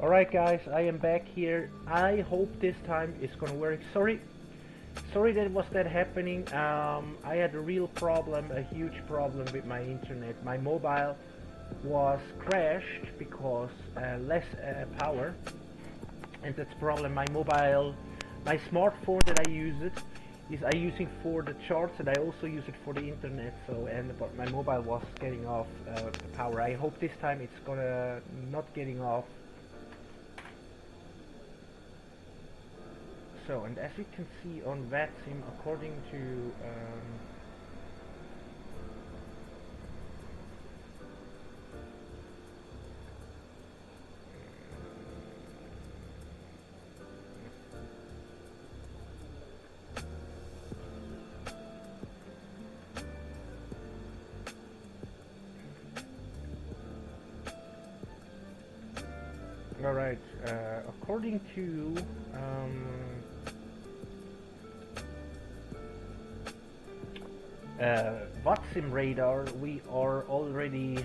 Alright guys, I am back here. I hope this time it's gonna work. Sorry that was that happening. I had a real problem, a huge problem with my internet. My mobile was crashed because less power, and that's the problem. My smartphone that I use it is I using for the charts, and I also use it for the internet. But my mobile was getting off the power. I hope this time it's gonna not getting off. So, and as you can see on VATSIM, according to alright, according to VATSIM radar, we are already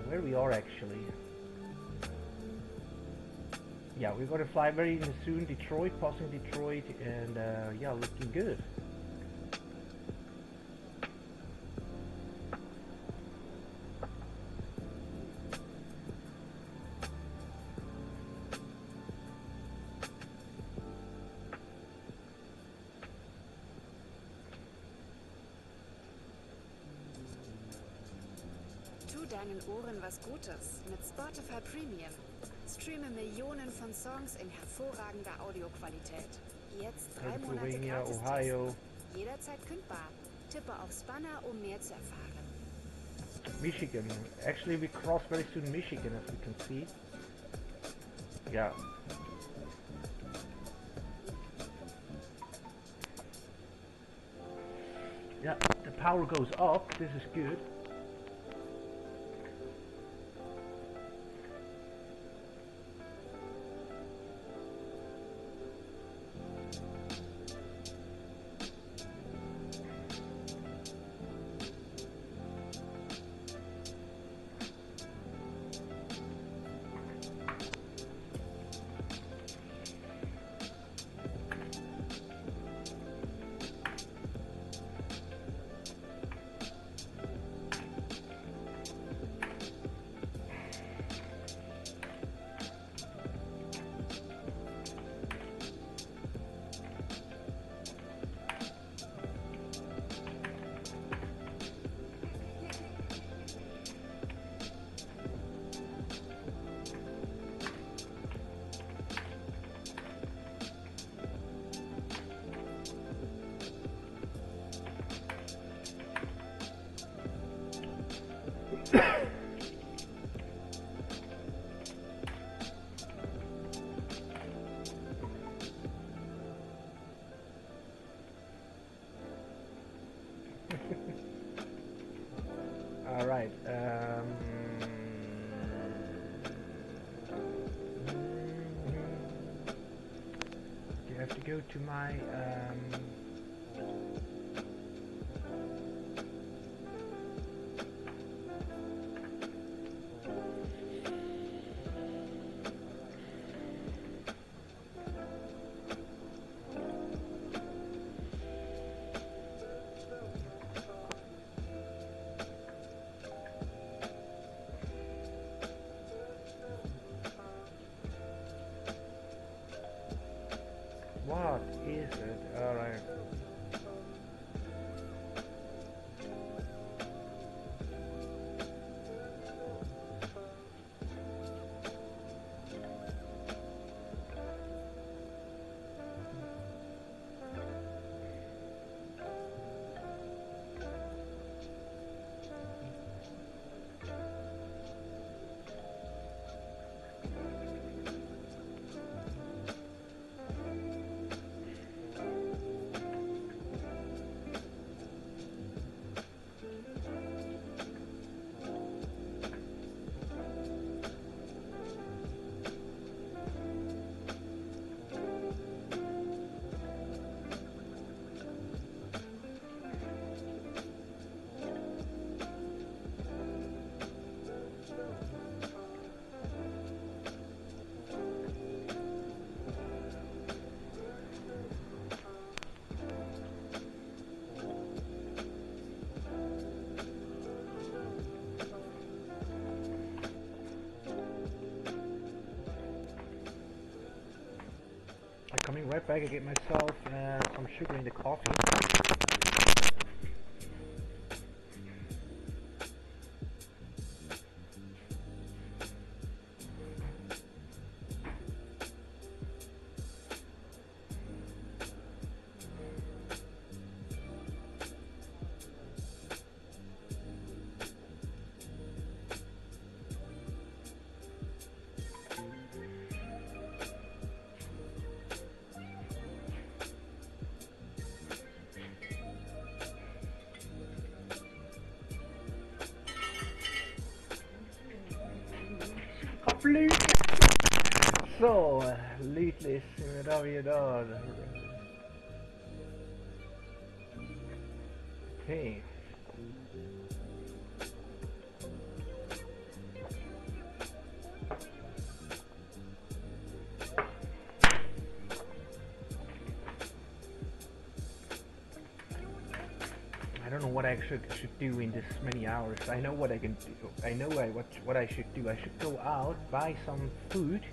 where we are actually. Yeah, we're gonna fly very soon. Detroit, passing Detroit, and yeah, looking good. Deinen Ohren was Gutes mit Spotify Premium. Streame Millionen von Songs in hervorragender Audioqualität. Jetzt 3 Monate gratis Ohio. testen. Jederzeit kündbar. Tippe aufs Banner, um mehr zu erfahren. Michigan. Actually, we cross very soon Michigan, as we can see. Yeah. Yeah, the power goes up. This is good. All right. You have to go to my what is it? All right. I'm coming right back. I get myself some sugar in the coffee. Så, lydlisten av i dag. Okej. I don't know what I should do in this many hours. I know what I can do. I know what I should do. I should go out, buy some food.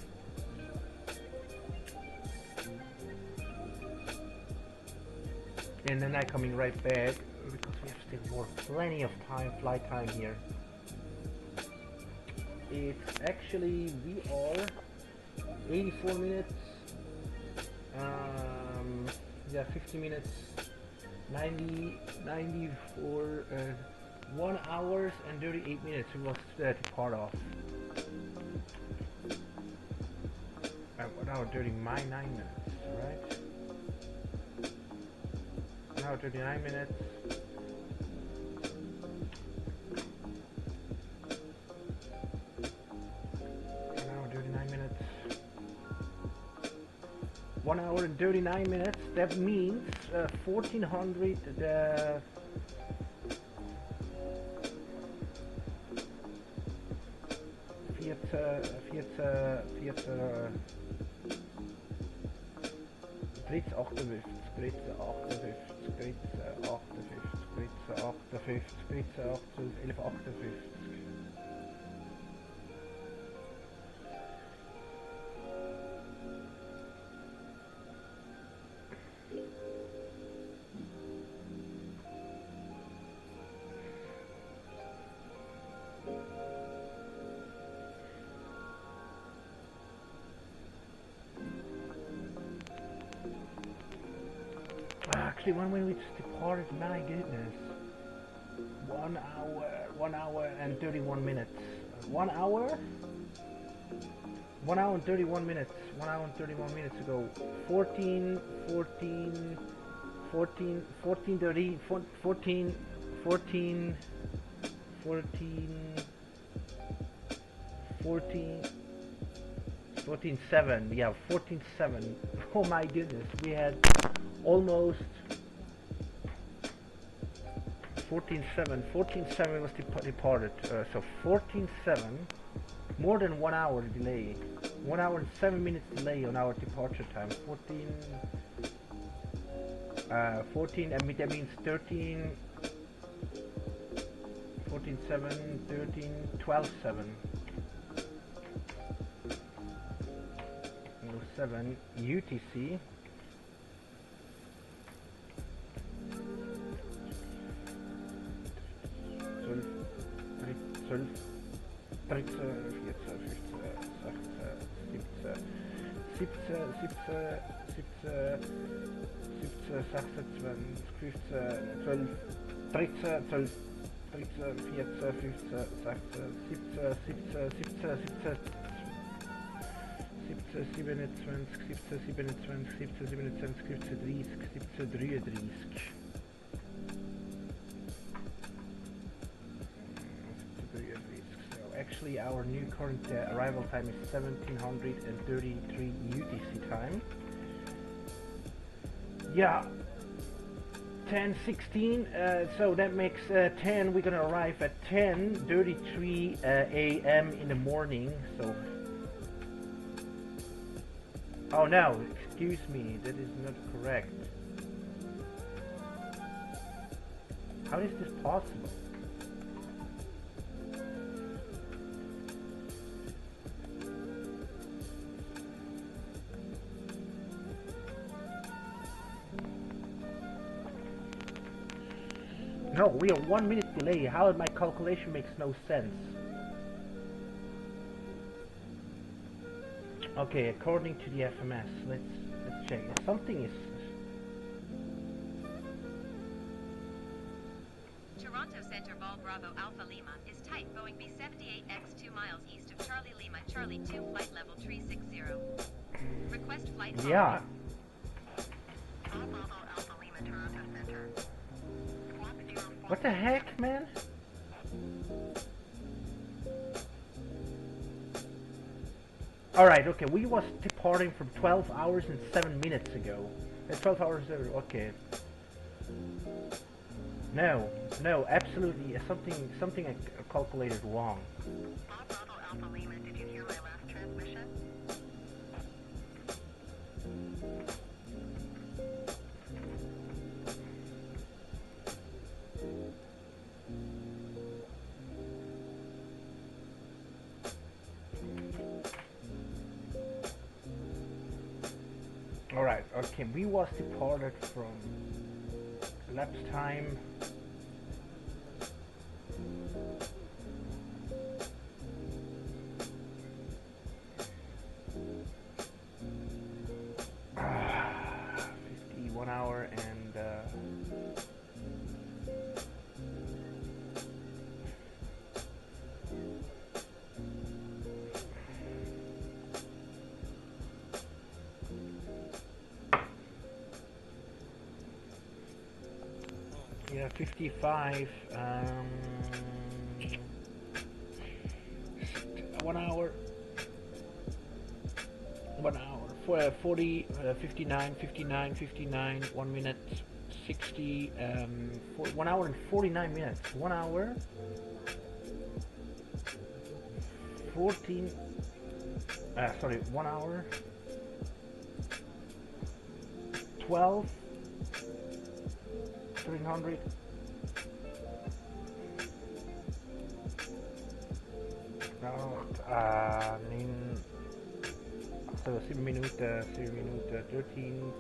And then I'm coming right back because we have still plenty of time, flight time here. It's actually, we are 84 minutes, yeah, 50 minutes, 94, 1 hours and 38 minutes we was to part off. 1 hour 39 minutes, right? 1 hour 39 minutes. 1 hour and 39 minutes. That means 1400. Britse 58, Britse 58, Britse 58, Britse 1158. Actually, when we departed, my goodness, 1 hour and 31 minutes. 1 hour? 1 hour and 31 minutes. 1 hour and 31 minutes ago. 14, 14, 14, 14, 30, 14, 14, 14, 14, 14.7. Yeah, 14.7. Oh my goodness, we had almost 14.7. 14.7 was departed. So 14.7, more than 1 hour delay. 1 hour and 7 minutes delay on our departure time. 14, I mean, that means 13, 14.7, 13, 12.7. 7 UTC. Actually, our new current arrival time is 1733 UTC time. Yeah, 10:16. So that makes 10. We're gonna arrive at 10:33 a.m. in the morning. So. Oh no, excuse me, that is not correct. How is this possible? No, we are 1 minute delay. How my calculation makes no sense. Okay, according to the FMS, let's check. Something is. Toronto Center Vol Bravo Alpha Lima is type Boeing B78X 2 miles east of Charlie Lima Charlie 2 flight level 360. Request flight. Yeah. Vol Bravo Alpha Lima Toronto Center. What the heck, man? Alright, okay, we was departing from 12 hours and 7 minutes ago. 12 hours, okay. No, absolutely, something I calculated wrong. Bravo Alpha Lima, did you hear my last transmission? Alright, okay, we was departed from lapse time. Ah, 51 hour and yeah, 55 1 hour for 40 59 1 minute 60 1 hour and 49 minutes 1 hour 14 sorry 1 hour 12 300 so 7 minute 13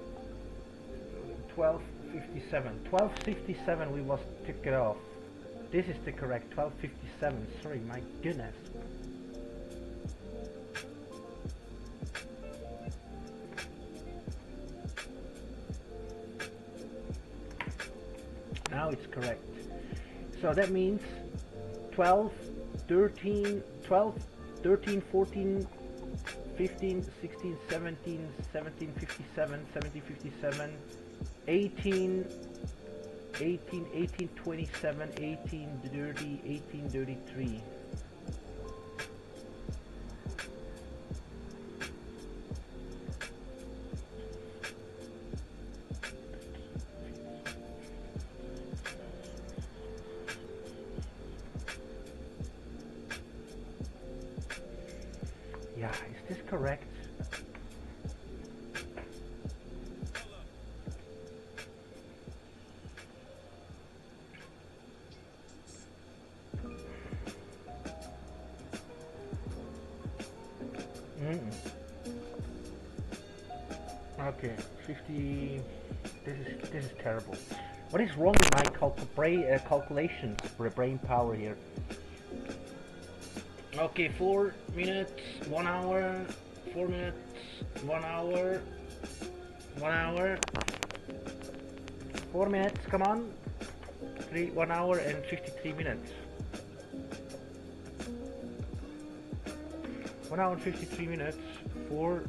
12:57 we was took it off. This is the correct 12:57. Sorry, my goodness. Now it's correct. So that means 12, 13, 12, 13, 14, 15, 16, 17, 17, 57, 17, 57, 18, 18, 18, 27, 18, 30, 18, 33. Yeah, is this correct? Okay, 50. This is terrible. What is wrong with my calculations for brain power here? Okay, 4 minutes, 1 hour, 4 minutes, 1 hour, 1 hour, 4 minutes. Come on, 1 hour and 53 minutes. 1 hour and 53 minutes for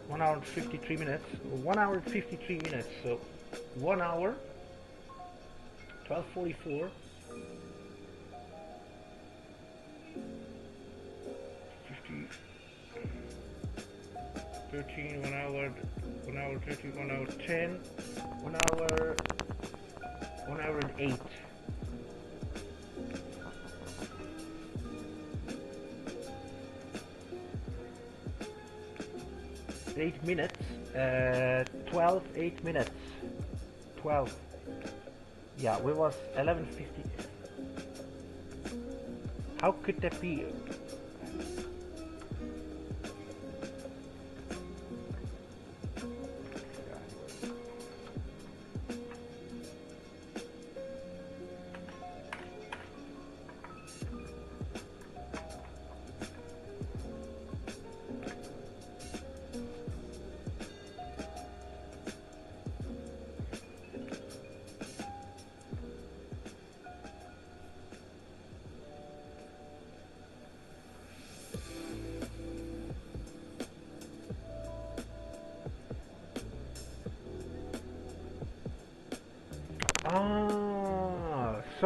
1 hour and 53 minutes. 1 hour and 53 minutes. So 1 hour, 12:44. 13, 1 hour, 1 hour 13, 1 hour 10, 1 hour, 1 hour and 8. 8 minutes, 12, 8 minutes, 12. Yeah, we was 11:50. How could that be?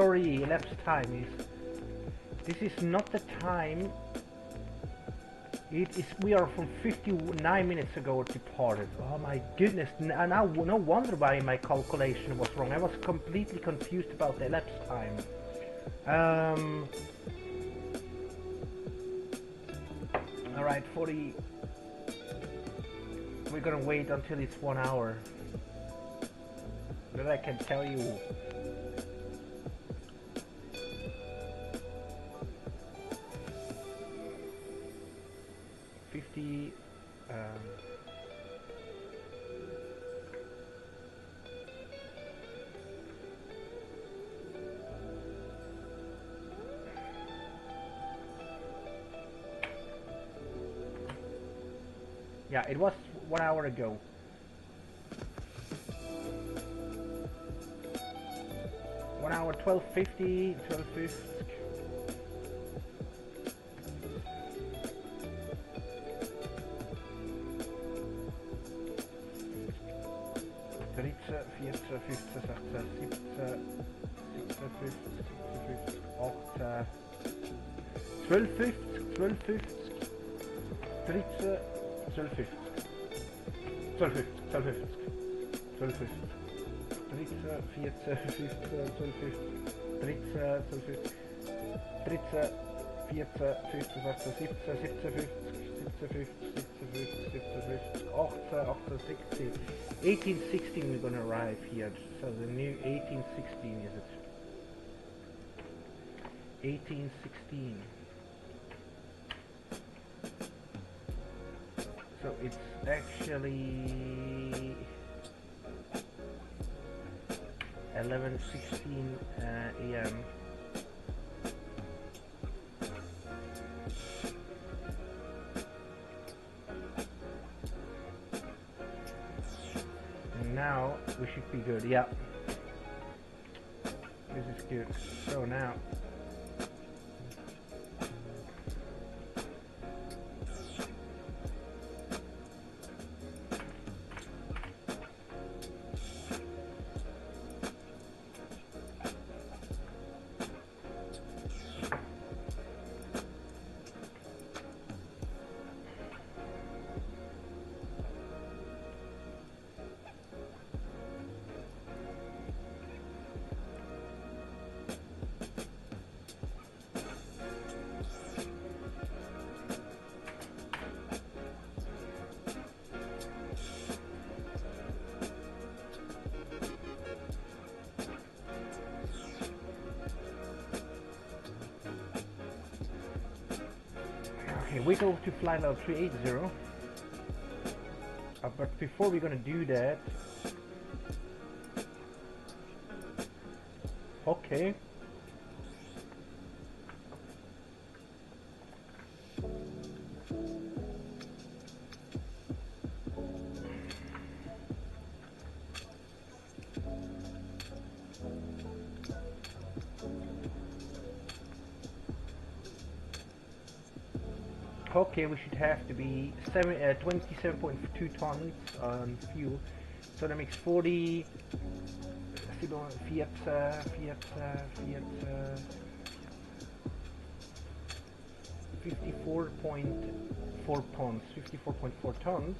sorry, elapsed time is. This is not the time. It is. We are from 59 minutes ago departed. Oh my goodness! Now, no wonder why my calculation was wrong. I was completely confused about the elapsed time. All right, 40. We're gonna wait until it's 1 hour. Then I can tell you. Yeah, it was 1 hour ago. One hour, 12:50, 12:50. Dritte, vierte, vijfde, zesde, siebte, siebte, vijfde, vijfde, achtste, 12:50, 12:50, dritte, 12:50, 12:50, 12:50, 12:50. Dritte, vierte, vijfde, 12:50, dritte, 12:50, dritte, vierte, vijfde, zesde, siebte, siebte, vijfde, siebte, vijfde, siebte, vijfde, siebte, vijfde, achtste, achtste, 60. 1816 we're gonna arrive here, so the new 1816 is it? 1816. So it's actually 11:16 a.m. Now we should be good. Yeah, this is good. So now we go to flight level 380, but before we're gonna do that, okay. Okay, we should have to be 27.2 tons on fuel, so that makes 40. 54.4 tons. 54.4 tons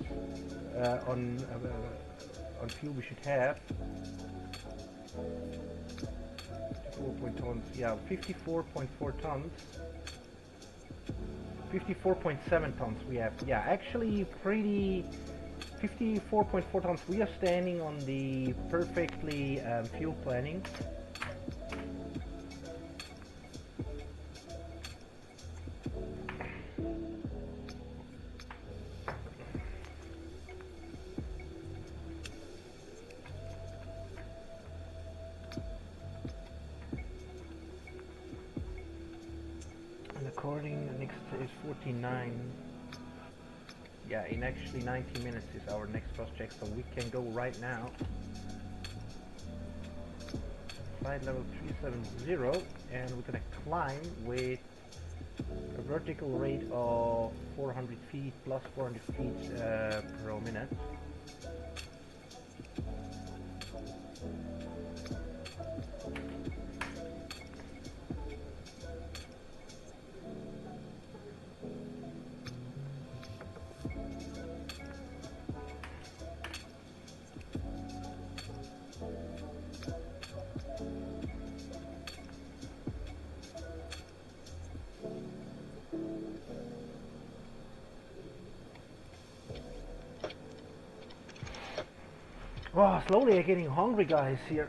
on fuel we should have. 54 tons. Yeah, 54.4 tons. 54.7 tons we have. Yeah, actually pretty. 54.4 tons. We are standing on the perfectly fuel planning. And according, next is 49. Yeah, in actually 90 minutes is our next cross check, so we can go right now. Flight level 370, and we're gonna climb with a vertical rate of 400 feet plus 400 feet per minute. Oh, slowly I'm getting hungry, guys, here.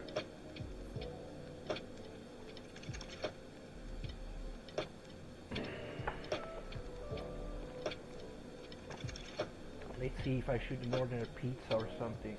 Let's see if I should order a pizza or something.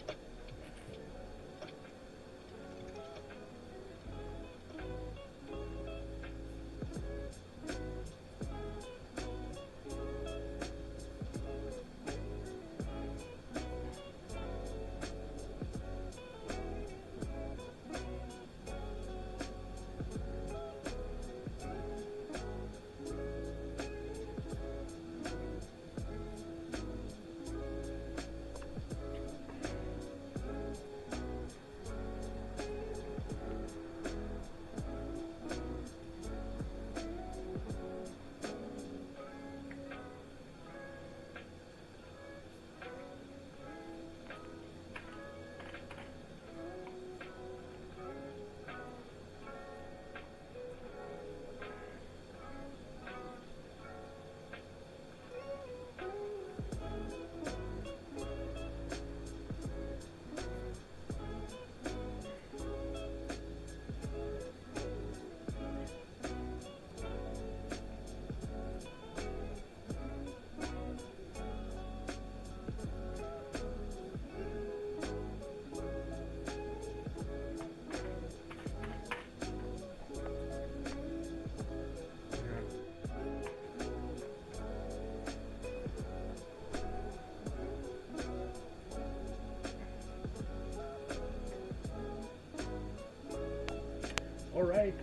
Alright,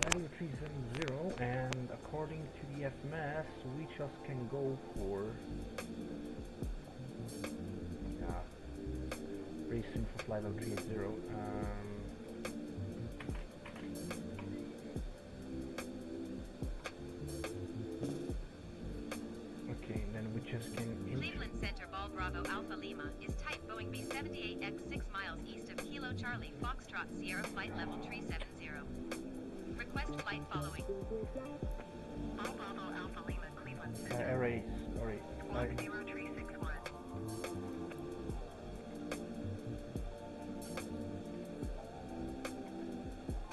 level 370, and according to the FMS, we just can go for... Yeah, very soon for flight level 380. Okay, then we just can... Cleveland Center Ball Bravo Alpha Lima is type Boeing B-78X 6 miles east of Kilo Charlie Foxtrot Sierra flight level 370. Request flight following. Ball Bravo Alpha Lima Cleveland Center. Array, sorry. 10361.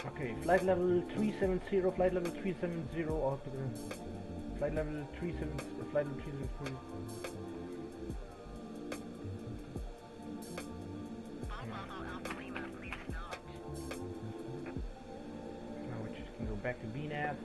Okay, flight level 370, flight level 370, or flight level 37, flight level 373. Now we just can go back to BNAV.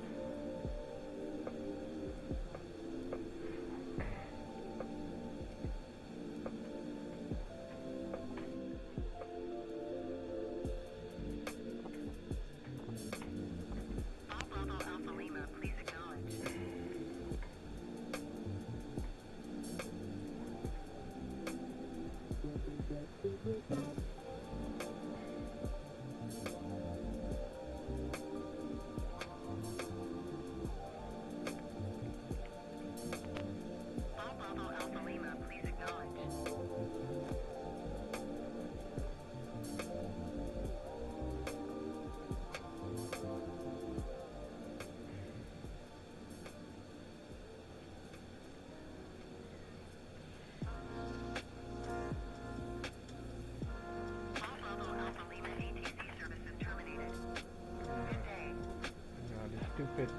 Stupid.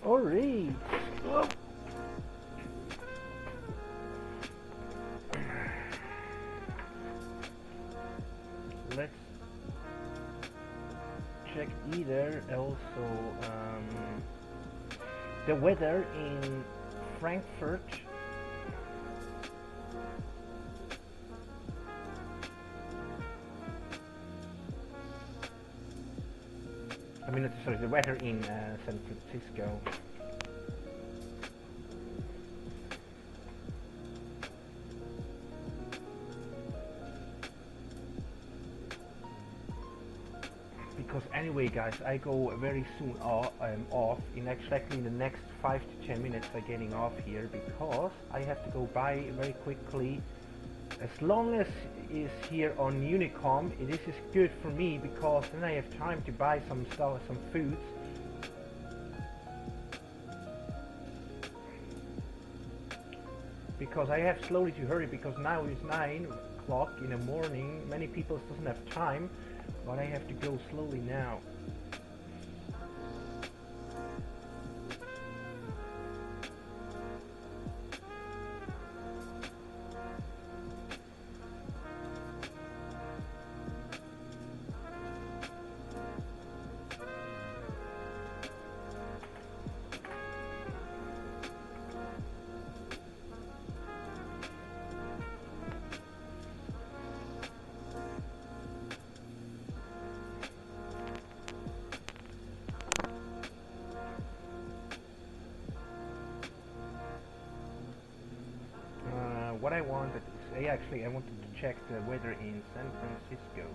Alright. Oh. Let's check either also the weather in Frankfurt. I mean, sorry, the weather in San Francisco. Because anyway, guys, I go very soon off in exactly the next 5 to 10 minutes. I'm getting off here because I have to go buy very quickly As long as is here on Unicom, this is good for me because then I have time to buy some stuff, some foods. Because I have slowly to hurry because now it's 9 o'clock in the morning. Many people doesn't have time, but I have to go slowly now. What I wanted is, actually I wanted to check the weather in San Francisco.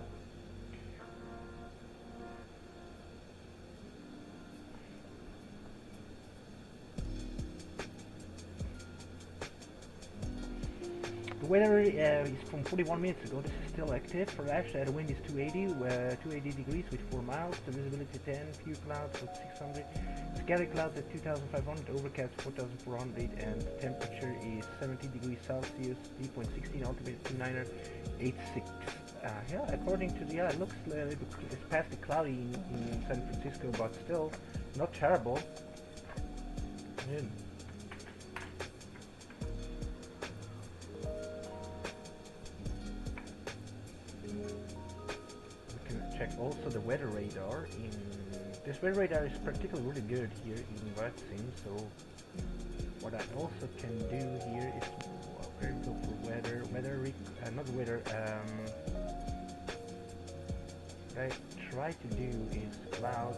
The weather is from 41 minutes ago. This is still active. For actually, the wind is 280 degrees with 4 miles. The visibility 10, few clouds at 600, scattered clouds at 2,500, overcast 4,400, and the temperature is 70 degrees Celsius, dew point 16, altimeter 29er, 86. Yeah, according to the, it looks it's past the cloudy in San Francisco, but still not terrible. Yeah. Also the weather radar. This weather radar is particularly really good here in Vatsim, so what I also can do here is very good for weather, not weather, what I try to do is clouds,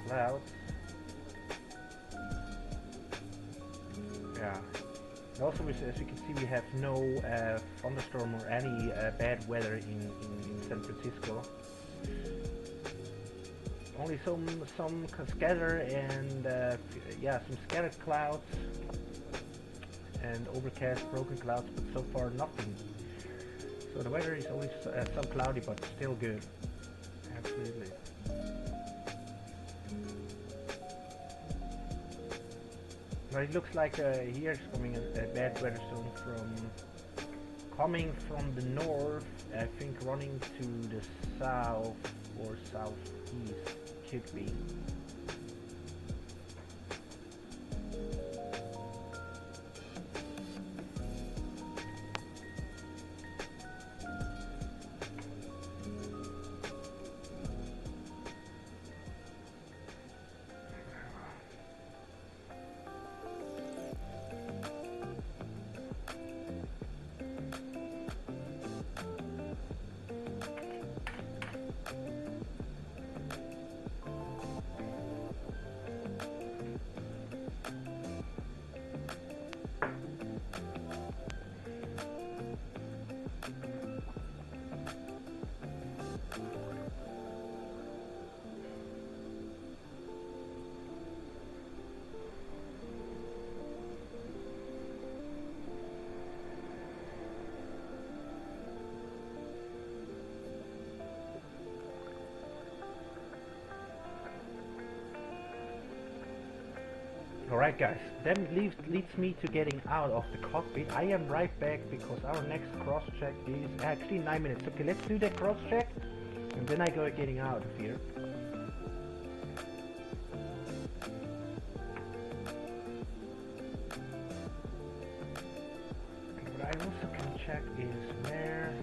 yeah. Also, as you can see, we have no thunderstorm or any bad weather in San Francisco. Only some scatter and yeah, some scattered clouds and overcast, broken clouds, but so far nothing. So the weather is always some cloudy, but still good. Absolutely. But it looks like here's coming a bad weather zone coming from the north, I think running to the south or southeast, could be. Alright guys, that leads me to getting out of the cockpit. I am right back because our next cross check is actually 9 minutes. Okay, let's do that cross check and then I go getting out of here. And what I also can check is where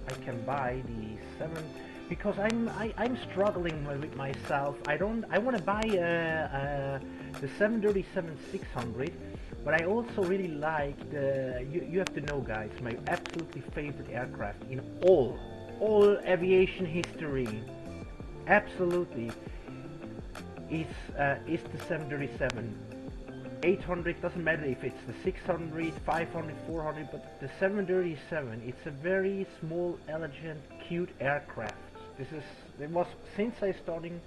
I can buy the 7, because I'm struggling with myself. I want to buy the 737-600, but I also really like the, you have to know guys, my absolutely favorite aircraft in all aviation history, absolutely, is the 737. 800, doesn't matter if it's the 600, 500, 400, but the 737, it's a very small, elegant, cute aircraft. It was since I started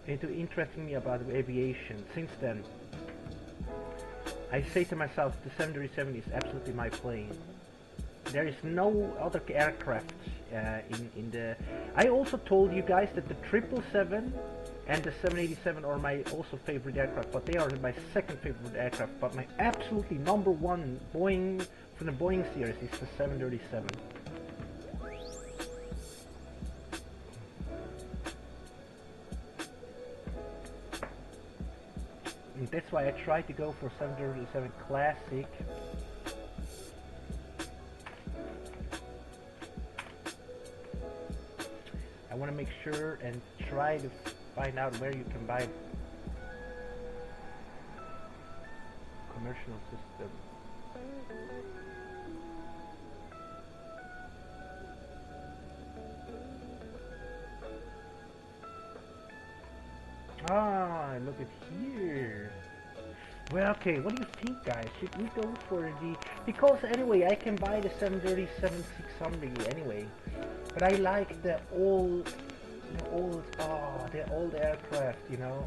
into interesting me about aviation. Since then, I say to myself, the 737 is absolutely my plane. There is no other aircraft in the... I also told you guys that the 777 and the 787 are my also favorite aircraft, but they are my second favorite aircraft. But my absolutely number one Boeing from the Boeing series is the 737. And that's why I try to go for 737 Classic. I want to make sure and try to find out where you can buy commercial system. Ah, look at here. Well, okay, what do you think, guys? Should we go for the... Because anyway, I can buy the 737-600 anyway. But I like the old aircraft, you know.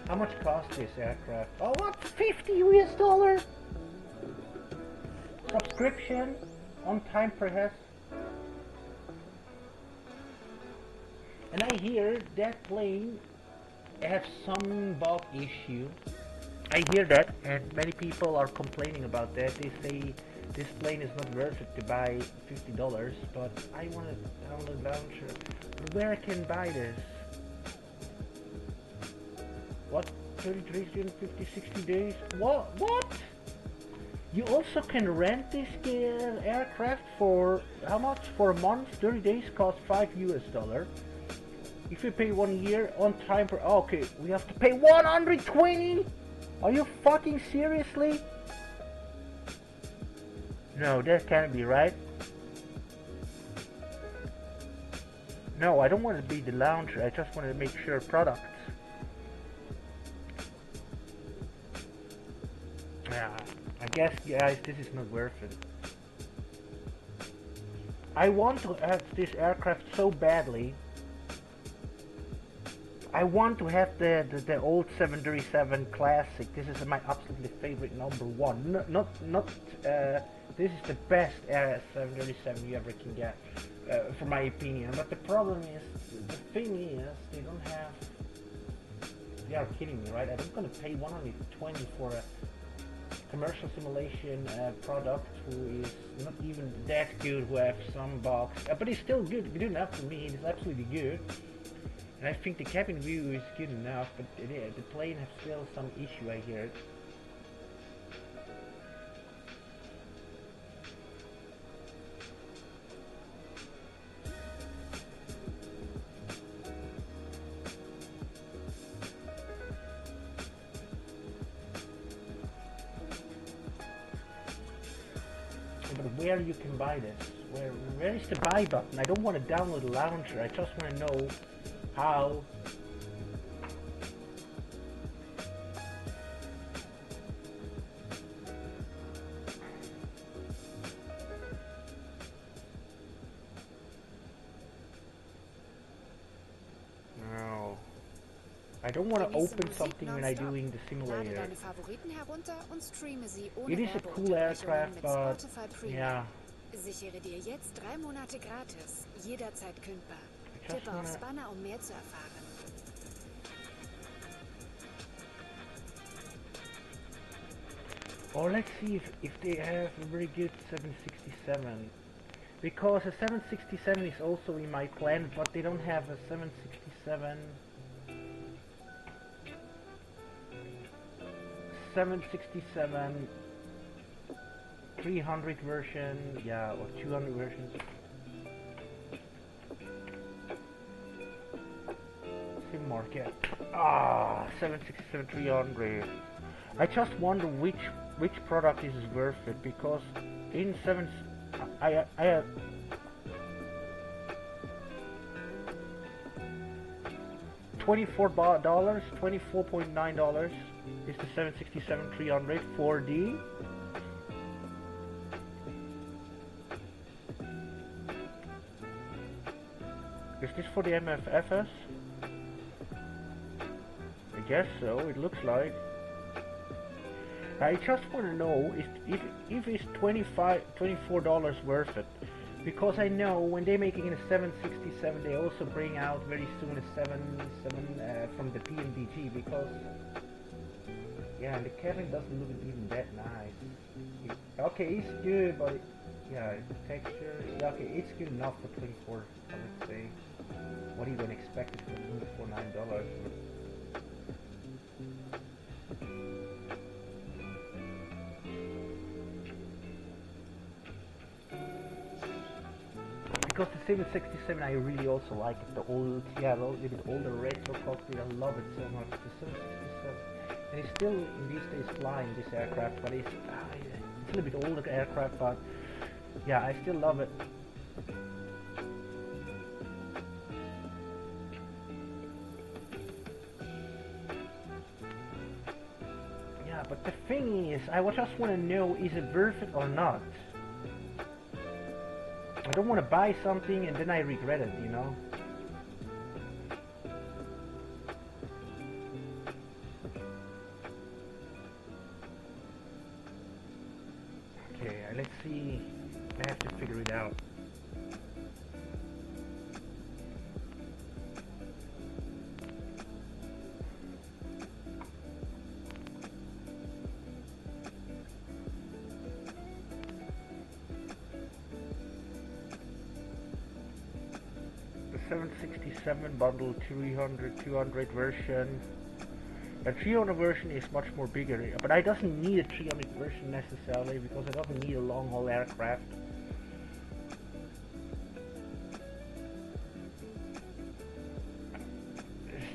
How much cost this aircraft? Oh, what? $50 US? Subscription? On time perhaps? And I hear that plane has some bug issue. I hear that, and many people are complaining about that. They say this plane is not worth it to buy $50, but I want to download launcher. But where I can buy this? What? 33, 350, 60 days? What? What? You also can rent this aircraft for how much? For a month? 30 days costs $5 US. If you pay 1 year on time per... Oh, okay, we have to pay 120? Are you fucking seriously? No, that can't be right. No, I don't want to be the launcher. I just want to make sure products. Yeah, I guess, guys, this is not worth it. I want to have this aircraft so badly. I want to have the old 737 Classic. This is my absolutely favorite number one. This is the best 737 you ever can get, for my opinion. But the problem is, the thing is, they don't have... They are kidding me, right? I'm not gonna pay 120 for a commercial simulation product who is not even that good, who have some bugs. But it's still good enough for me. It's absolutely good. And I think the cabin view is good enough, but the plane has still some issue, I hear. But where you can buy this? Where is the buy button? I don't want to download the launcher, I just want to know how. No. I don't want to open something when I'm doing the simulator. It is a cool aircraft, but yeah. Sichere dir jetzt 3 Monate gratis, jederzeit kündbar. Tippe aufs Banner, mehr zu erfahren. Or let's see if they have a very good 767. Because a 767 is also in my plan, but they don't have a 767. 767 300 version, yeah, or 200 versions. Sim market. 767 300. I just wonder which product is worth it, because in I have $24, $24.9 is the 767 300 4D. Is this for the MSFS? I guess so, it looks like. I just want to know if it's $24 worth it. Because I know when they're making a 767, they also bring out very soon a 77 from the PMDG. Because yeah, the cabin doesn't look even that nice. Okay, it's good, but yeah, texture. Yeah, okay, it's good enough for 24. I would say. What are you gonna expect it for $9? Because the 767 I really also like it. The old, yeah, a little bit older retro cockpit. I love it so much. The 767, and it's still in these days flying this aircraft, but it's a little bit older aircraft, but yeah, I still love it. Yeah, but the thing is, I just want to know, is it worth it or not? I don't want to buy something and then I regret it, you know? Okay, let's see. I have to figure it out. The 767 bundle 200 version. The 300 version is much more bigger, but I doesn't need a 300 version necessarily because I doesn't need a long haul aircraft.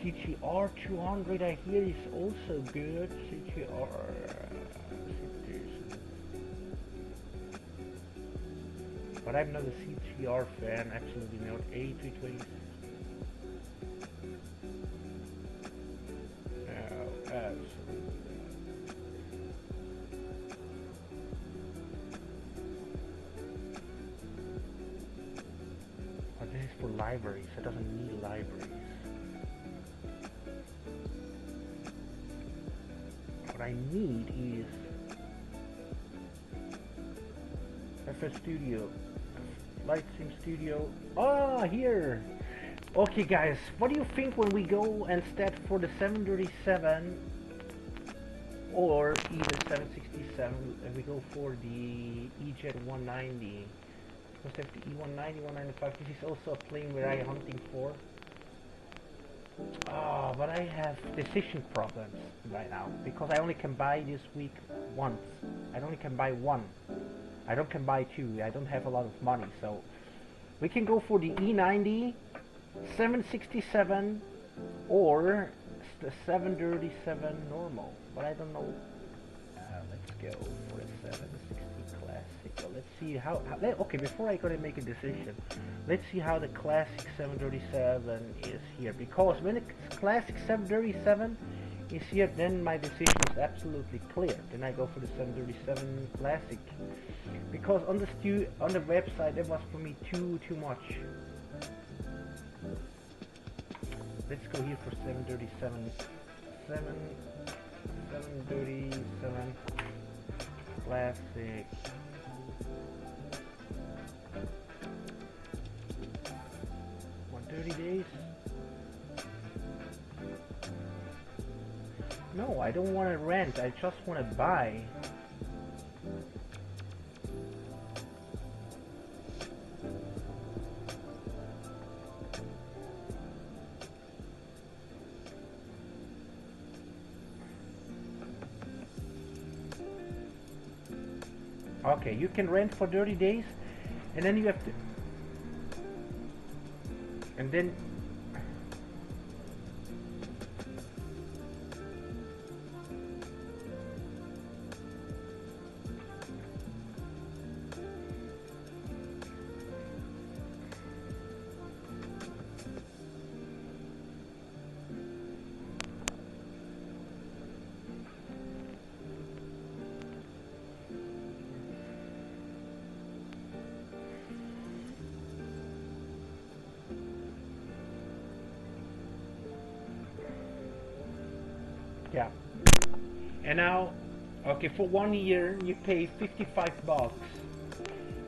CTR 200 I hear is also good. CTR. But I'm not a CTR fan, absolutely not. A320. No, absolutely. But this is for libraries. It doesn't need libraries. What I need is FS Studio, Flight Sim Studio. Ah, here. Okay, guys, what do you think when we go instead for the 737 or even 767 and we go for the E-Jet 190? Because if the E190, 195, this is also a plane where I'm hunting for. Ah, but I have decision problems right now because I only can buy this week once. I only can buy one. I don't can buy two. I don't have a lot of money, so we can go for the E90, 767, or the 737 normal. But I don't know. Let's go for the 760 classic. Well, let's see how okay, before I gotta make a decision, let's see how the classic 737 is here. Because when it's classic 737 is here, then my decision is absolutely clear. Then I go for the 737 classic. Because on the website that was for me too much. Let's go here for 737. 737 classic. What, 30 days? No, I don't want to rent. I just want to buy. Okay, you can rent for 30 days, and then you have to, and then Yeah. And now, okay, for 1 year you pay 55 bucks.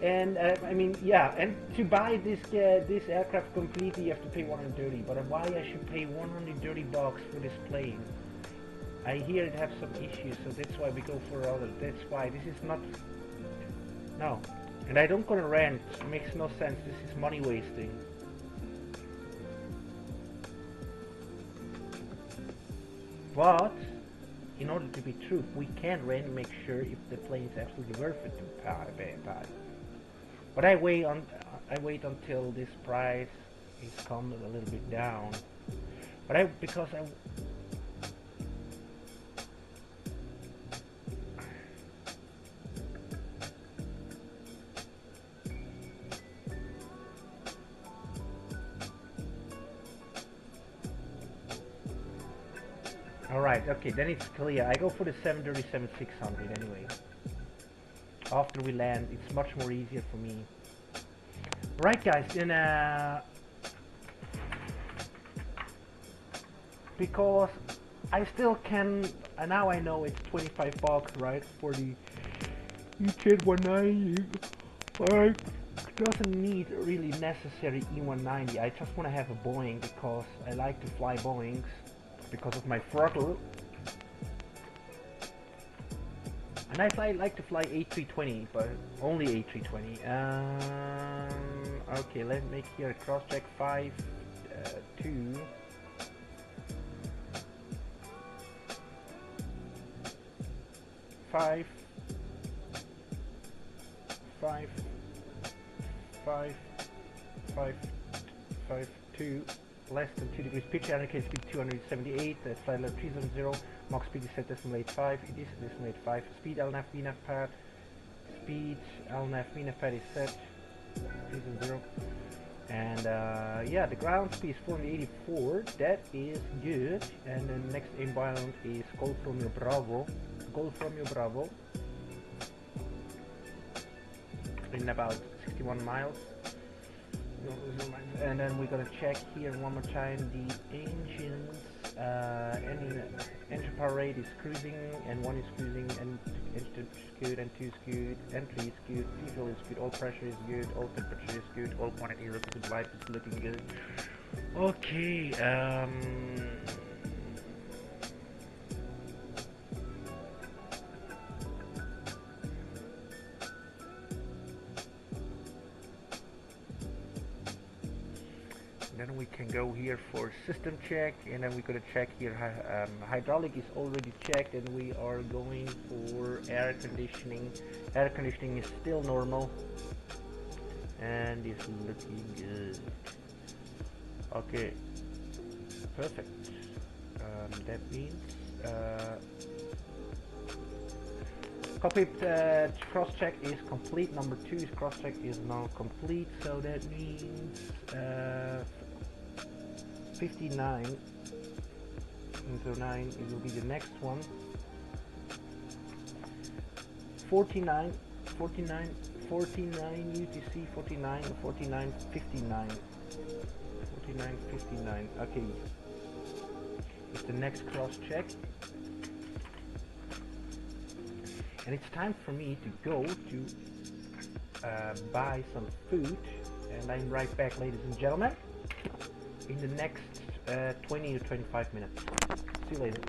And I mean, yeah, and to buy this aircraft completely, you have to pay 130. But why I should pay 130 bucks for this plane? I hear it have some issues, so that's why we go for other. That's why this is not. No, and I don't gonna rent. It makes no sense. This is money wasting. But in order to be true, we can rent and make sure if the plane is absolutely worth it to buy. But I wait until this price is come a little bit down. But because I Alright, okay, then it's clear. I go for the 737-600 anyway. After we land, it's much more easier for me. Right, guys, then because I still can, and now I know it's 25 bucks, right, for the E-Jet 190. I doesn't need really necessary E190. I just want to have a Boeing because I like to fly Boeings because of my throttle. And I like to fly A320, but only A320. Okay, let's make here a cross check 5, 2. 5, 5, 5, 5, 5, 2, less than 2 degrees pitch, indicated speed 278, flight level 370, Mach speed is set decimal 85, it is decimal 85, speed LNAV VNAV pad, speed LNAV VNAV pad is set 370, and yeah, the ground speed is 484, that is good, and then next inbound is Golf Romeo Bravo, in about 61 miles. And then we're gonna check here one more time the engines. Engine power rate is cruising, and 1 is cruising, and engine is good, and 2 is good, and 3 is good, fuel is good, all pressure is good, all temperature is good, all quantity looks good, light is looking good. Okay, then we can go here for system check, and then we're gonna check here hydraulic is already checked, and we are going for air conditioning. Air conditioning is still normal and is looking good. Okay, perfect. That means cockpit cross check is complete. Number 2's cross check is now complete, so that means 59 into 9, it will be the next one. 49 UTC, 49, 59. Okay, it's the next cross check, and it's time for me to go to buy some food, and I'm right back, ladies and gentlemen, in the next 20 to 25 minutes. See you later.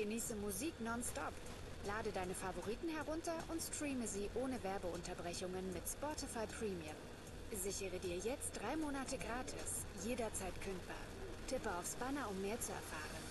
Genieße Musik nonstop. Lade deine Favoriten herunter und streame sie ohne Werbeunterbrechungen mit Spotify Premium. Sichere dir jetzt 3 Monate gratis, jederzeit kündbar. Tippe aufs Banner, um mehr zu erfahren.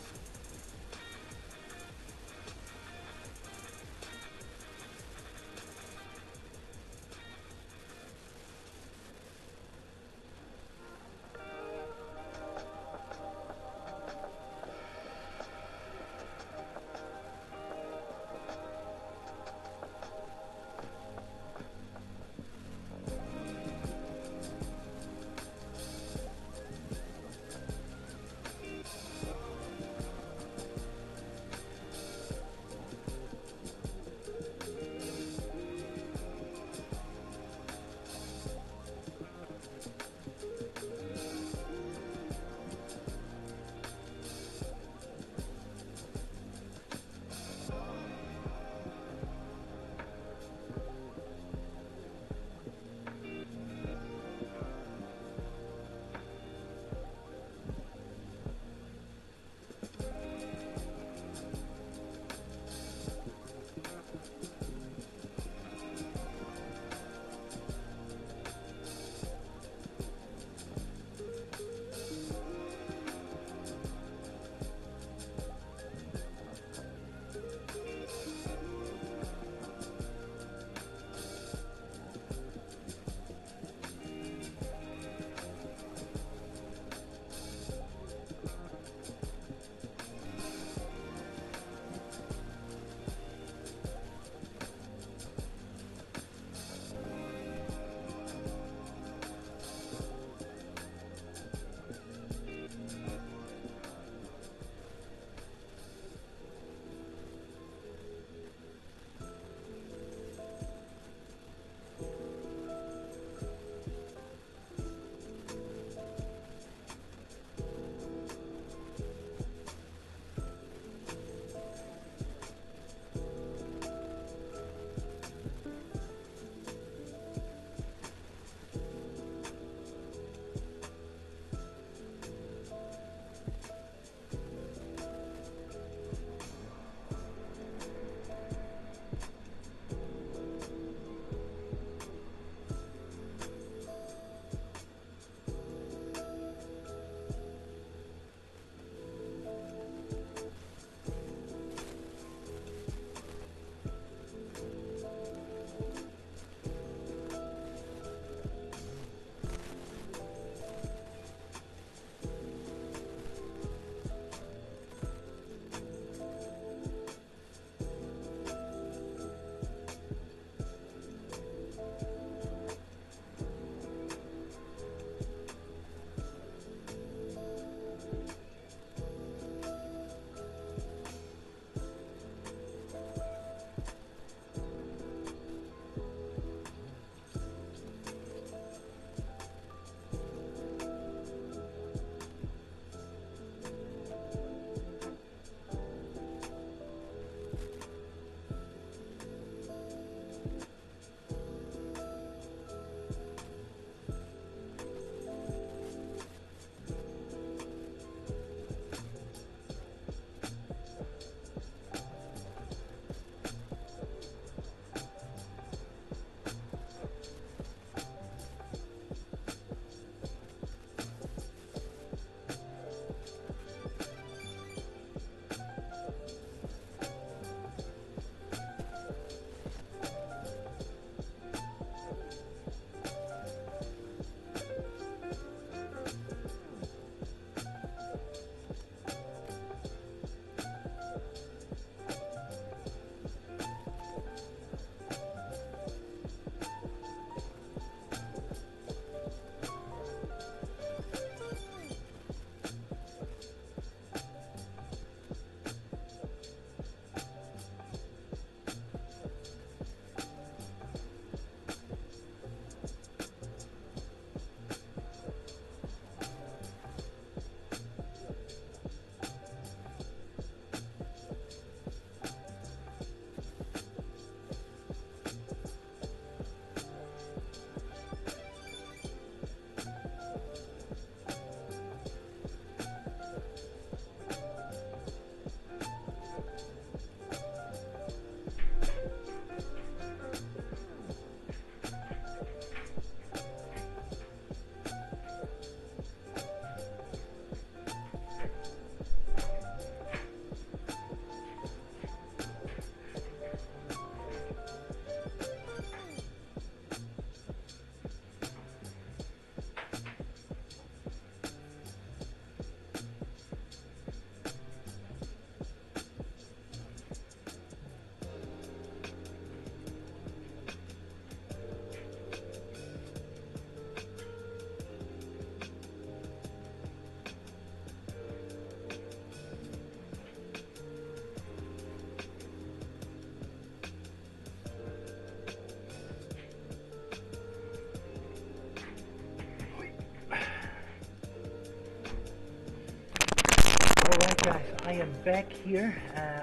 back here.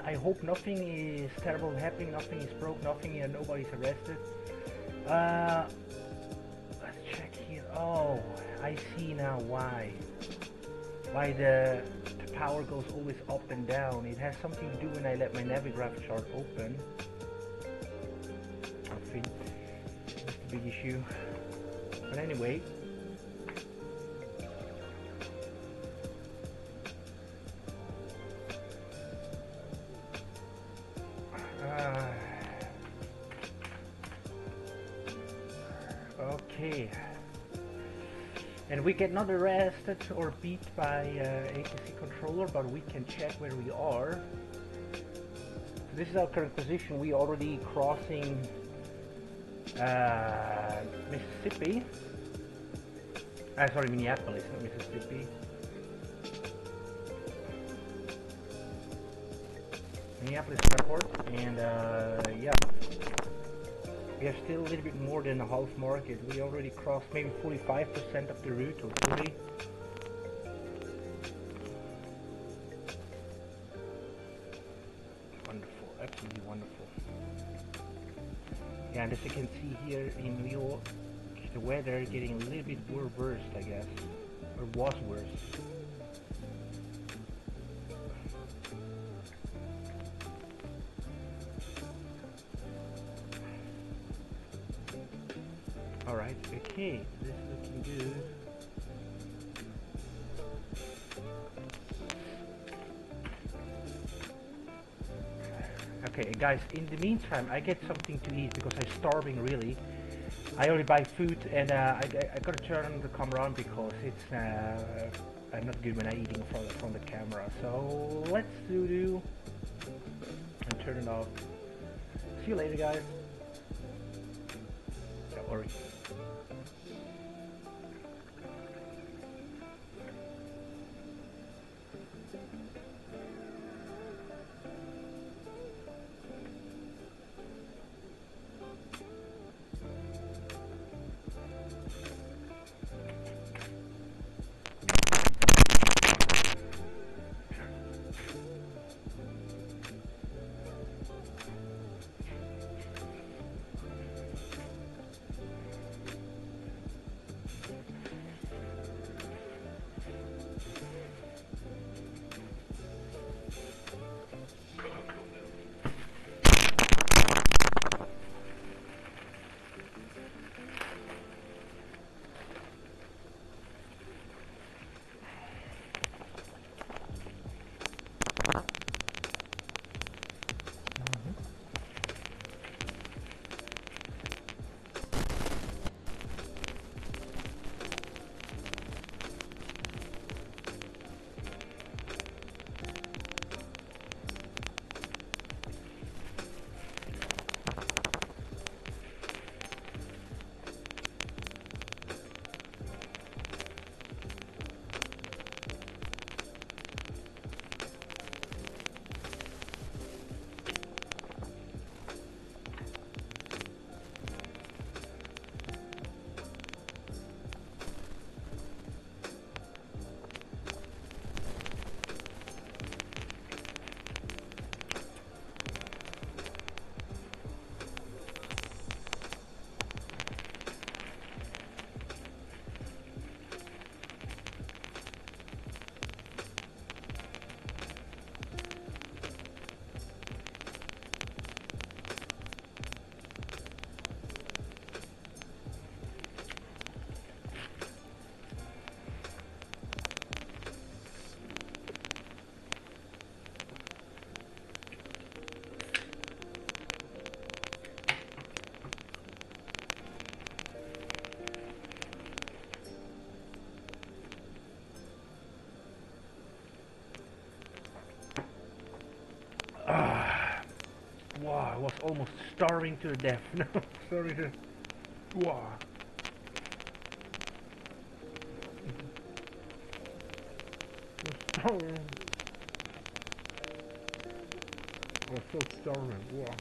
I hope nothing is terrible happening, nothing is broke, nothing, nobody's arrested. Let's check here. Oh, I see now why. Why the power goes always up and down. It has something to do when I let my Navigraph chart open. I think that's the big issue. But anyway. Okay. And we get not arrested or beat by ATC controller, but we can check where we are. So this is our current position. We are already crossing Mississippi. Sorry, Minneapolis, not Mississippi. Minneapolis airport, and yeah. We are still a little bit more than a half market. We already crossed maybe 45% of the route, or 40. Wonderful, absolutely wonderful. Yeah, and as you can see here in New York, the weather getting a little bit worse, I guess, or was worse. Alright, okay, this is looking good. Okay, guys, in the meantime, I get something to eat because I'm starving really. I only buy food, and I gotta turn the camera on because it's I'm not good when I'm eating from the camera. So let's do and turn it off. See you later, guys. Don't worry. Wow, I was almost starving to death. No, sorry. Wow. I was so starving. Wow.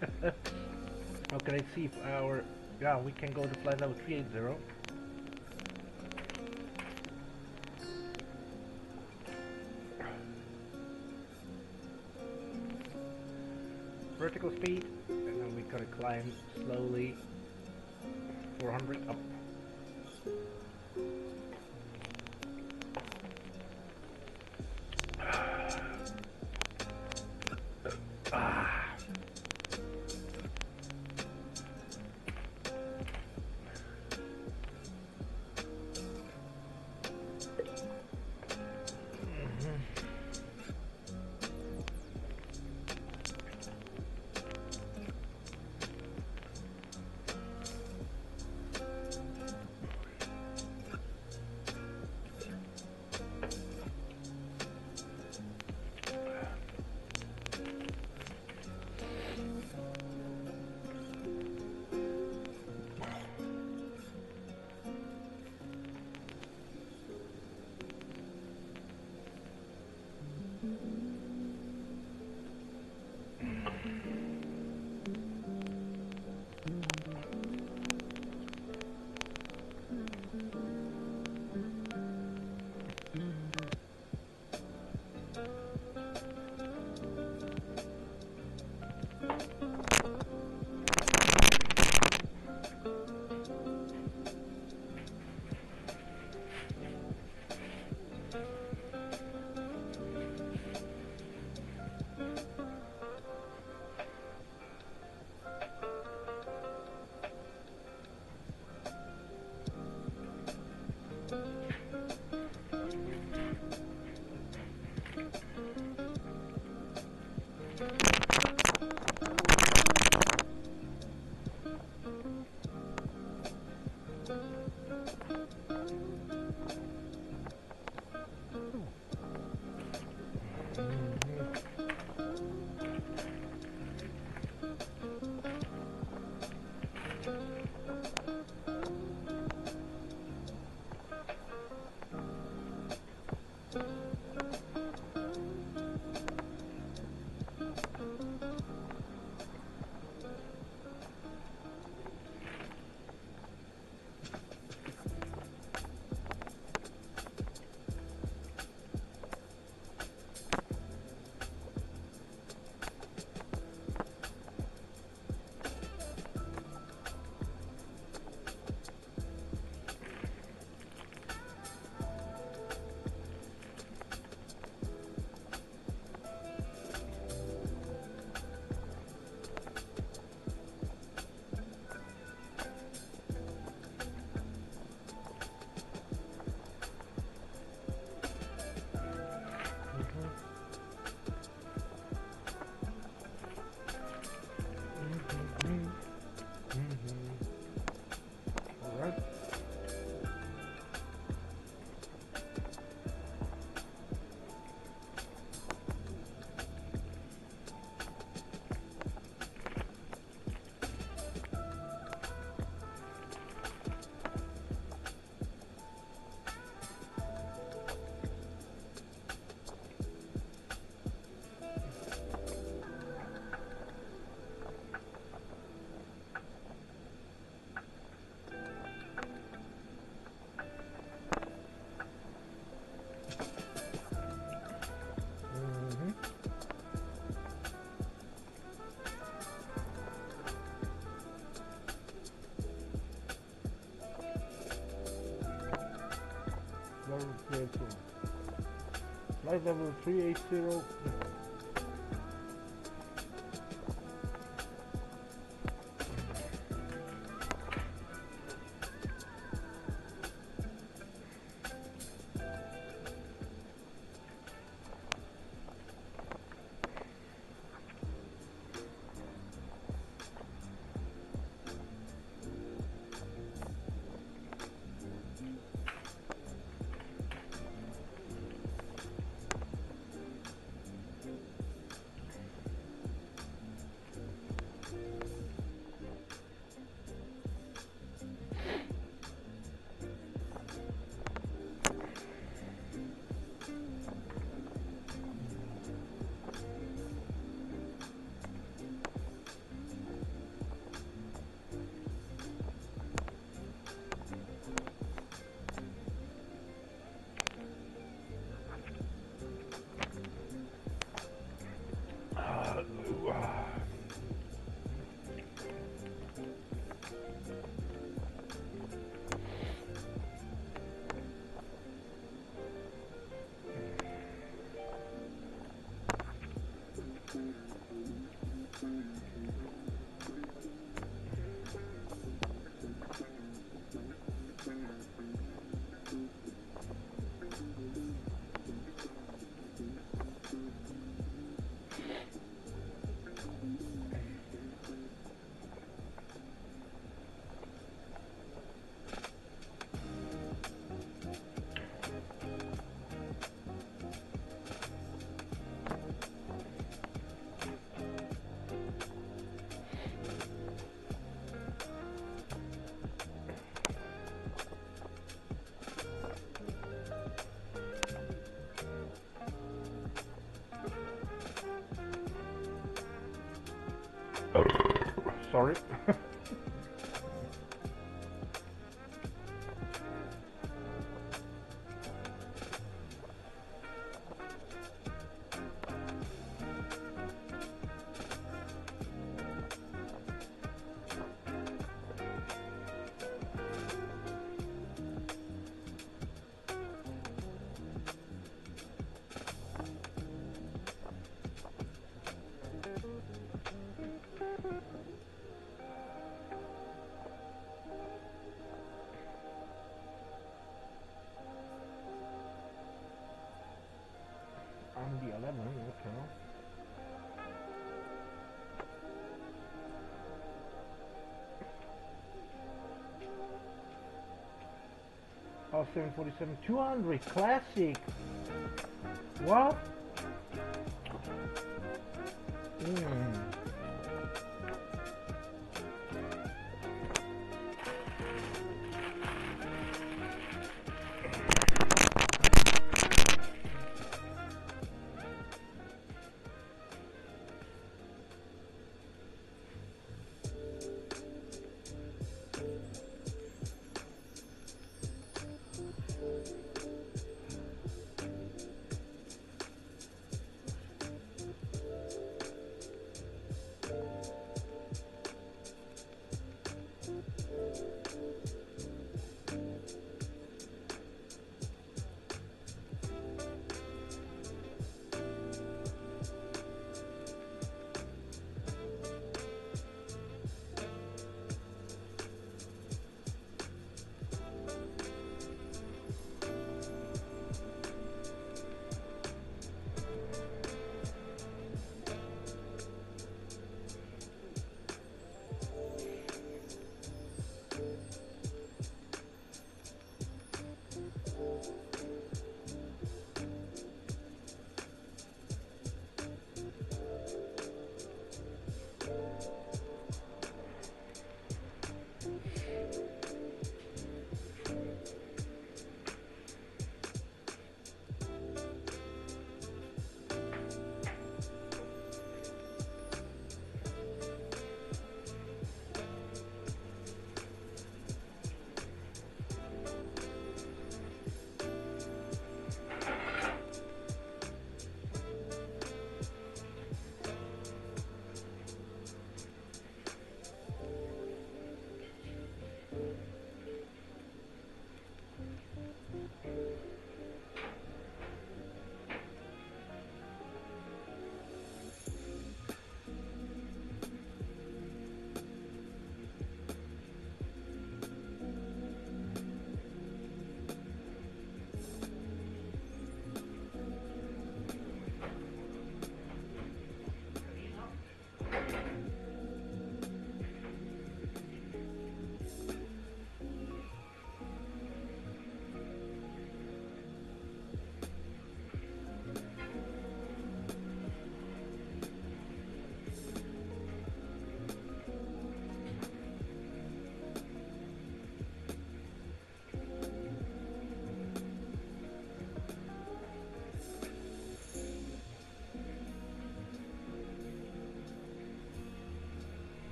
Okay, let's see if our... Yeah, we can go to flight level 380. Vertical speed, and then we gotta climb slowly 400 up. Level 380. Flight level 380. Sorry. On the 11, okay. Oh, 747, 200, classic. What?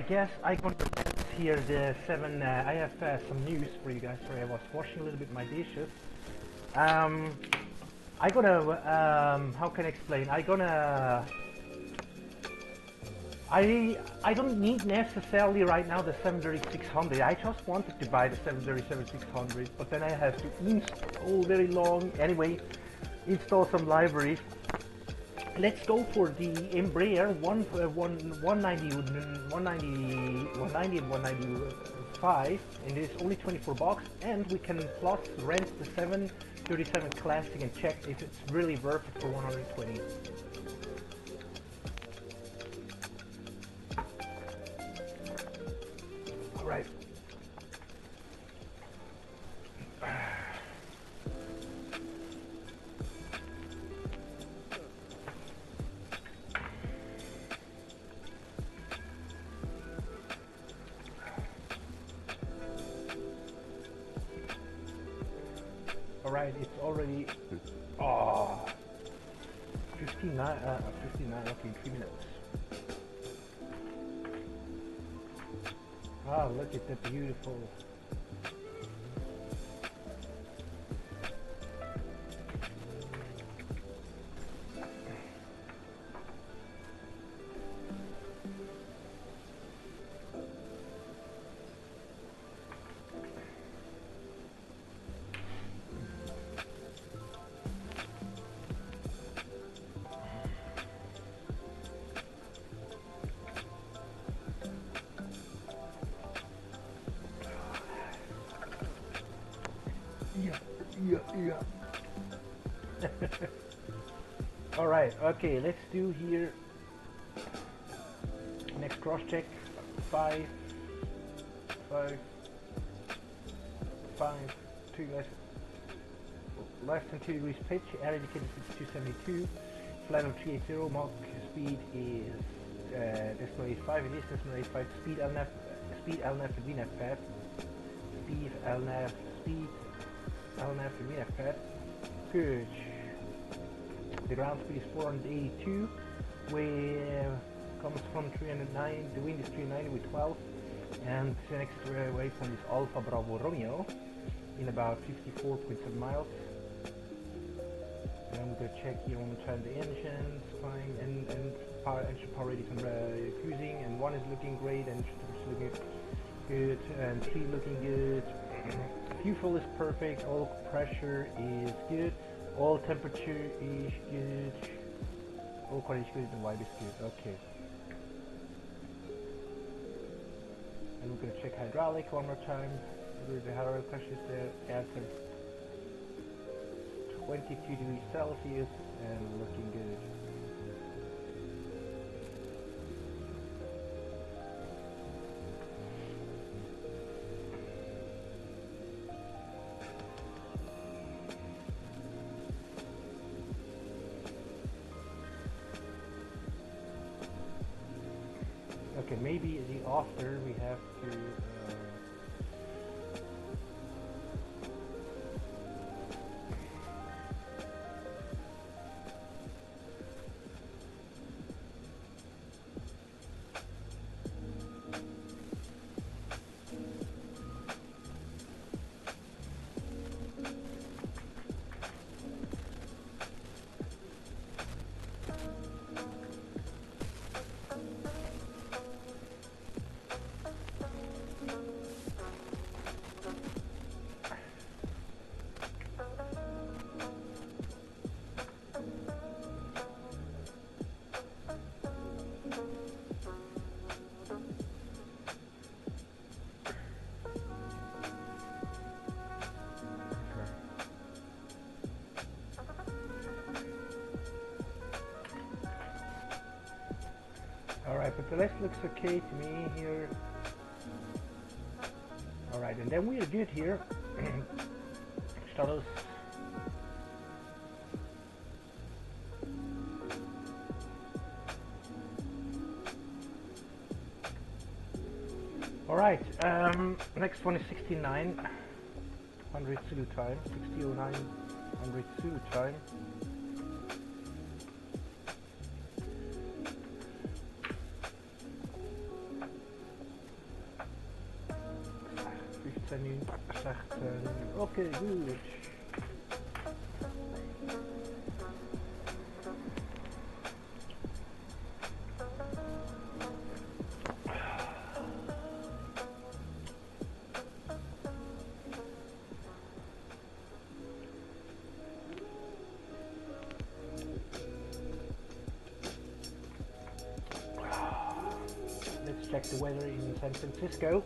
guess I gonna here the 7. I have some news for you guys. Sorry, I was washing a little bit my dishes. I gonna how can I explain? I don't need necessarily right now the 73600. I just wanted to buy the 737-600, but then I have to install very long. Anyway, install some libraries. Let's go for the Embraer 190 and 195, and it's only 24 bucks, and we can plus rent the 737 Classic and check if it's really worth it for 120. All right. Alright, it's already 59, okay, in 3 minutes. Ah, look at that beautiful. Yeah. Alright, okay, let's do here next cross check. 5 2 less than 2 degrees pitch, air indicator is 272, flight of 380, Mach speed is decimal 85, it is decimal 85, speed LNAV and VNAV pad, speed LNAV and VNAV pad, good. The ground speed is 482, where comes from 309, the wind is 390 with 12, and the next waypoint is Alpha Bravo Romeo in about 54.7 miles. And we're gonna check here one time the engines, fine, and engine power rating and cruising, and 1 is looking great, and 2 is looking good, and 3 looking good. Fuel is perfect, all pressure is good, all temperature is good, all quality is good, and vibe is good. Okay. And we're gonna check hydraulic one more time. The hydraulic pressure is there at 22 degrees Celsius and looking good. Okay, maybe the after we have to Alright, but the rest looks okay to me here. Alright, and then we are good here. Status. Alright, next one is 6900 Zulu time, 600900 Zulu time. nu 16. Okay, good. Let's check the weather in San Francisco.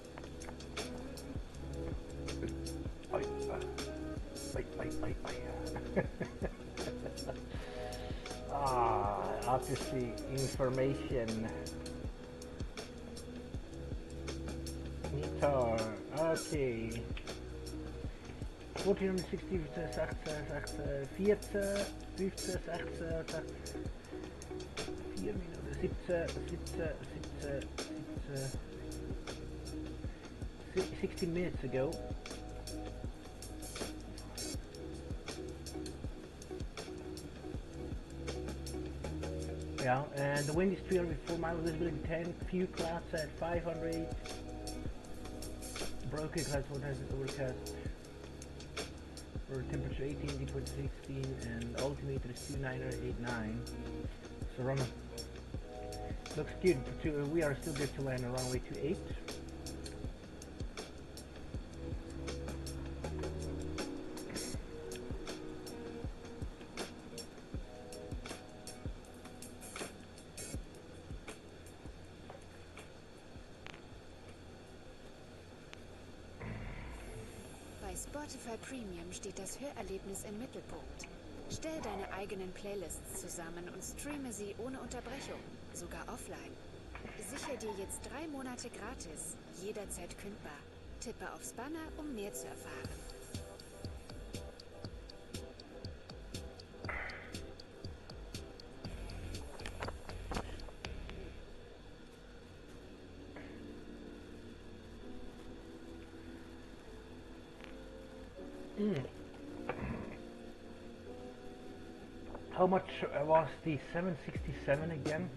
Obviously information. Guitar, okay. 1460, 16, 14, 15, 16, 4 minuten, 16 minutes ago. Yeah, and the wind is 304 miles, visibility 10, few clouds at 500, broken clouds, what has it overcast, or temperature 18, deep 16, and altimeter is 2989. So run, looks good. We are still good to land on runway 28. Bei Spotify Premium steht das Hörerlebnis im Mittelpunkt. Stell deine eigenen Playlists zusammen und streame sie ohne Unterbrechung, sogar offline. Sichere dir jetzt 3 Monate gratis, jederzeit kündbar. Tippe aufs Banner, um mehr zu erfahren. How much was the 767 again?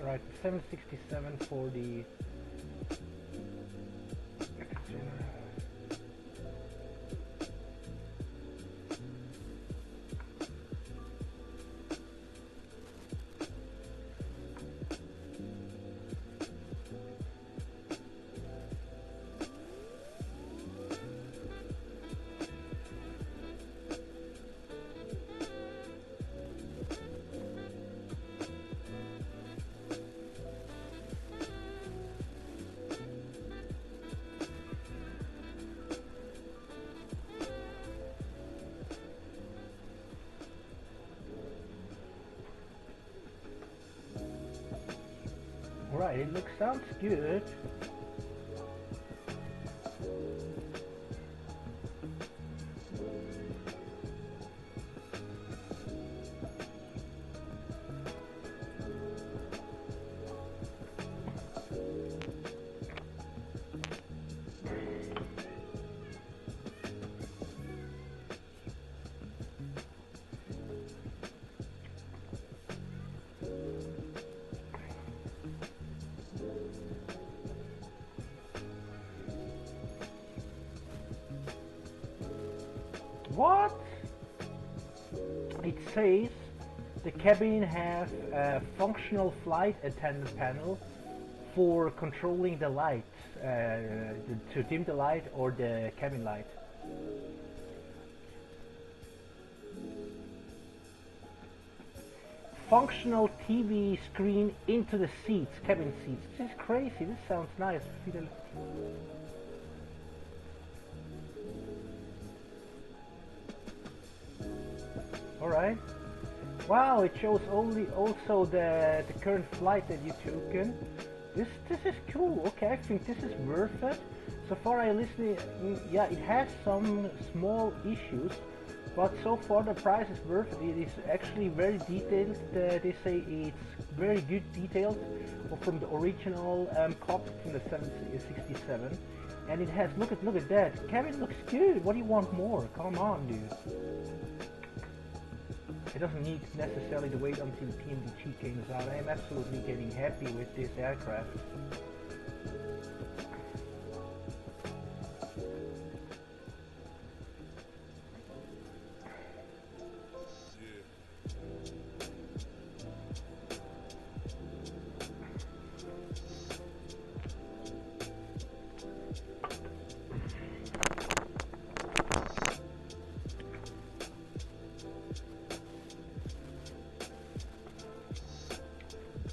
Right, 767 for the right, it sounds good. What? It says the cabin has a functional flight attendant panel for controlling the light, to dim the light or the cabin light. functional TV screen into the seats, cabin seats. This is crazy. This sounds nice. Alright. Wow, it shows also the current flight that you took in. This is cool. Okay, I think this is worth it. So far I listened, yeah, it has some small issues, but so far the price is worth it. It is actually very detailed. They say it's very good details from the original cockpit from the 767, and it has look at that. Cabin looks good. What do you want more? Come on, dude. It doesn't need necessarily to wait until the PMDG comes out. I am absolutely getting happy with this aircraft.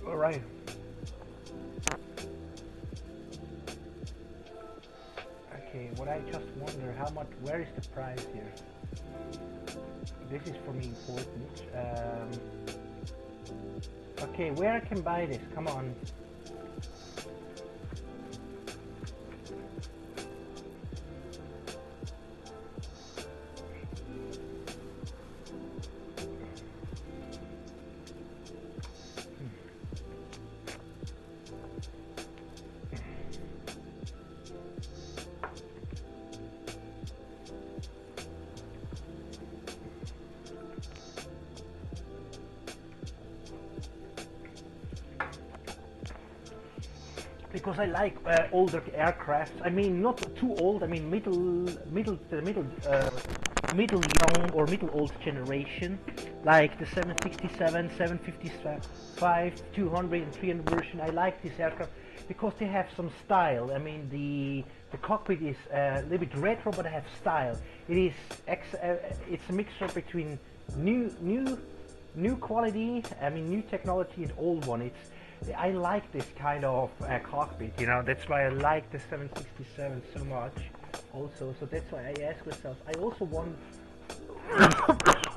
Alright. Okay, what I just wonder, where is the price here? This is for me important. Okay, where I can buy this? Come on. Because I like older aircraft. I mean, not too old. I mean, middle young or middle old generation, like the 767, 755, 200 and 300 version. I like this aircraft because they have some style. I mean, the cockpit is a little bit retro, but I have style. It is it's a mixture between new quality. I mean, new technology and old one. I like this kind of cockpit, you know. That's why I like the 767 so much. Also, so that's why I ask myself. I also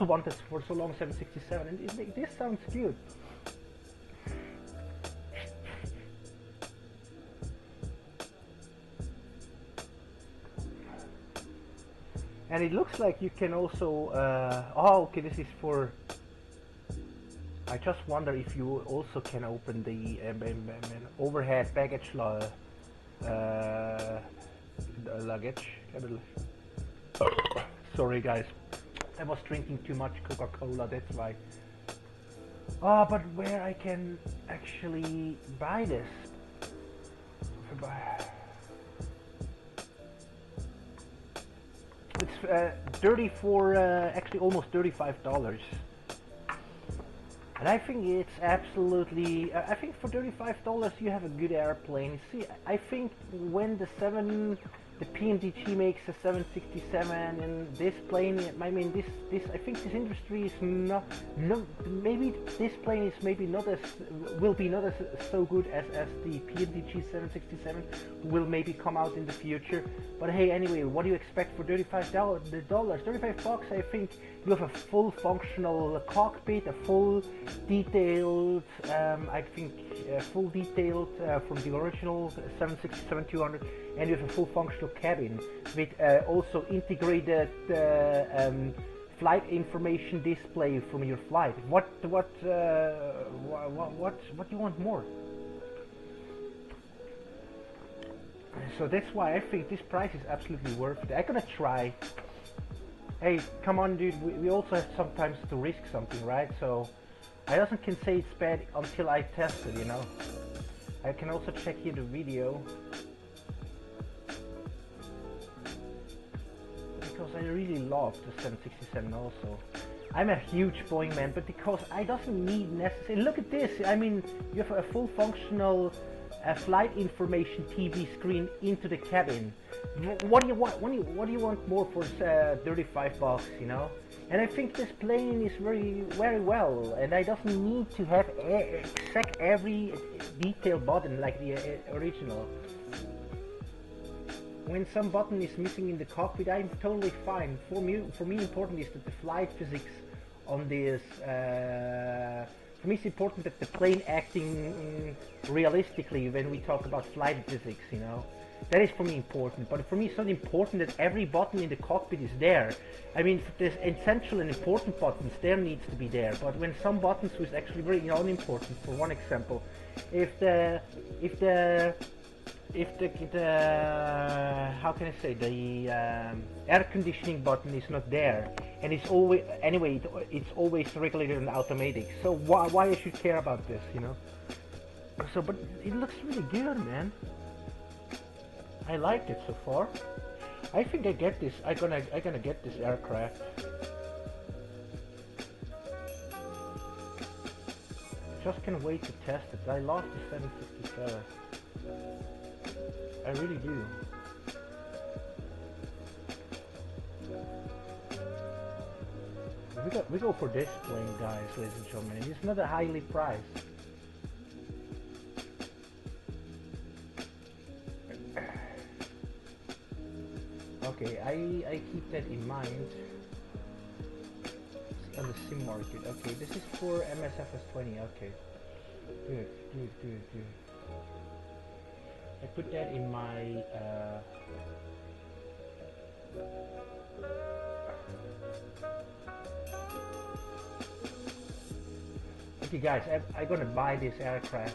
wanted for so long 767, and this sounds good. And it looks like you can also. Oh, okay. This is for. I just wonder if you also can open the overhead baggage luggage. Sorry guys, I was drinking too much Coca-Cola, that's why. Oh, but where I can actually buy this? It's 34, actually almost $35. And I think it's absolutely, I think for $35 you have a good airplane. See, I think when the PMDG makes a 767 and this plane, I mean this I think this industry is not maybe this plane is maybe not as, will be not as so good as the PMDG 767 will maybe come out in the future. But hey, anyway, what do you expect for $35? $35, I think you have a full functional cockpit, a full detailed, I think full detailed from the original 767-200, and you have a full functional cabin with also integrated flight information display from your flight. What do you want more? So that's why I think this price is absolutely worth it. I'm gonna try. Hey, come on, dude. We also have sometimes to risk something, right? So I also can say it's bad until I test it, you know. I can also check here the video. Because I really love the 767 also. I'm a huge Boeing man, but because I doesn't need necessarily. Look at this. I mean, you have a full functional flight information TV screen into the cabin. What do you want? What do you want more for $35? You know, And I think this plane is very well, and I doesn't need to have exact every detail button like the original. When some button is missing in the cockpit, I'm totally fine. For me important is that the flight physics on this. For me, it's important that the plane acting realistically when we talk about flight physics. You know, that is for me important. But for me, it's not important that every button in the cockpit is there. I mean, there's essential and important buttons there needs to be there. But when some buttons was actually very unimportant, for one example, if the how can I say, the air conditioning button is not there, and it's always anyway it's always regulated and automatic, so why I should care about this, you know? So but it looks really good, man. I like it so far. I think I get this. I'm gonna get this aircraft. Just can't wait to test it. I love the 757. I really do. We go for this plane, guys, ladies and gentlemen. It's not a highly priced. Okay, I keep that in mind. On the sim market. Okay, this is for MSFS 20. Okay, good. I put that in my okay, guys, I'm gonna buy this aircraft.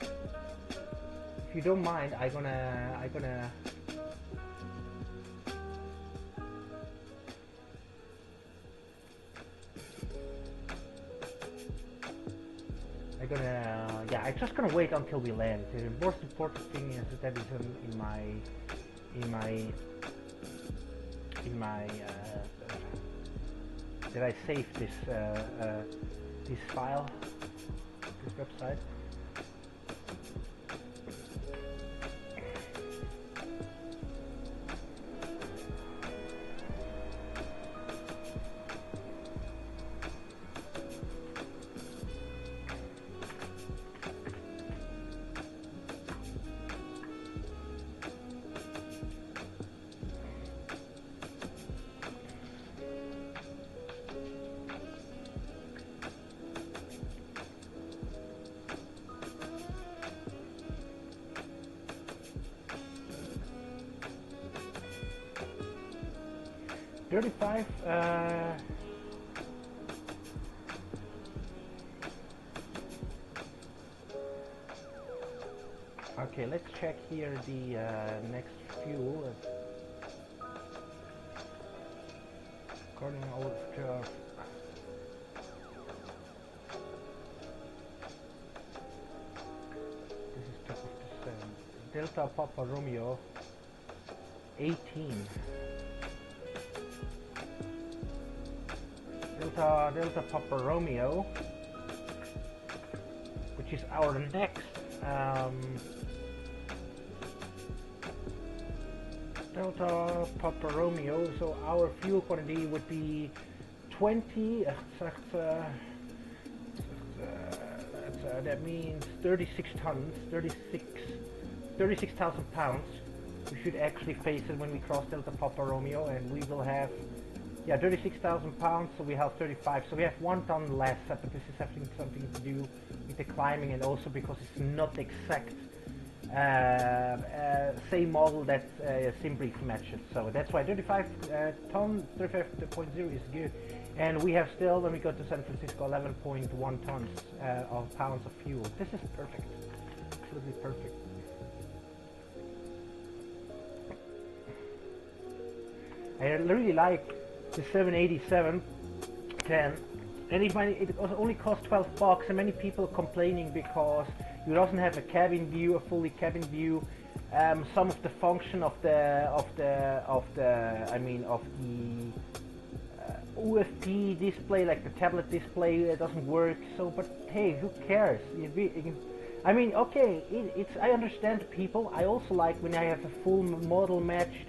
If you don't mind, I'm gonna yeah, I'm just gonna wait until we land. The most important thing is that is in my that I save this this file, this website. Okay, let's check here the next fuel. According to this is top of the sun. Delta Papa Romeo 18. Delta Papa Romeo, which is our next Delta Papa Romeo, so our fuel quantity would be 20, that means 36 tons, 36,000 pounds. We should actually face it when we cross Delta Papa Romeo, and we will have, yeah, 36,000 pounds, so we have 35, so we have 1 ton less, but this is having something to do with the climbing, and also because it's not exact same model that Simbrief matches, so that's why 35 ton, 35.0 is good. And we have still, when we go to San Francisco, 11.1 tons of pounds of fuel. This is perfect, absolutely perfect. I really like the 787-10, and it only costs 12 bucks, and many people are complaining because it doesn't have a cabin view, a fully cabin view. Some of the function of the UFP display, like the tablet display, it doesn't work. So, but hey, who cares? I mean, okay, I understand people. I also like when I have a full model matched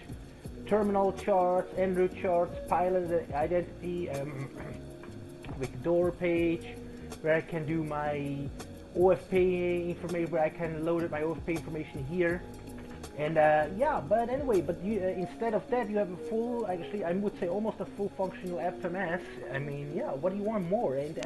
terminal charts, en route charts, pilot identity, with door page, where I can do my OFP information, where I can load my OFP information here. And yeah, but anyway, but you, instead of that, you have a full, actually, I would say almost a full functional FMS. I mean, yeah, what do you want more? And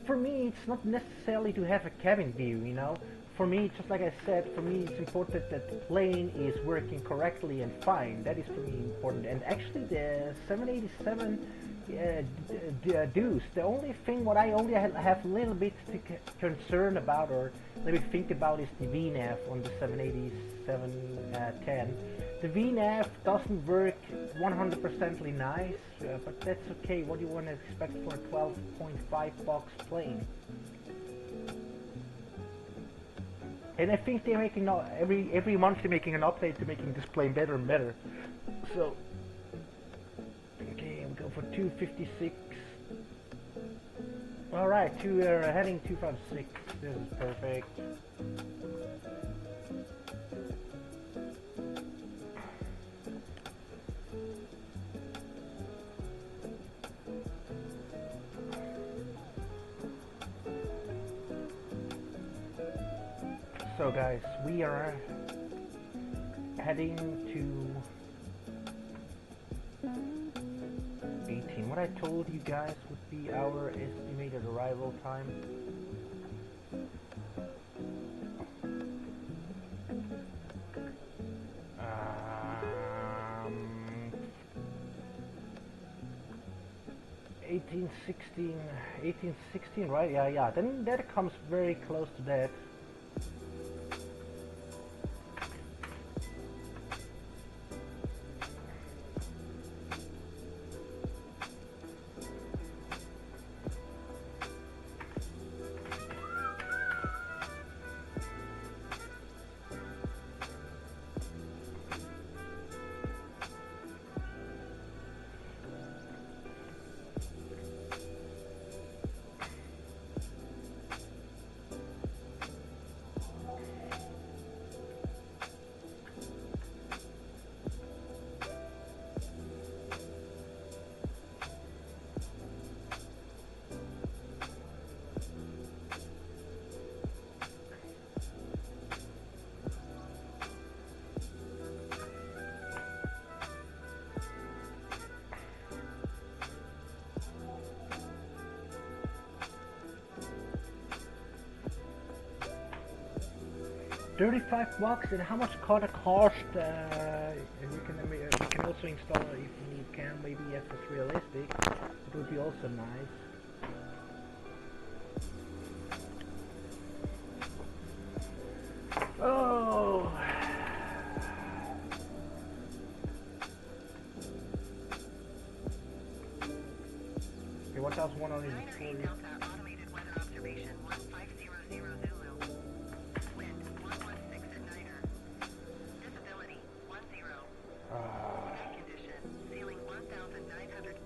for me, it's not necessarily to have a cabin view, you know. For me, just like I said, for me, it's important that the plane is working correctly and fine. That is for me important. And actually, the 787 Deuce, the only thing what I only have a little bit to concern about, or let me think about, is the VNAV on the 787-10. The VNAV doesn't work 100% nice, but that's okay. What do you want to expect for a 12.5 box plane? And I think they're making every month they're making an update to making this plane better and better. So okay, we go for 256. All right, heading 256. This is perfect. So guys, we are heading to 18. What I told you guys would be our estimated arrival time. 1816, right? Yeah. Then that comes very close to that. $35, and how much cost? And we can also install it if you can, maybe if it's realistic. It would be also nice. Oh. Okay, 1,140. Automated weather observation 1500 Zulu. Wind 116 at Niner. Visibility 10. Night condition ceiling 1,900.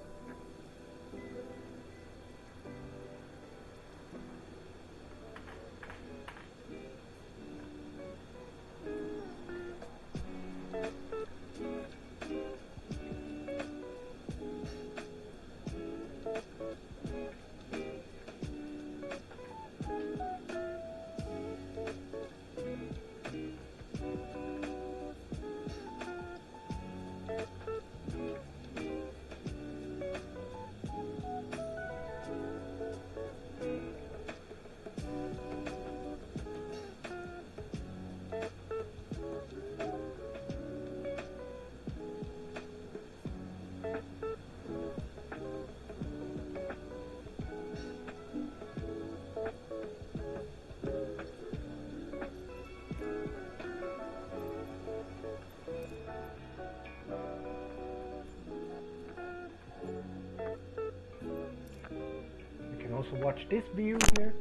Also watch this view here.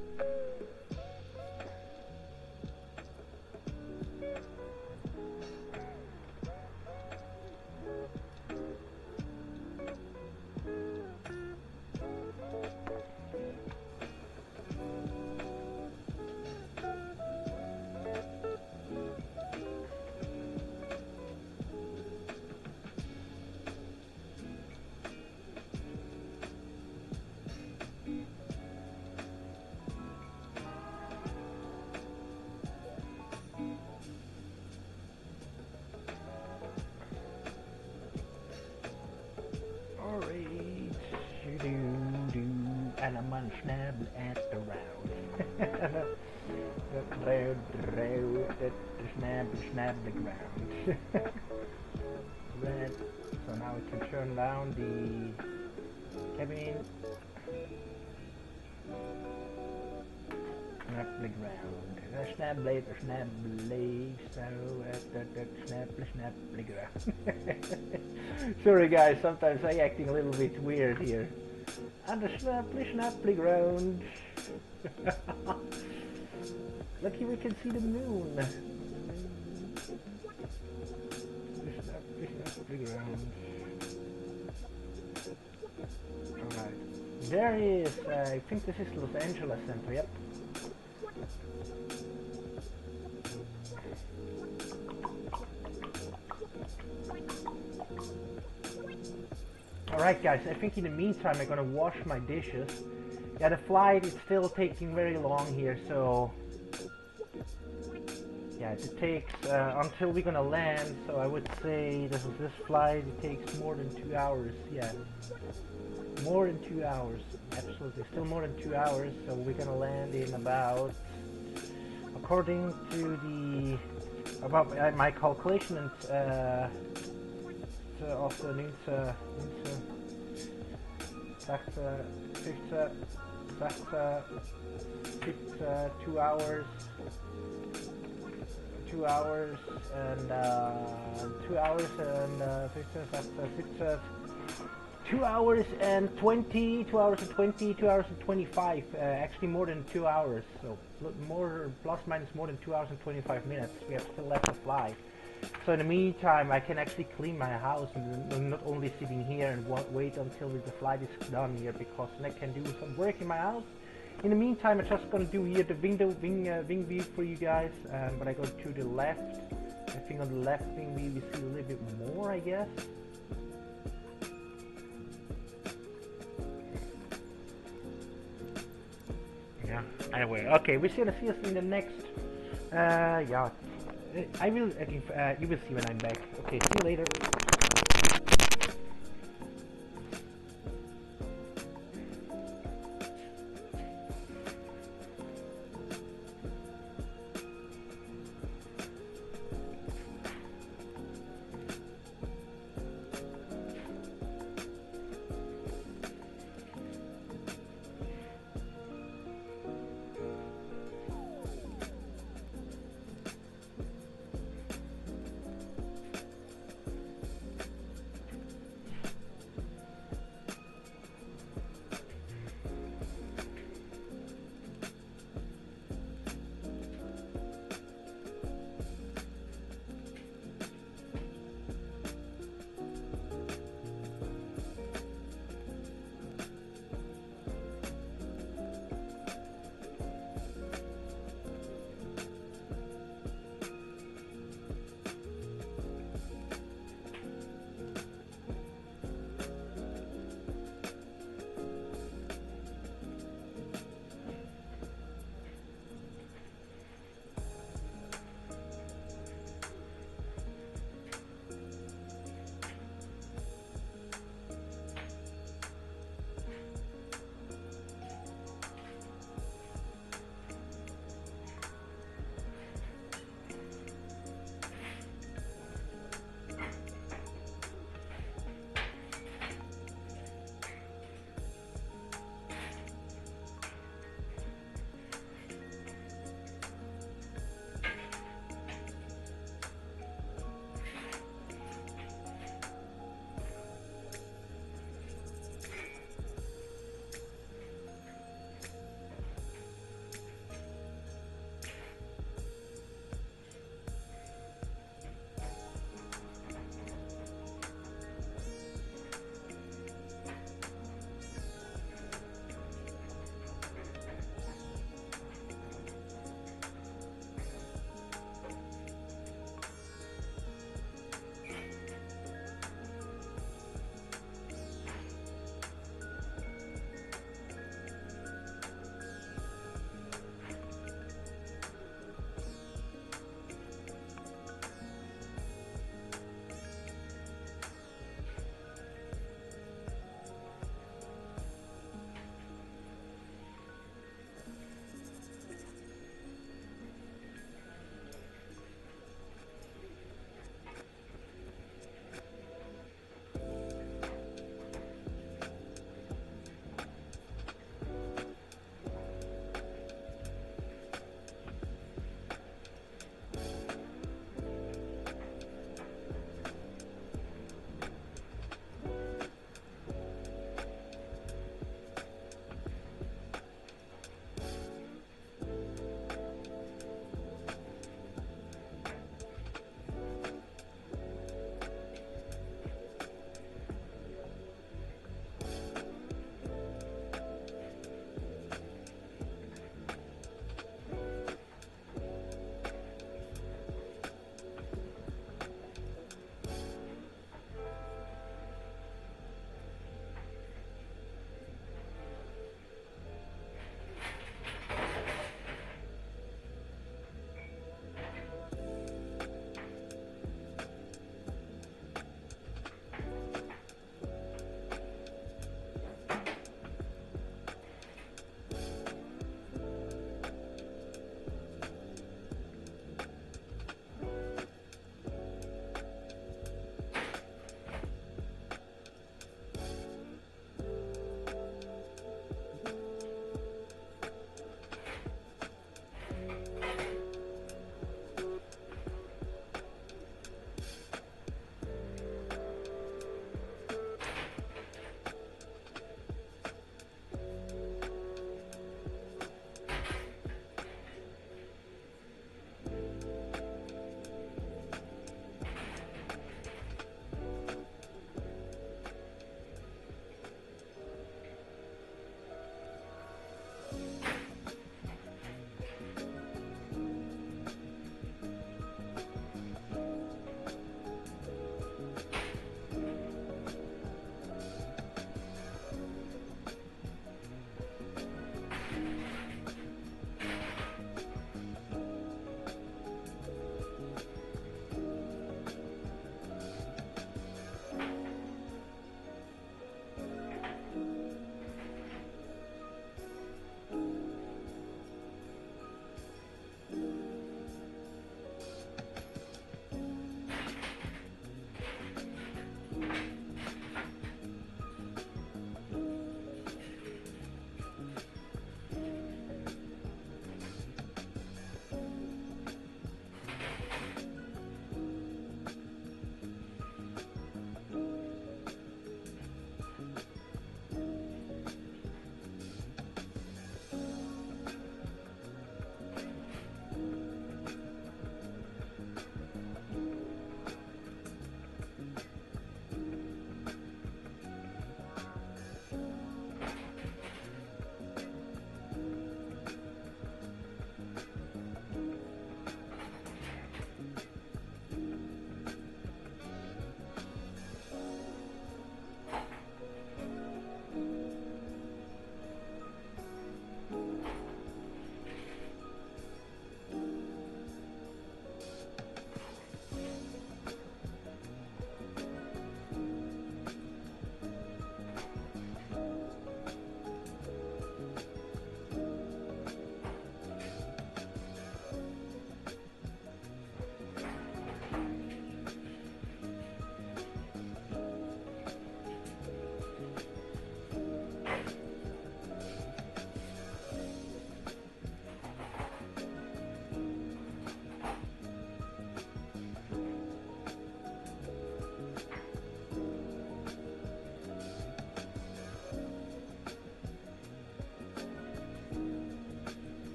at the round. Road, snap the ground. Red. So now we can turn down the cabin. Snap the ground. Snap blade, so snap the ground. Sorry guys, sometimes I acting a little bit weird here. And the snap the ground. Lucky we can see the moon. Snap the ground. Alright. There is, I think this is Los Angeles Center, yep. Alright guys, I think in the meantime I'm gonna wash my dishes. Yeah, the flight is still taking very long here, so... Yeah, it takes until we're gonna land, so I would say this flight, it takes more than 2 hours, yeah. More than 2 hours, absolutely, still more than 2 hours, so we're gonna land in about, according to the, about my calculation and of the that's 2 hours. 2 hours and 2 hours and 2 hours and 20, 2 hours and 20, 2 hours and 25. Actually more than 2 hours. So more plus minus more than 2 hours and 25 minutes. We have still left to fly. So in the meantime, I can actually clean my house and not only sitting here and wait until the flight is done here, because I can do some work in my house. In the meantime, I'm just gonna do here the wing view for you guys. But I go to the left. I think on the left wing view we see a little bit more, I guess. Yeah. Anyway, okay, we're gonna see us in the next. Yeah. I will. You will see when I'm back. Okay. See you later.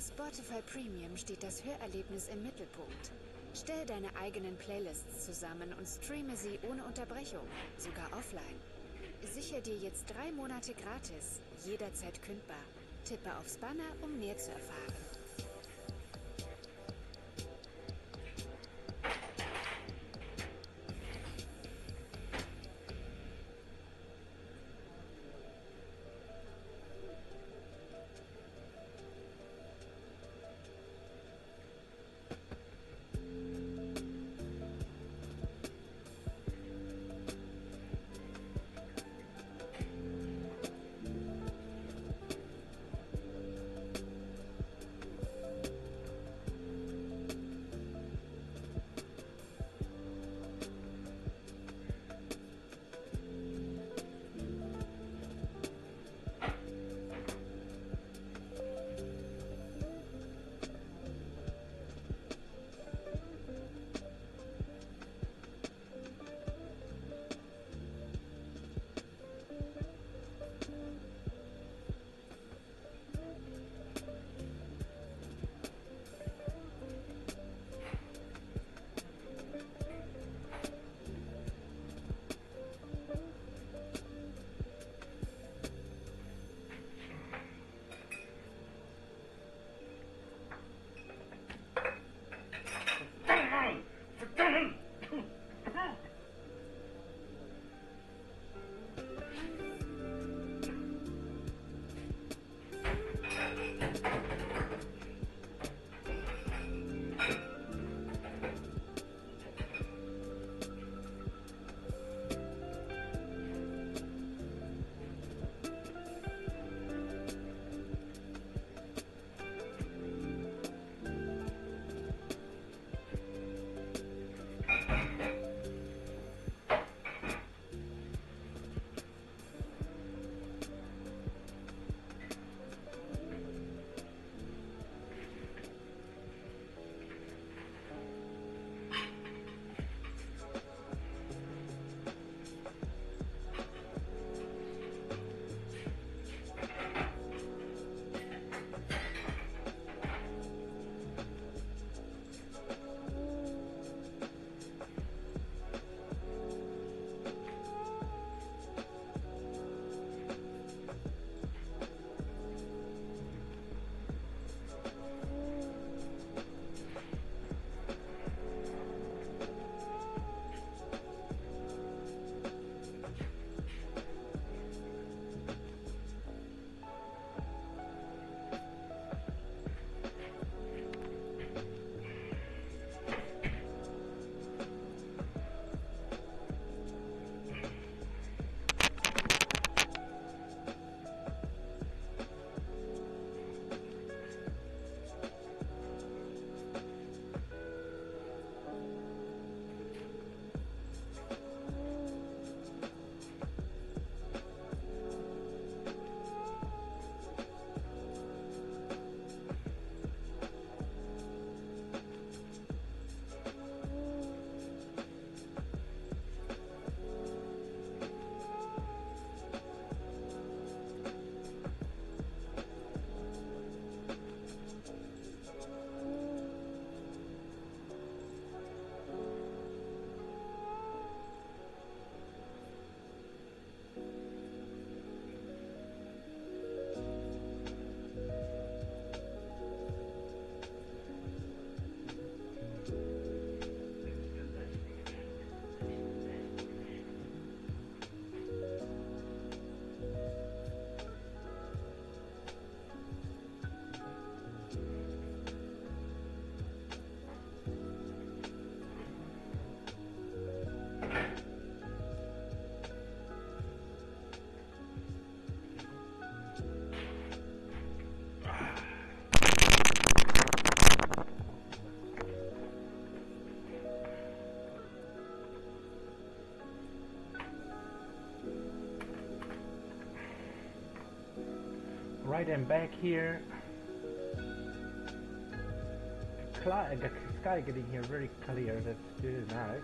Spotify Premium steht das Hörerlebnis im Mittelpunkt. Stell deine eigenen Playlists zusammen und streame sie ohne Unterbrechung, sogar offline. Sichere dir jetzt 3 Monate gratis, jederzeit kündbar. Tippe aufs Banner, um mehr zu erfahren. Right, I'm back here. The sky getting here very clear. That's really nice.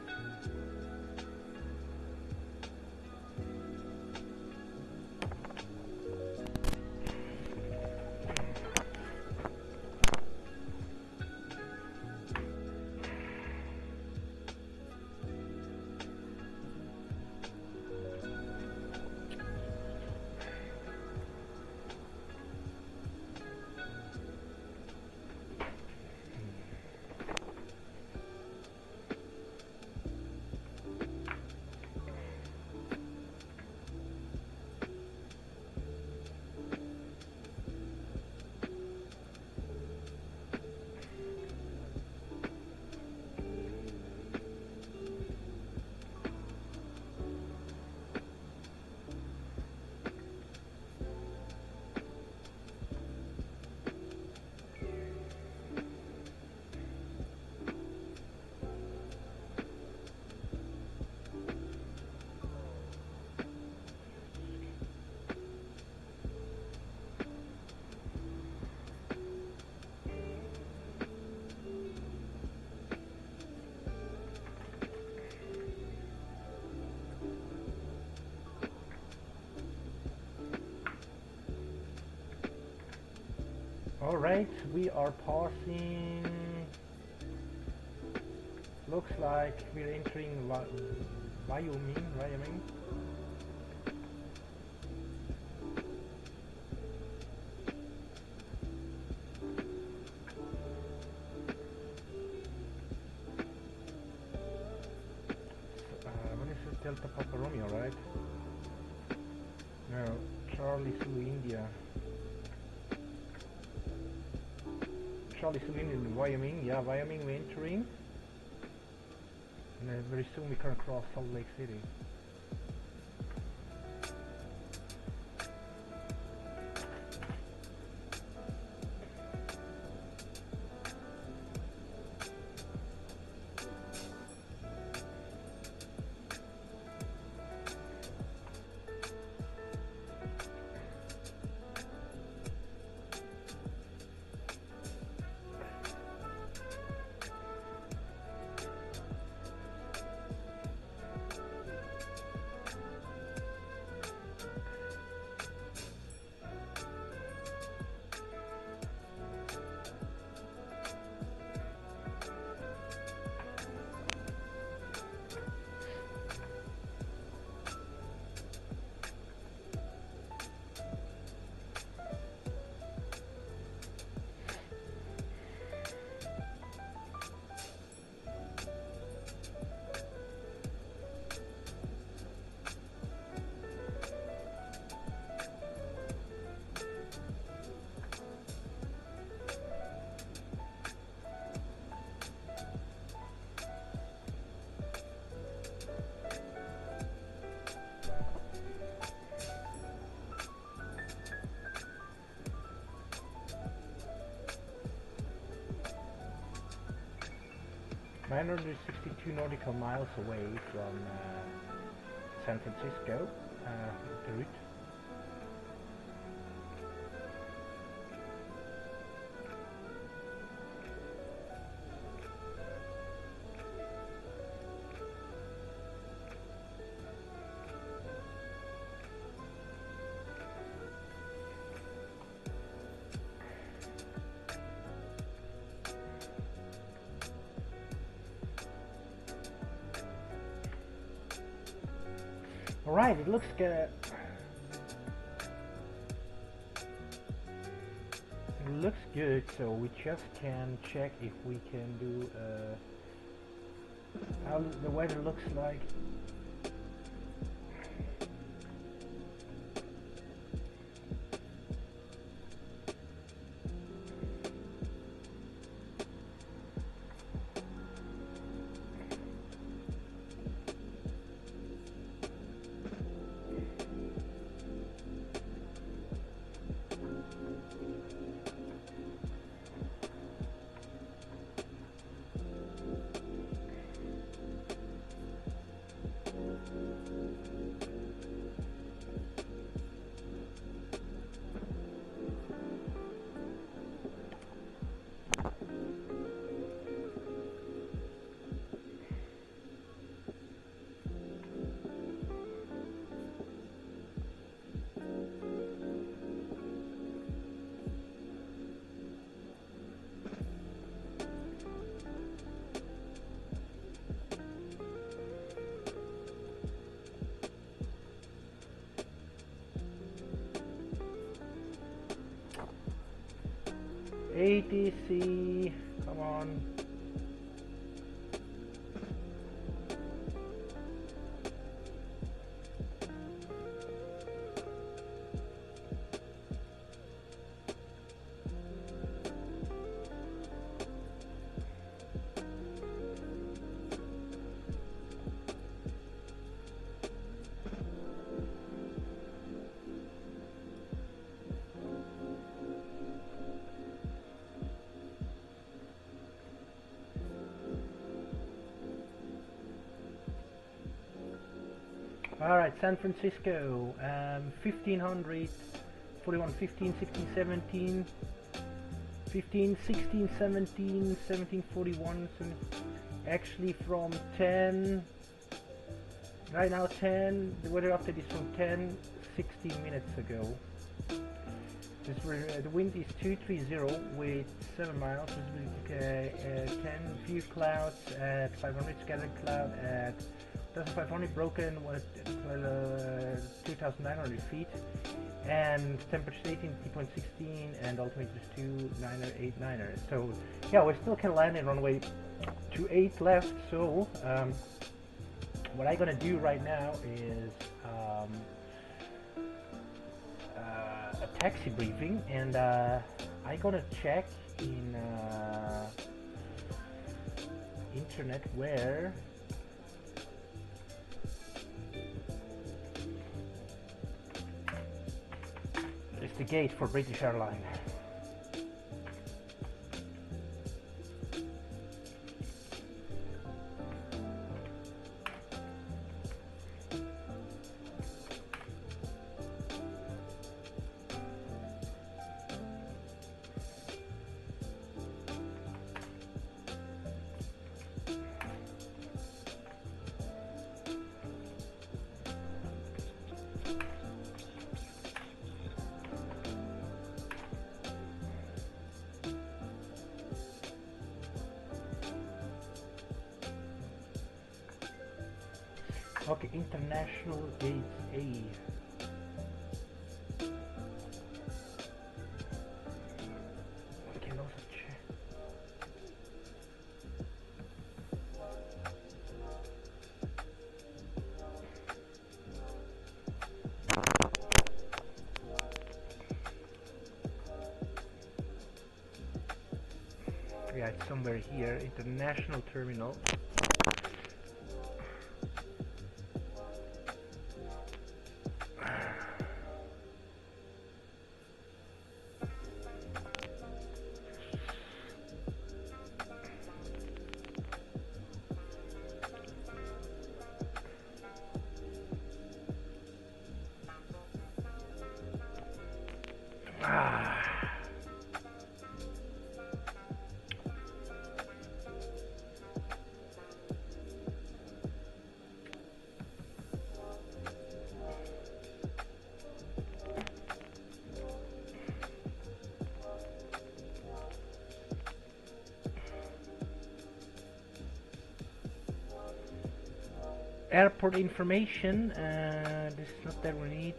Alright, we are passing. Looks like we're entering Wyoming. What is it? Delta Papa Romeo, right? No, Charlie Zulu India. Charlie Zulu India in Wyoming. Yeah, Wyoming we're entering. And then very soon we can cross Salt Lake City. Nine 962 nautical miles away from San Francisco, the route. Alright, it looks good. It looks good, so we just can check if we can do how the weather looks like. ATC, come on. Alright, San Francisco, 1500, 41, 15, 16, 17, 15, 16, 17, 17, 41, so actually from 10, right now 10, the weather update is from 10, 16 minutes ago. The wind is 230 with 7 miles. Visibility 10 view clouds at 500, scattered cloud at 1500, broken with 2900 feet, and temperature 18.16 and altimeter is 2989er. So yeah, we still can land in runway 28 left. So what I'm gonna do right now is a taxi briefing, and I'm gonna check in internet where is the gate for British Airlines. Okay, International Gates A. We can also check. Yeah, it's somewhere here. International Terminal. Airport information, this is not that we need.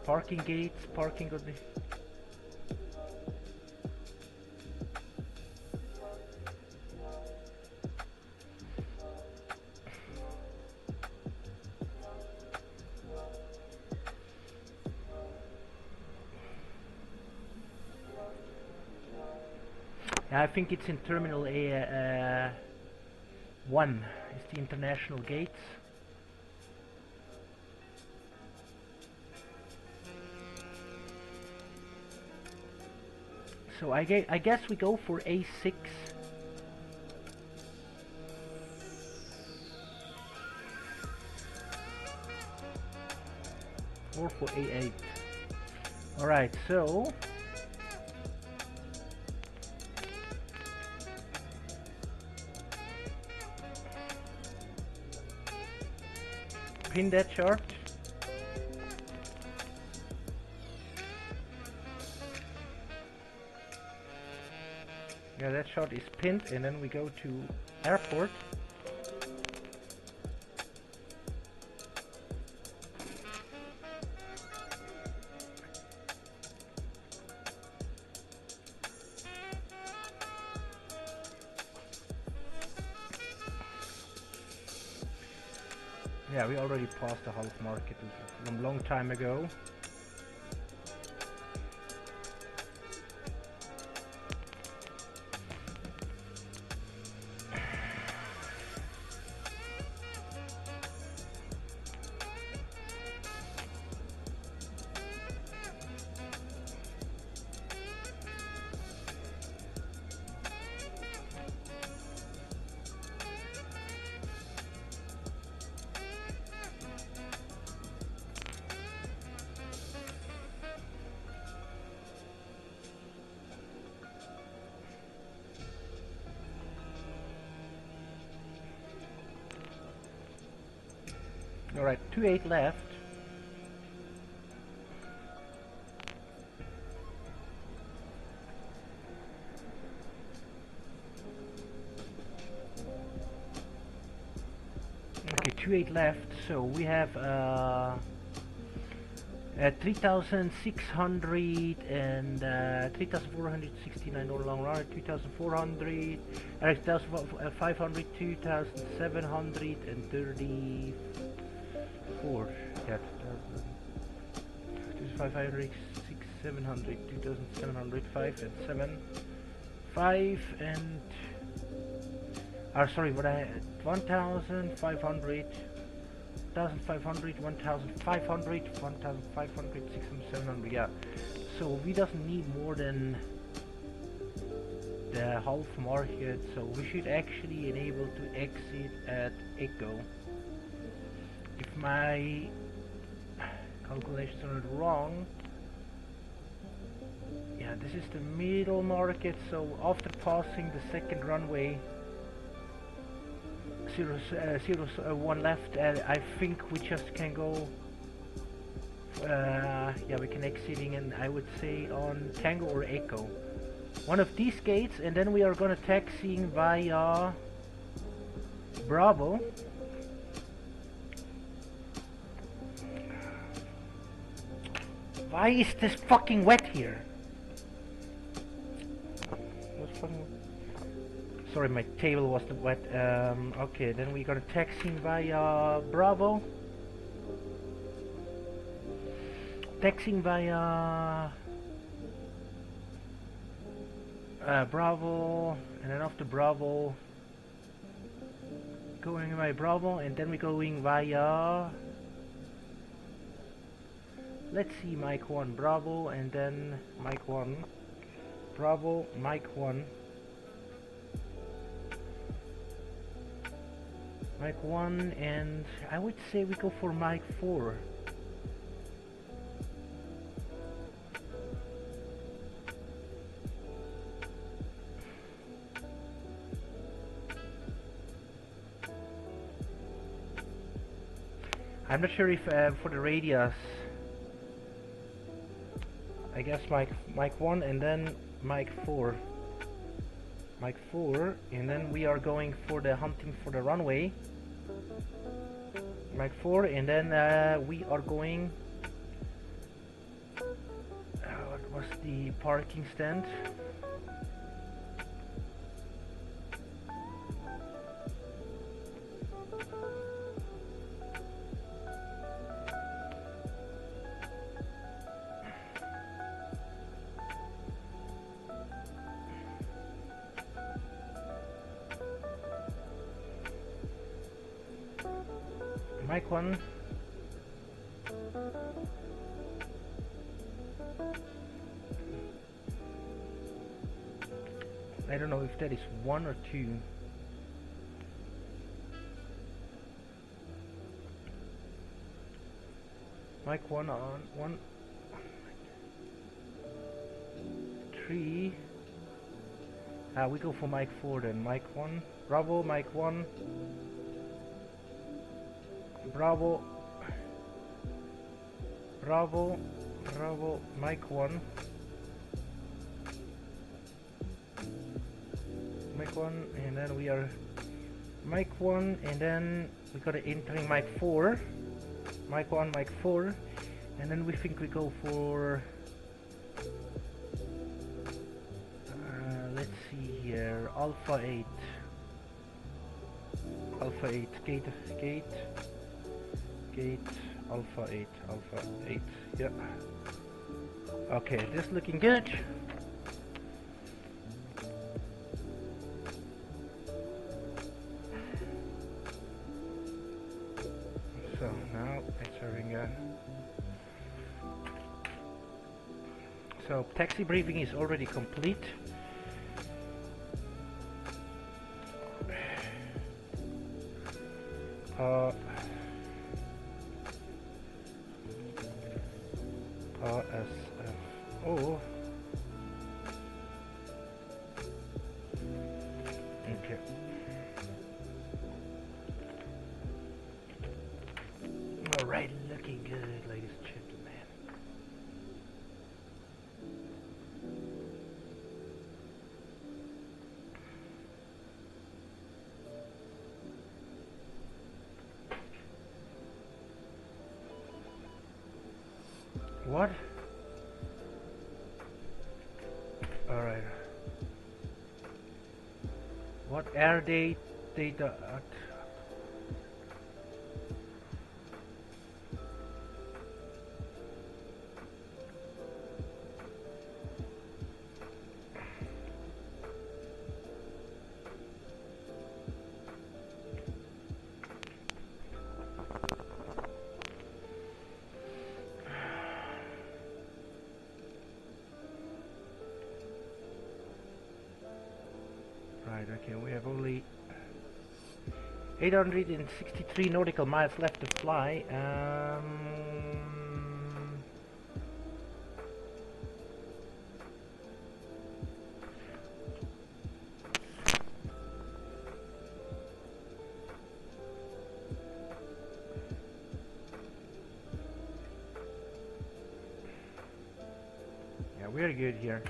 Parking gates, parking of the... I think it's in Terminal A, 1. It's the international gates. So I guess we go for A6. Or for A8. Alright, so... pin that chart. Yeah, that chart is pinned, and then we go to airport. Yeah, we already passed the half market from a long time ago. Alright, 28 left. 28 left, so we have 3,600 and 3,469 all along around 2,400, 2,500, 2,734. Yeah, 2,500, 6, 700, 2,700, 5 and 7, 5 and sorry, what I had 1,500. 1,500, 1,500, 1,500, 600, 700, yeah. So we doesn't need more than the half market, so we should actually enable to exit at Echo. If my calculations are not wrong, yeah, this is the middle market, so after passing the second runway, 1 left, I think we just can go, yeah, we can exiting, and I would say on Tango or Echo. One of these gates, and then we are gonna taxiing via Bravo. Why is this fucking wet here? What's fucking... Sorry, my table was wet. Okay, then we're gonna taxiing via Bravo. Taxiing via Bravo, and then after Bravo, going by Bravo, and then we're going via, let's see, Mike 1, Bravo, and then Mike 1, Bravo, Mike 1, Mike 1, and I would say we go for Mike 4. I'm not sure if for the radius, I guess Mike 1 and then Mike 4. Mike 4, and then we are going for the hunting for the runway. Mike 4, and then we are going, what was the parking stand? Mike 1. I don't know if that is 1 or 2. Mike 1 on 1, 3. We go for Mike 4 then. Mike 1, Bravo, Mike 1. Bravo, Bravo, Bravo, Mike 1, Mike 1, and then we are Mike 1, and then we got entering Mike 4, Mike 1, Mike 4, and then we think we go for, let's see here, Alpha 8, Alpha 8, gate, Alpha 8, Alpha 8, yep. Okay, this looking good. So now entering so taxi briefing is already complete. RSFO. Okay. Alright, looking good, ladies and gentlemen. What? Alright. What air data? Right, okay, we have only 863 nautical miles left to fly. Yeah, we're good here.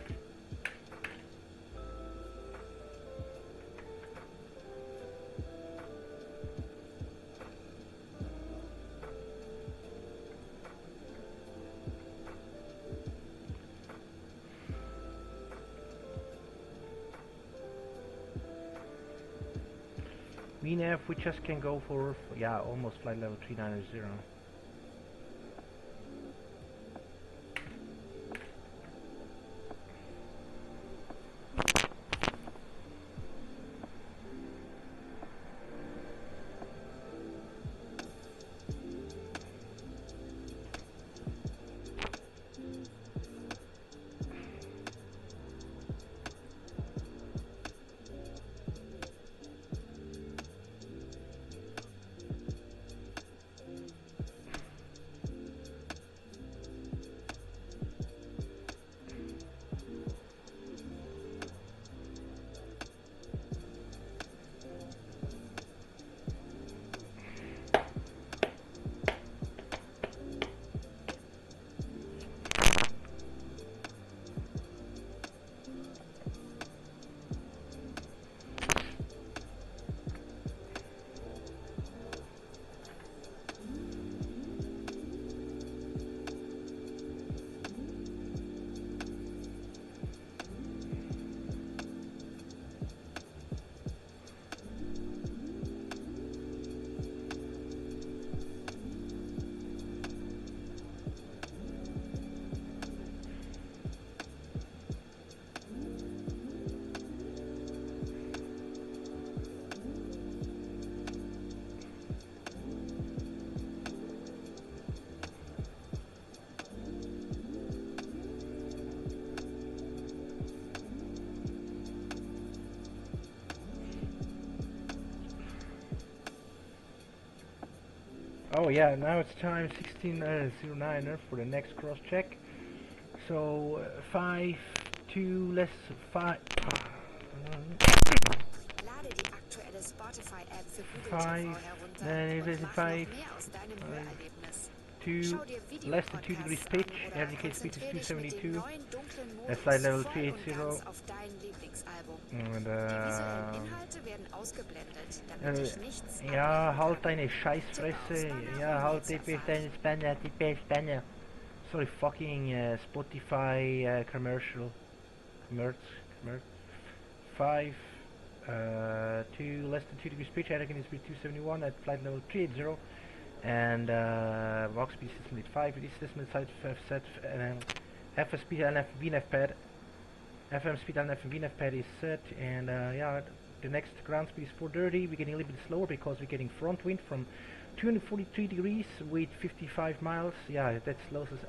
VNAV, we just can go for, yeah, almost flight level 390. Oh yeah, now it's time 16:09 for the next cross check. So 5, 2, less 5. Lade die aktuelle Spotify-App für Google 5, TV herunter then und mach 5, noch mehr aus deinem Hörerlebnis. 2, Schau dir less than 2 degrees Videopodcasts pitch, an oder RDK speed is konzentrier dich mit dem 272, neuen dunklen flight Modus level voll und 380, ganz auf dein Lieblingsalbum. und Die visuellen Inhalte werden ausgeblendet, damit äh, dich nichts ja, ablenken halt kann. deine Tippe auf Scheißfresse, Spanner, ja, um mehr halt zu erfahren. die Spanner. Sorry, fucking Spotify commercial. Merch. 5, 2, less than 2 degrees pitch, Anakin speed 271 at flight level 380, and Vox speed system lead 5, release system side set, FS speed and VNAV pad, FM speed and VNAV pad is set, and yeah, the next ground speed is 430, we're getting a little bit slower because we're getting front wind from 243 degrees with 55 miles, yeah, that slows us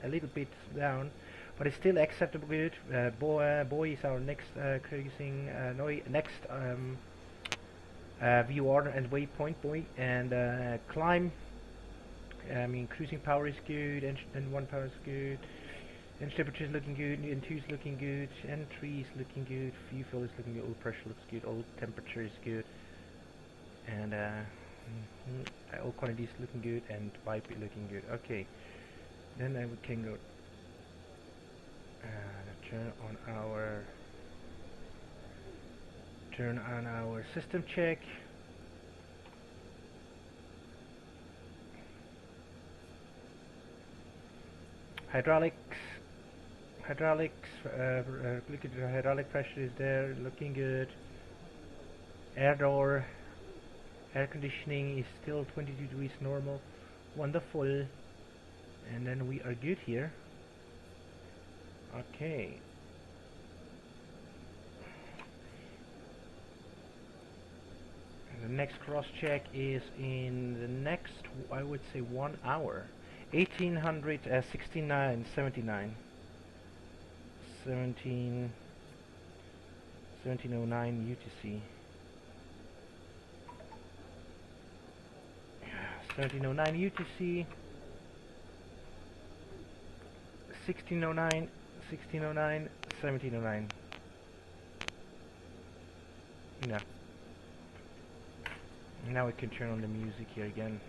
a little bit down, but it's still acceptable good. Boy is our next cruising, next VOR and waypoint boy, and climb. I mean, cruising power is good, and 1 power is good, and temperature is looking good, and 2 is looking good, and 3 is looking good, fuel is looking good, oil pressure looks good, oil temperature is good, and oil quantity is looking good, and pipe is looking good. Okay, then we can go turn on our system check. Hydraulics, look at the hydraulic pressure is there, looking good. Air door, air conditioning is still 22 degrees normal, wonderful. And then we are good here. Okay. The next cross check is in the next, I would say, 1 hour. 1869, 79. 1709 UTC. 1709 UTC. 1609, 1609, 1709. No. Now we can turn on the music here again.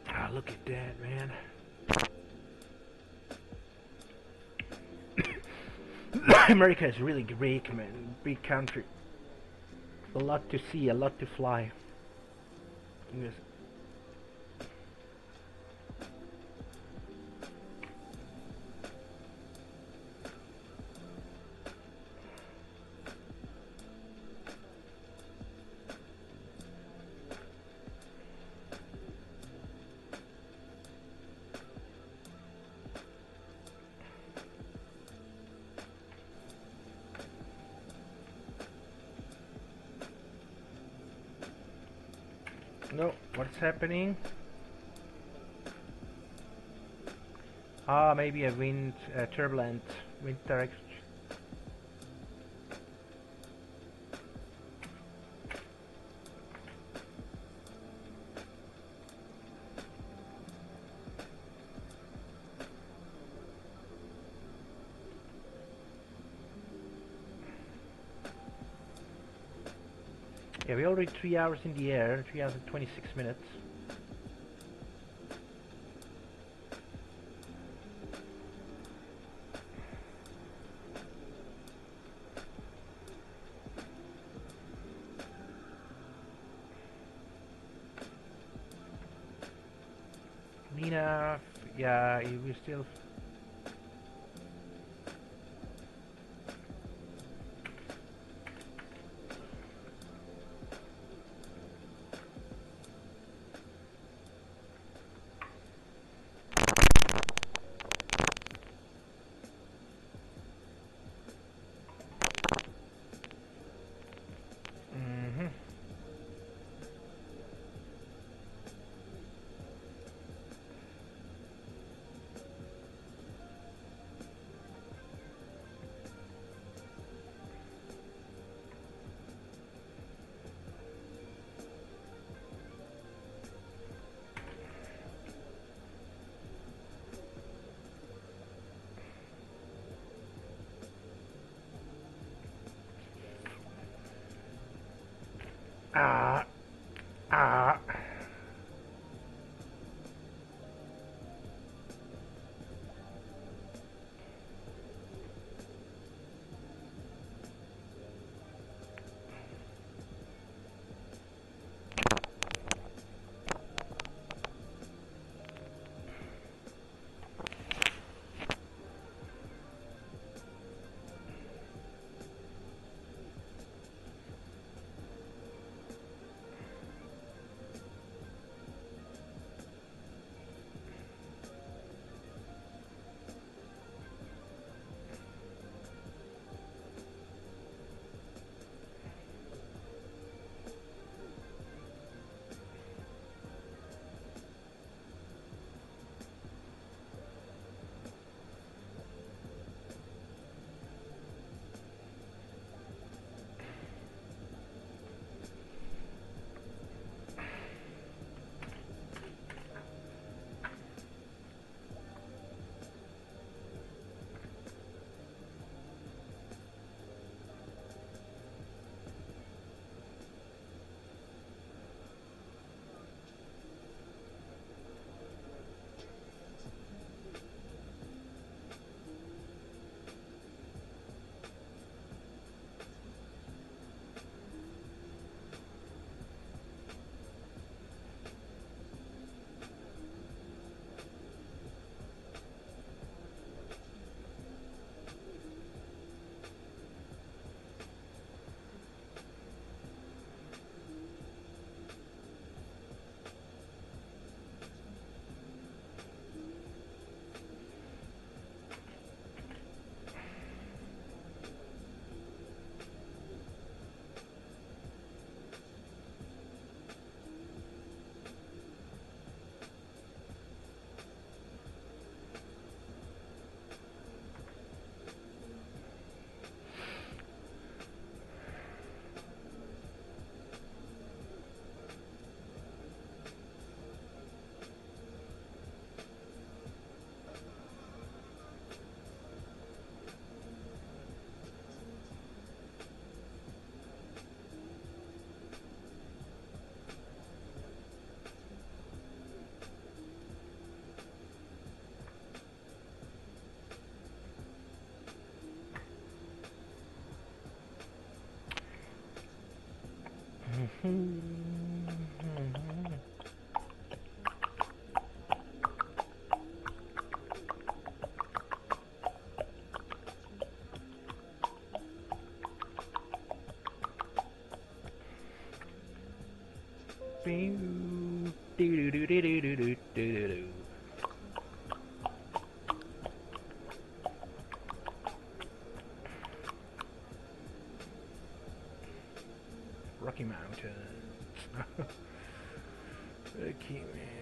Ah, look at that, man. America is really great, man. Big country. A lot to see, a lot to fly. Yes. No, what's happening? Ah, maybe a wind, turbulent wind direction. Yeah, we're already 3 hours in the air, 3 hours and 26 minutes. Nina, yeah, we're still... Ah. Rocky Mountains. Okay, man.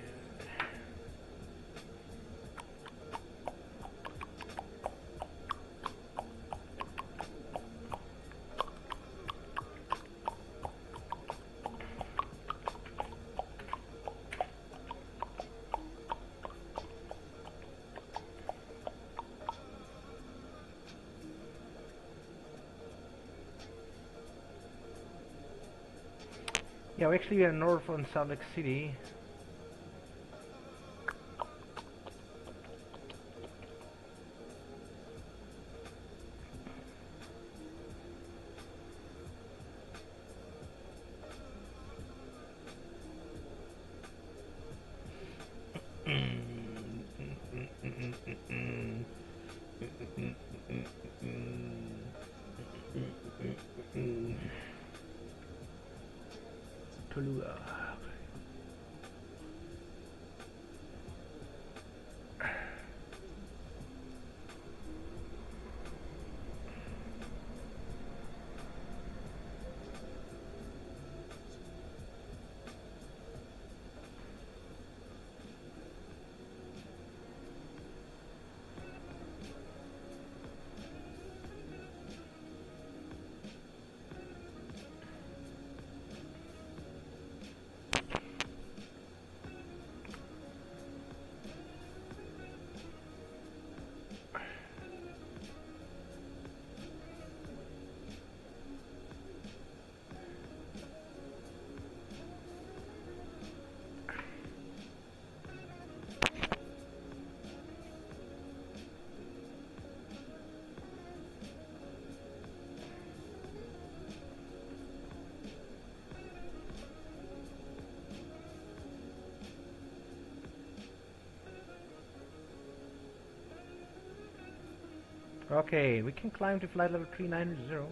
Yeah, we actually are north on Salt Lake City. Toluca. Okay, we can climb to flight level 390.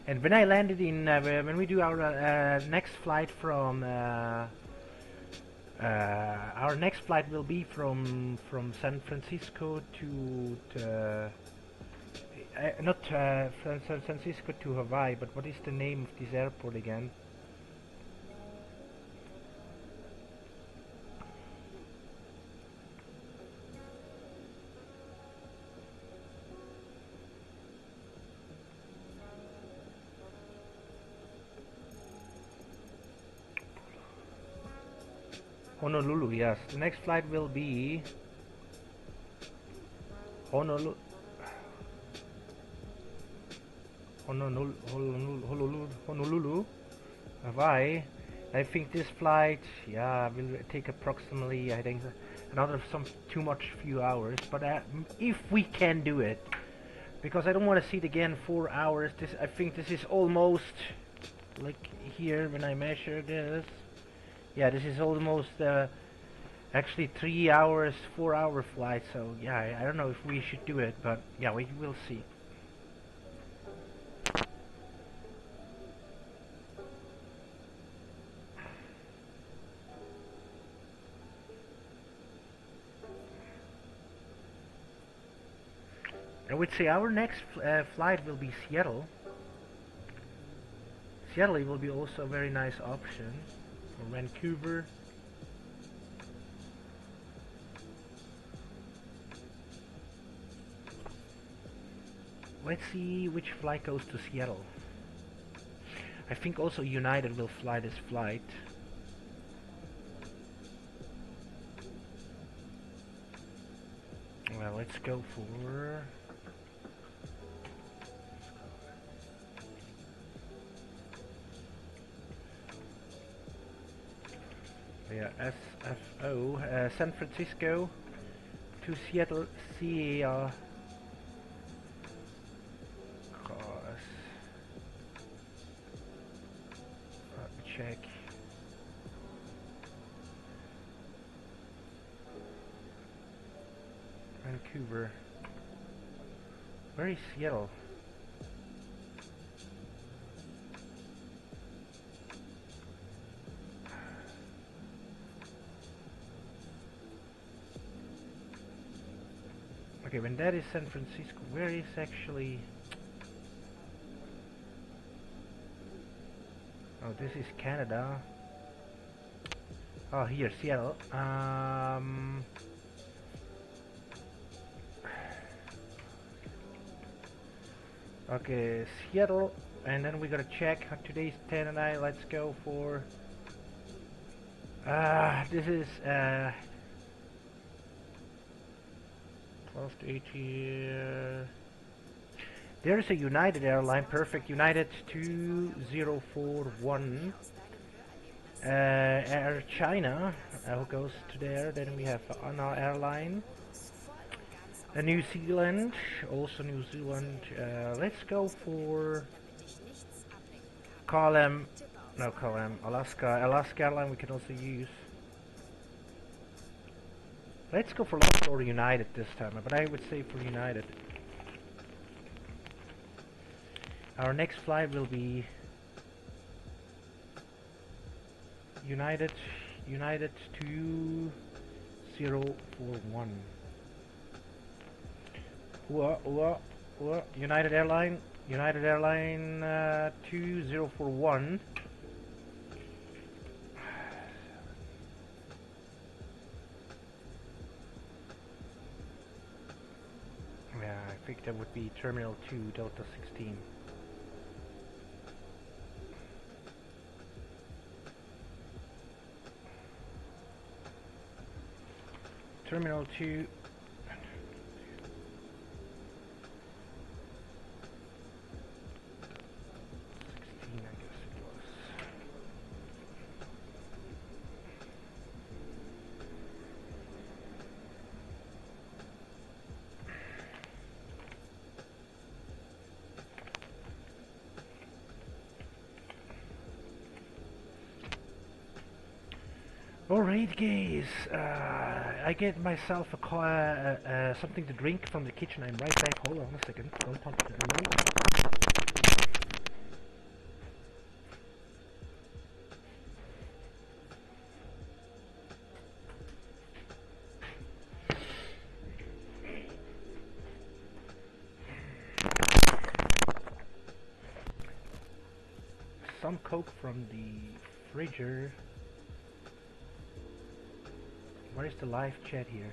And when I landed in, when we do our next flight from, our next flight will be from San Francisco to not from San Francisco to Hawaii, but what is the name of this airport again? Honolulu, yes. The next flight will be Honolulu, Hawaii. I think this flight, yeah, will take approximately, I think, another too much few hours. But if we can do it, because I don't want to sit again 4 hours. I think this is almost like here when I measure this. Yeah, this is almost actually 3 hours, 4-hour flight. So yeah, I don't know if we should do it, but yeah, we will see. I would say our next flight will be Seattle. Seattle will be also a very nice option. Or Vancouver. Let's see which flight goes to Seattle. I think also United will fly this flight. Well, let's go for... yeah, SFO, San Francisco to Seattle, CAR. Let me check. Vancouver. Where is Seattle? Okay, when that is San Francisco, where is actually... oh, this is Canada. Oh, here, Seattle. Okay, Seattle, and then we gotta check. Today's 10 and let's go for... this is... close to 80. There's a United airline, perfect. United 2041. Air China who goes to there. Then we have Anna airline. New Zealand, also New Zealand. Let's go for Alaska. Alaska airline we can also use. Let's go for Alaska or United this time, but I would say for United. Our next flight will be United 2041. United Airline 2041. Yeah, I think that would be Terminal 2 Delta 16. Terminal 2. 16, I guess it was. Alright guys, I get myself a something to drink from the kitchen. I'm right back. Hold on a second. Don't touch the remote. some coke from the fridger. Where is the live chat here?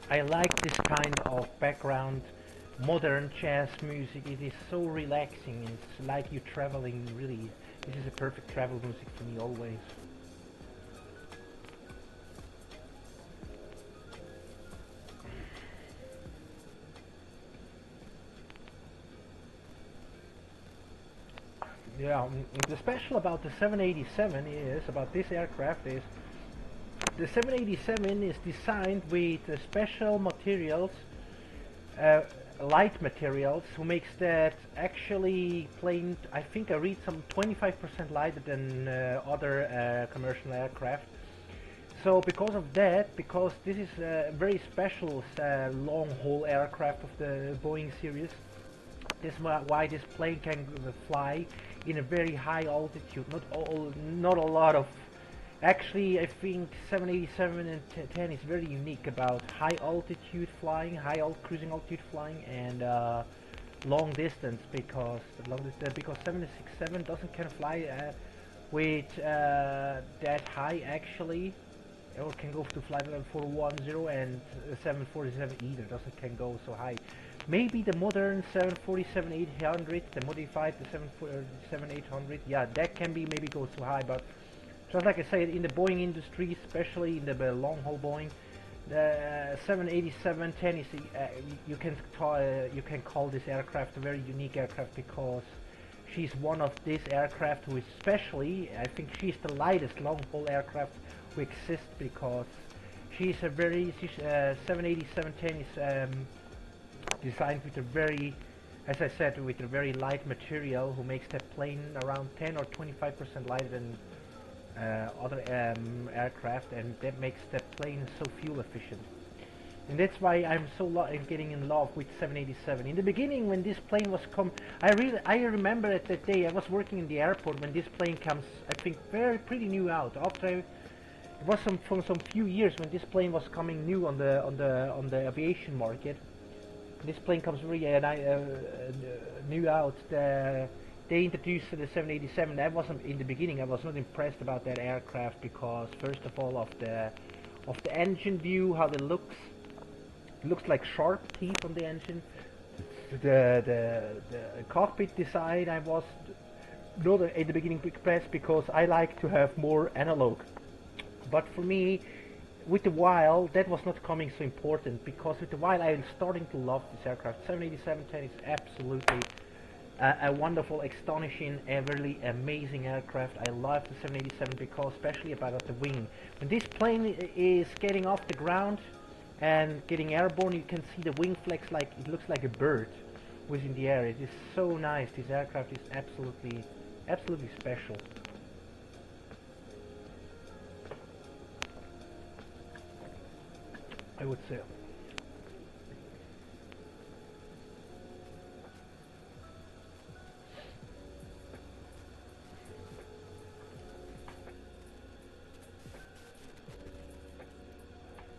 I like this kind of background modern jazz music. It is so relaxing and it's like you're traveling really. This is a perfect travel music for me always. Yeah, the special about the 787 is, about this aircraft is, the 787 is designed with special materials, light materials, who makes that actually plane, I think I read some 25% lighter than other commercial aircraft. So because of that, because this is a very special long-haul aircraft of the Boeing series, this is why this plane can fly in a very high altitude. Not a lot of. Actually, I think 787 and 10 is very unique about high altitude flying, cruising altitude flying, and long distance, because 767 doesn't kind of fly with that high actually, or can go to flight level 410, and 747 either doesn't can go so high. Maybe the modern 747-800, the modified the 747-800, yeah, that can be maybe go so high, but just like I said, in the Boeing industry, especially in the long-haul Boeing, the 787-10 is you can call this aircraft a very unique aircraft, because she's one of these aircraft who is especially, I think she's the lightest long-haul aircraft who exists, because she's a very 787-10 is designed with a very, as I said, with a very light material, who makes that plane around 10 or 25% lighter than other aircraft, and that makes the plane so fuel efficient. And that's why I'm so getting in love with 787. In the beginning, when this plane was I remember at that day I was working in the airport when this plane comes. I think pretty new out. It was from some few years when this plane was coming new on the aviation market. This plane comes very new out. They introduced the 787. That wasn't in the beginning. I was not impressed about that aircraft, because first of all of the engine view, how it looks like sharp teeth on the engine. The cockpit design, I was not in the beginning impressed, because I like to have more analog. But for me, with the while, that was not coming so important, because with the while I'm starting to love this aircraft. 787-10 is absolutely a wonderful, astonishing, really amazing aircraft. I love the 787 because, especially about the wing. When this plane is getting off the ground and getting airborne, you can see the wing flex, like it looks like a bird within the air. It is so nice. This aircraft is absolutely special. I would say.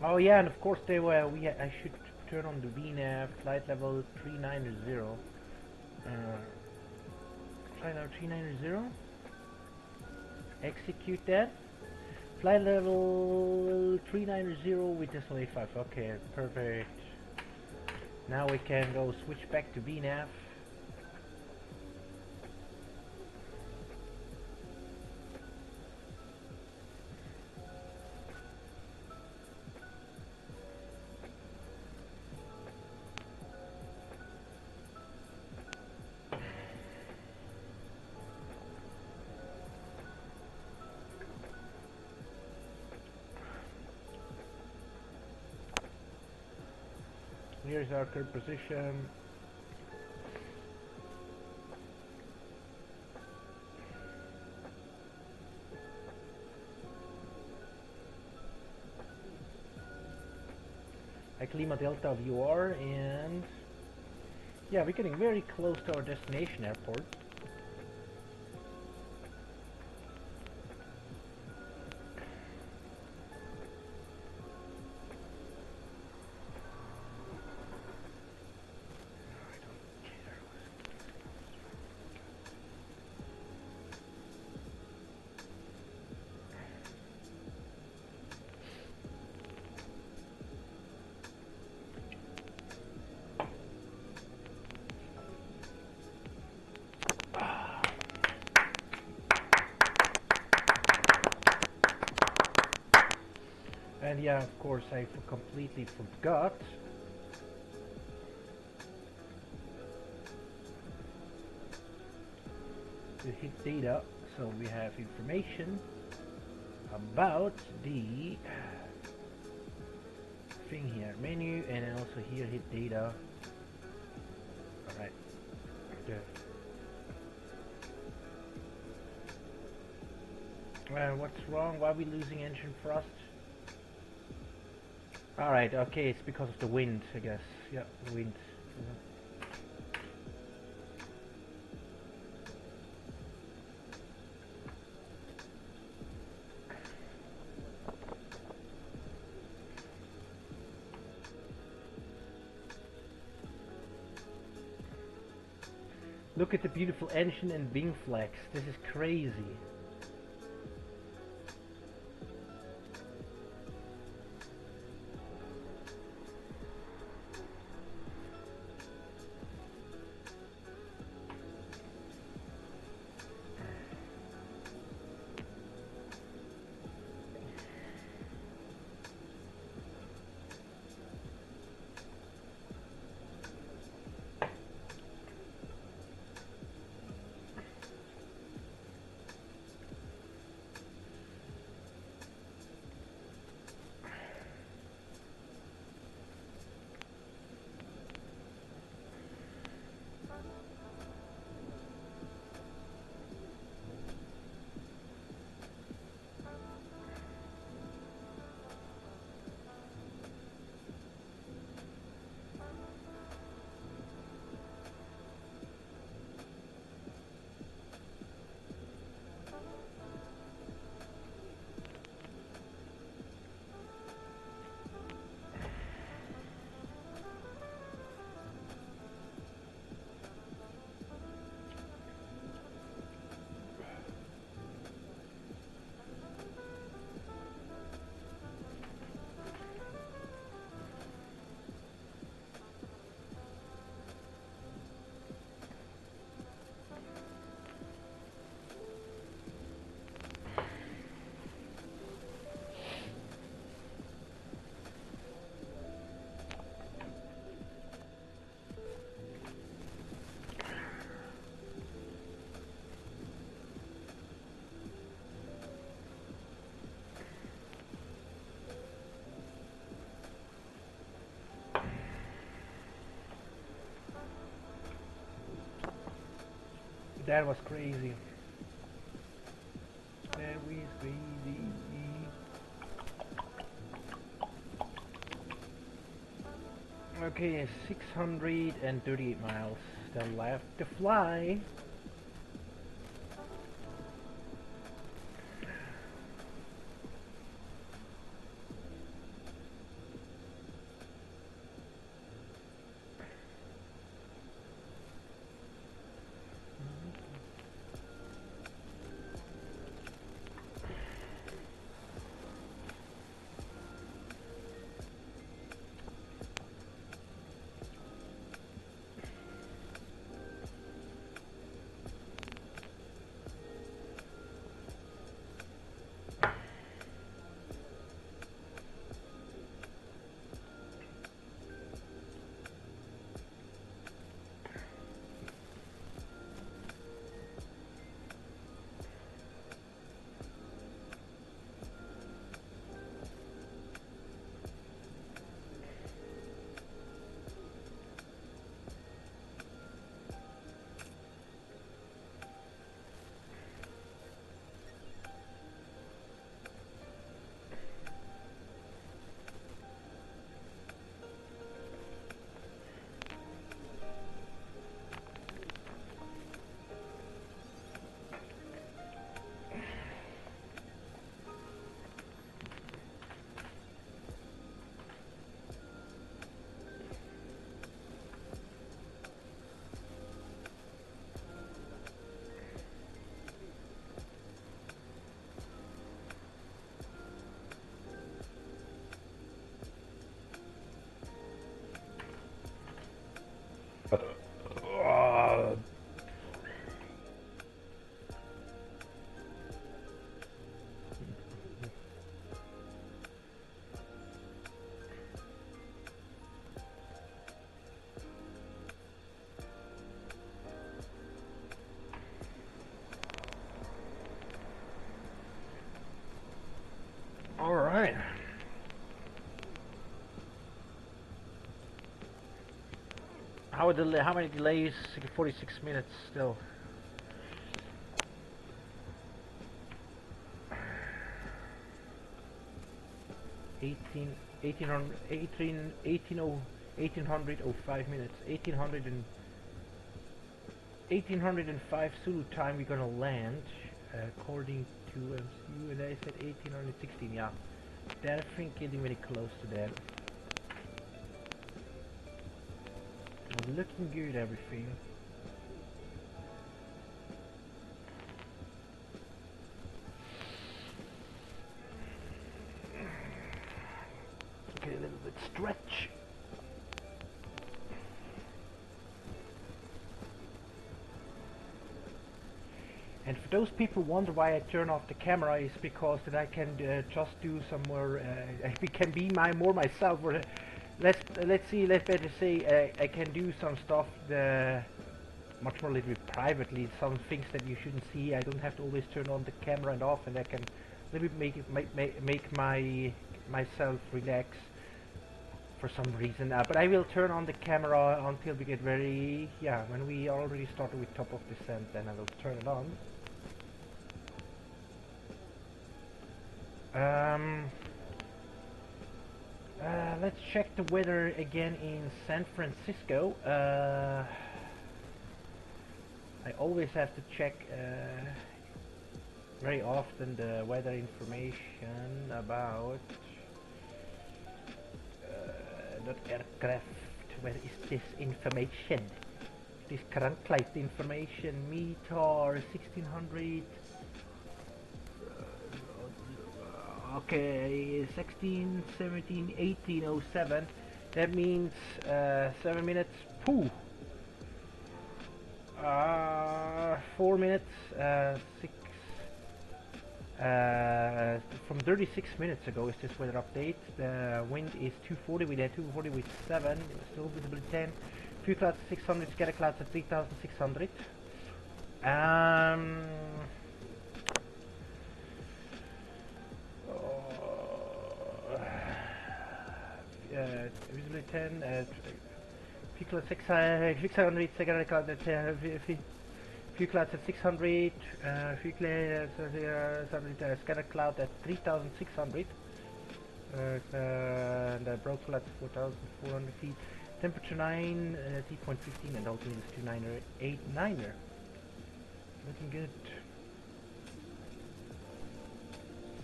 Oh yeah, and of course they were. I should turn on the VNAV flight level 390. Flight level 390. Execute that. Flight level 390 with decimal 85. Okay, perfect. Now we can go switch back to VNAV. Here's our current position. Lima Delta VR, and yeah, we're getting very close to our destination airport. And yeah, of course, I completely forgot. To hit data, so we have information about the thing here, menu, and also here hit data. Alright. What's wrong? Why are we losing engine thrust? Alright, okay, it's because of the wind, I guess. Yeah, the wind. Look at the beautiful engine and wing flags. This is crazy. That was crazy. That was crazy. Okay, 638 miles still left to fly. Uh, all right. How many delays? 46 minutes still. Eighteen hundred, 1805 minutes. 1805 Zulu time we're gonna land, according to MCU, and I said 1816, yeah. That, I think, getting very close to that. Looking good, everything. Okay, a little bit stretch. And for those people who wonder why I turn off the camera, is because that I can just do some more. I can be more myself. Or let's better say I can do some stuff much more little bit privately. Some things that you shouldn't see. I don't have to always turn on the camera and off, and I can a little bit make myself relax for some reason. But I will turn on the camera until we get when we already started with top of descent. Then I will turn it on. Let's check the weather again in San Francisco. I always have to check very often the weather information about that aircraft. Where is this information? This current flight information, METAR 1600. Okay, 16, 17, 1807. That means 7 minutes. Pooh. 4 minutes. 6. From 36 minutes ago is this weather update. The wind is 240. We had 240 with 7. Still visibility 10. Few clouds at 600. Scatter clouds at 3600. Visibility 10, few clouds at 600, second cloud at few clouds at 600, few clouds at scatter cloud at 3600, and broad cloud at 4400 feet, temperature 9, T.15, and altitude is 29er. Looking good.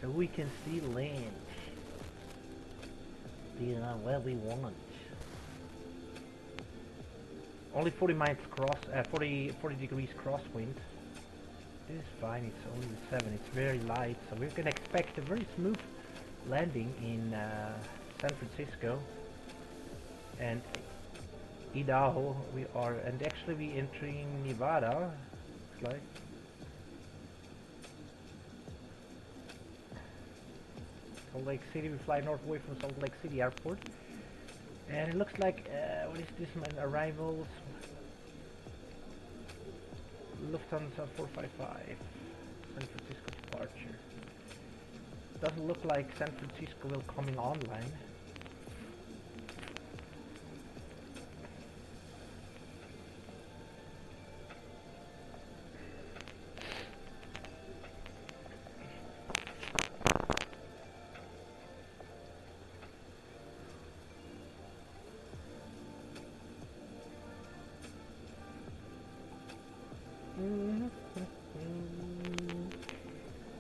So we can see land. Where we want. Only 40 miles 40 degrees crosswind. This is fine, it's only 7, it's very light, so we can expect a very smooth landing in San Francisco and Idaho. And actually we entering Nevada, looks like. Salt Lake City, we fly north away from Salt Lake City Airport. And it looks like, what is this, man? Arrivals. Lufthansa 455. San Francisco departure. Doesn't look like San Francisco will coming online.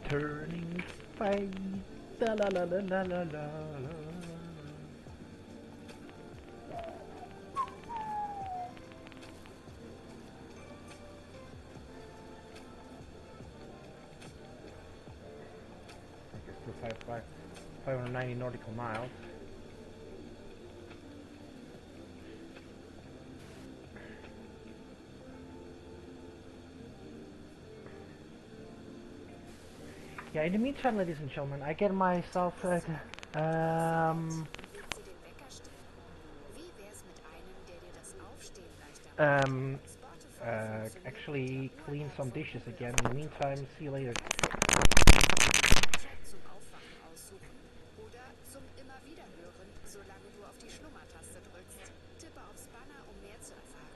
Turning fight, la la la la la la la. I guess to 590 nautical miles. Yeah, in the meantime, ladies and gentlemen, I get myself Sie den Wecker stellen. Wie wär's mit einem, der dir das Aufstehen leichter um, macht? Spotify funktioniert actually mit der clean Ur-App some von dishes Google again. auf In the dem Handy. meantime, see you later. Soundtrack zum Aufwachen aussuchen oder zum immer wieder hören, solange du auf die Schlummertaste drückst. Tippe aufs Banner, um mehr zu erfahren.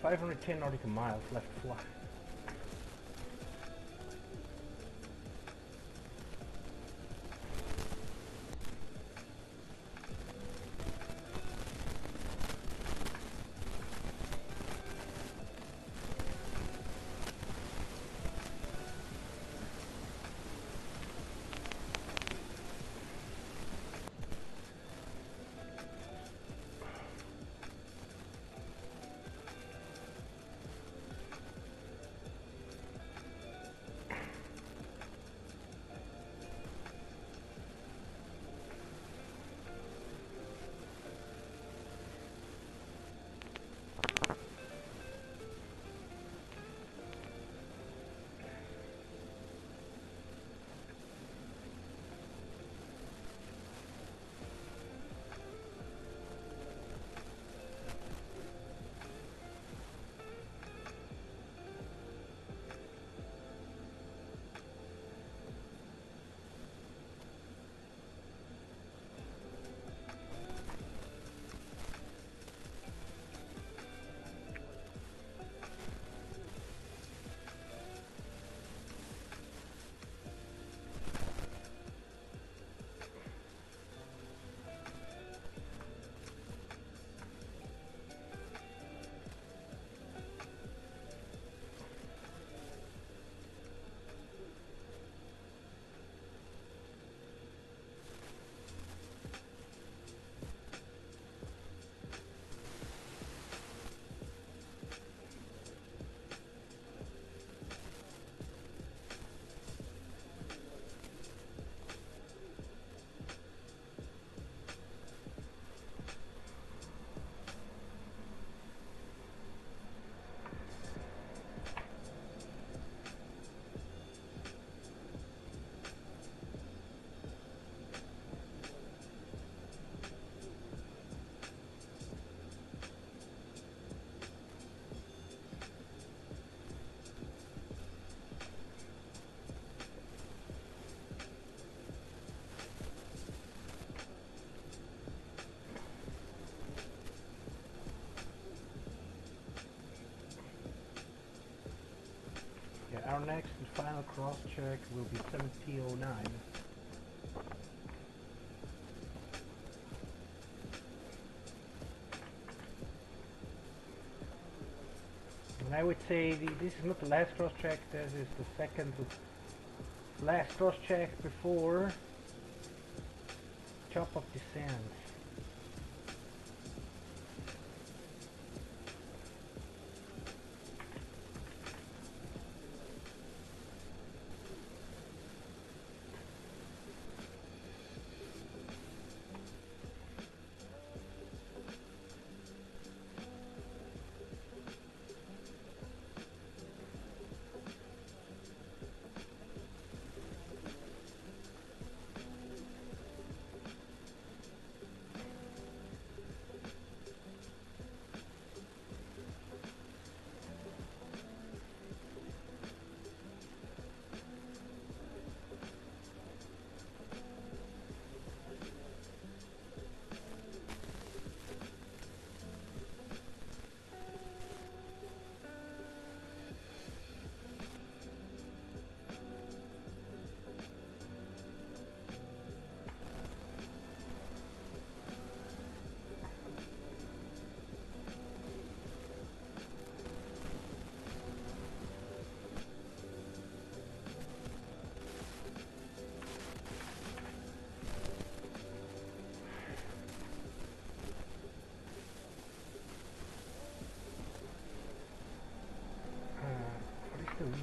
510 nautical miles left fly. Our next and final cross check will be 7009. And I would say this is not the last cross check, this is the second to last cross check before chop of descent.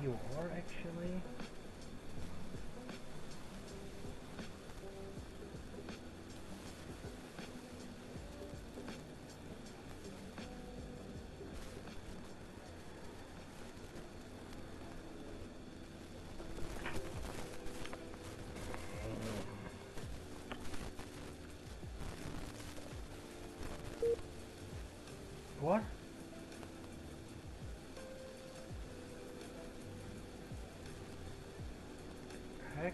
You are actually. What? Heck?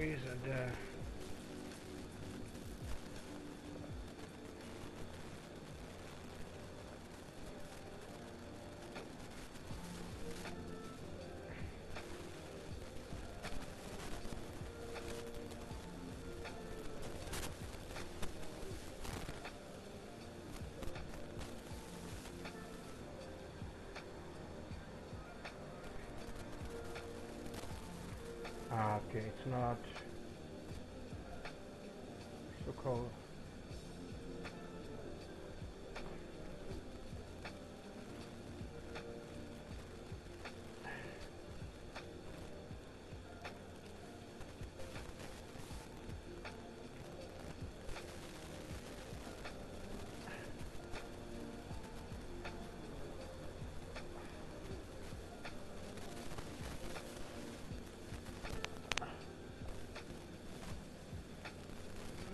is it? Okay, it's not so called.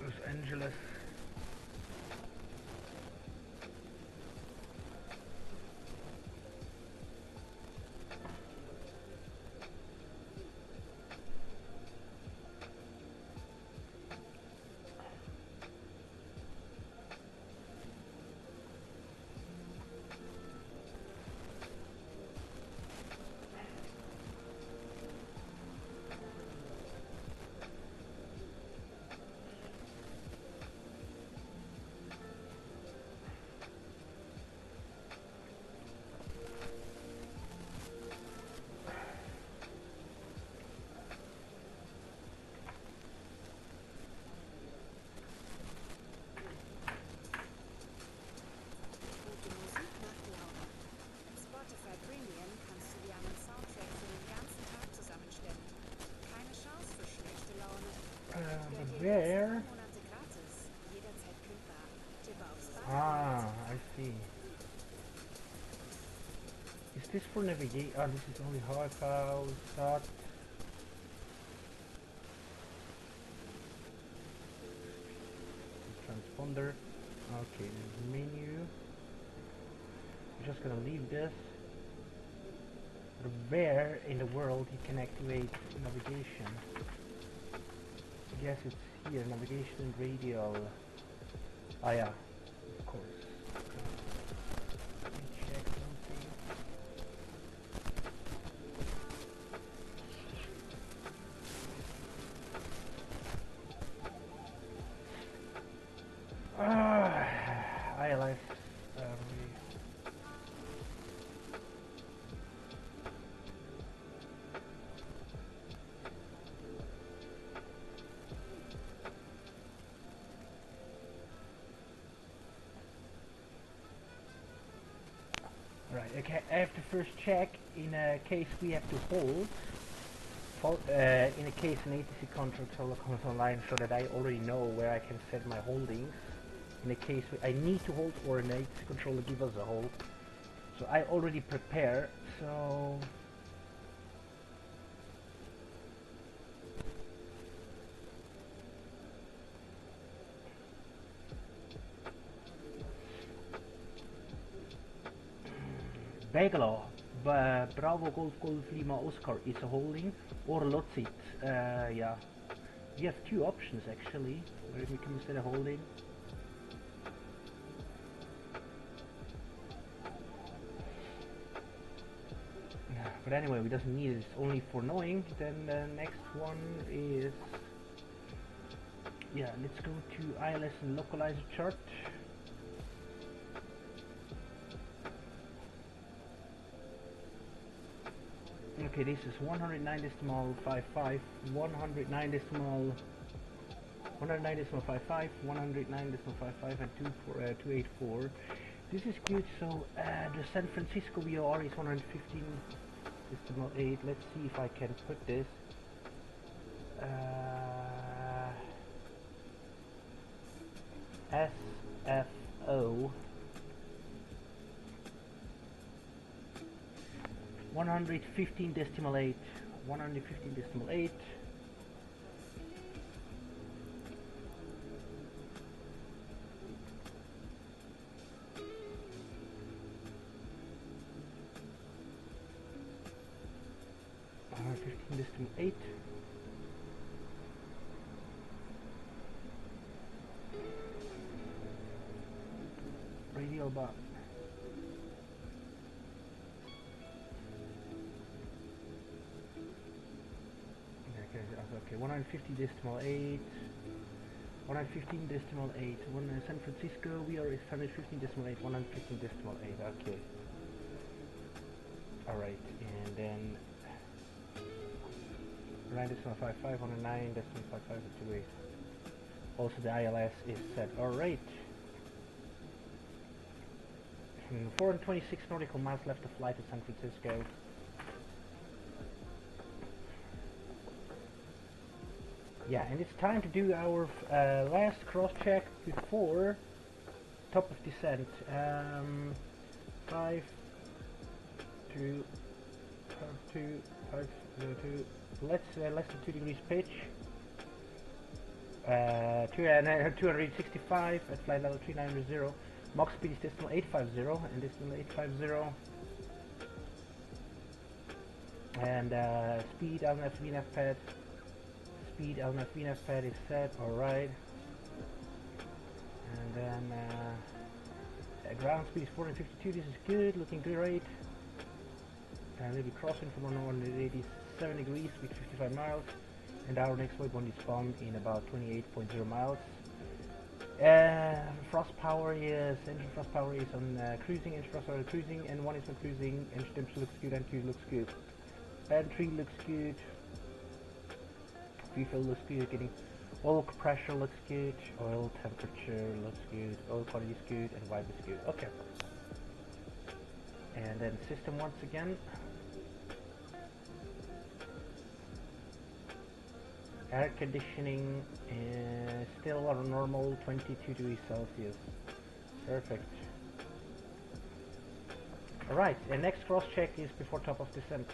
Los Angeles. Gute Musik macht Laune. Mit Spotify Premium kannst du dir einen Soundtrack für den ganzen Tag zusammenstellen. Keine Chance für schlechte Laune. Gönn dir jetzt 3 Where? Monate gratis, jederzeit kündbar. Tippe auf Start. Ah, I see. Is this for navigation? Oh, this is only how start. Transponder. Okay, there's menu. I'm just gonna leave this. But where in the world you can activate navigation? I guess it's here, navigation and radial. Ah yeah, of course. Let me check something. ILS. Right, okay, I have to first check in a case we have to hold. In a case an ATC controller comes online so that I already know where I can set my holdings. In a case I need to hold or an ATC controller give us a hold. So I already prepare, so... Bangalore, Bravo Golf Golf Lima Oscar is a holding, or Lotsit, yeah. We have two options actually, where we can set a holding. But anyway, we doesn't need it, it's only for knowing. Then the next one is... Yeah, let's go to ILS and localizer chart. Okay, this is 109.55, 109.55, 109.55, 109.55, and 284. This is good. So the San Francisco VOR is 115.8. Let's see if I can put this. SFO 115.8, 115.8. Autobahn. Okay, 150 decimal 8. 115 decimal 8. San Francisco, we are 115 decimal 8. 115 decimal 8. Okay. Alright, and then 9 decimal 55, 109 decimal 55 to 28. Also the ILS is set. Alright. 426 nautical miles left to fly to San Francisco. Yeah, and it's time to do our last cross check before top of descent. 5, 2, 2, 5, 0, 2. Less than 2 degrees pitch. 265 at flight level 390. Mach speed is decimal 850 and decimal 850. And speed LNF VNF pad. Speed LNF VNF pad is set. Alright. And then ground speed is 452. This is good, looking great. And we'll be crossing from 187 degrees with 55 miles. And our next waypoint is spawned in about 28.0 miles. Frost power is engine frost power is on cruising, engine frost power is cruising, and 1 is on cruising. Engine temperature looks good, and Q looks good. Battery looks good. Refill looks good. Getting oil pressure looks good. Oil temperature looks good. Oil quality is good, and vibe is good. Okay. And then system once again. Air conditioning is still on normal 22 degrees Celsius. Perfect. Alright, and next cross check is before top of descent.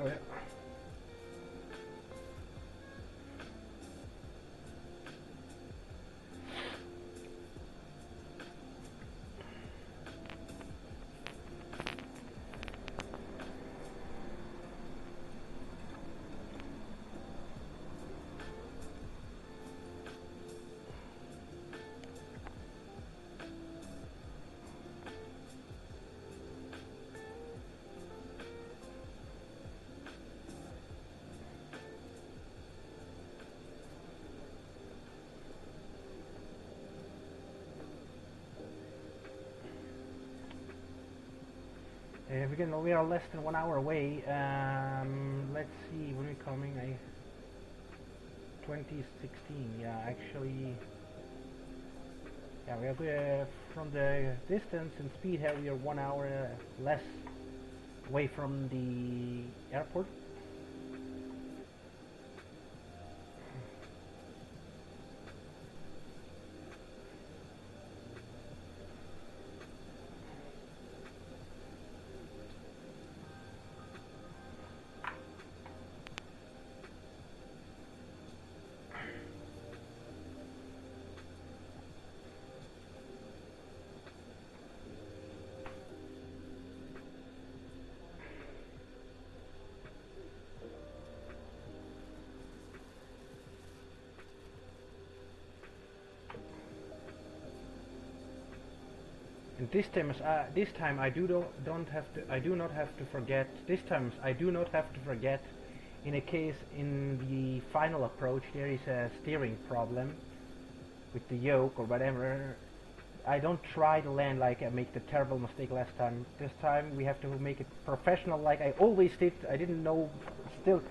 Oh yeah. We are less than 1 hour away. Let's see when we're coming. 2016. Yeah, actually. Yeah, we have from the distance and speed here. We are 1 hour less away from the airport. And this time I do not have to forget. This time I do not have to forget. In a case in the final approach, there is a steering problem with the yoke or whatever. I don't try to land like I make the terrible mistake last time. This time we have to make it professional like I always did. I didn't know, still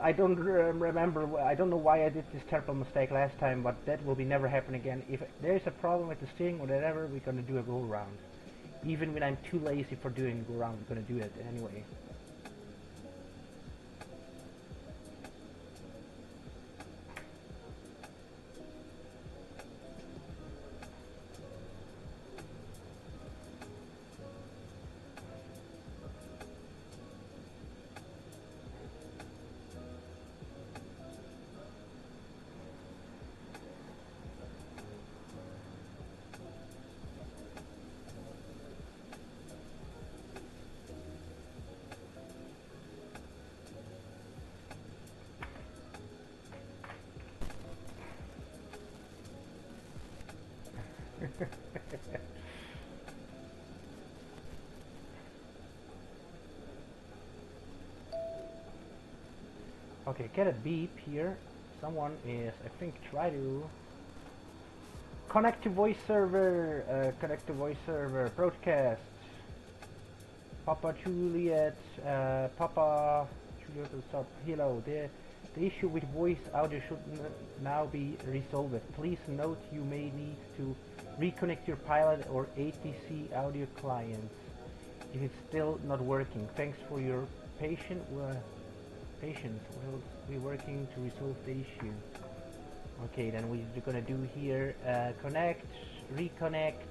I don't remember, I don't know why I did this terrible mistake last time, but that will be never happen again. If there's a problem with the steering or whatever, we're gonna do a go around. Even when I'm too lazy for doing a go around, we're gonna do it anyway. Okay, get a beep here. Someone is, I think, try to connect to voice server. Connect to voice server. Broadcast. Papa Juliet. Papa Juliet. Stop. Hello. The issue with voice audio should now be resolved. Please note you may need to reconnect your pilot or ATC audio clients if it's still not working. Thanks for your patience. We'll be working to resolve the issue. Okay, then we're gonna do here connect, reconnect,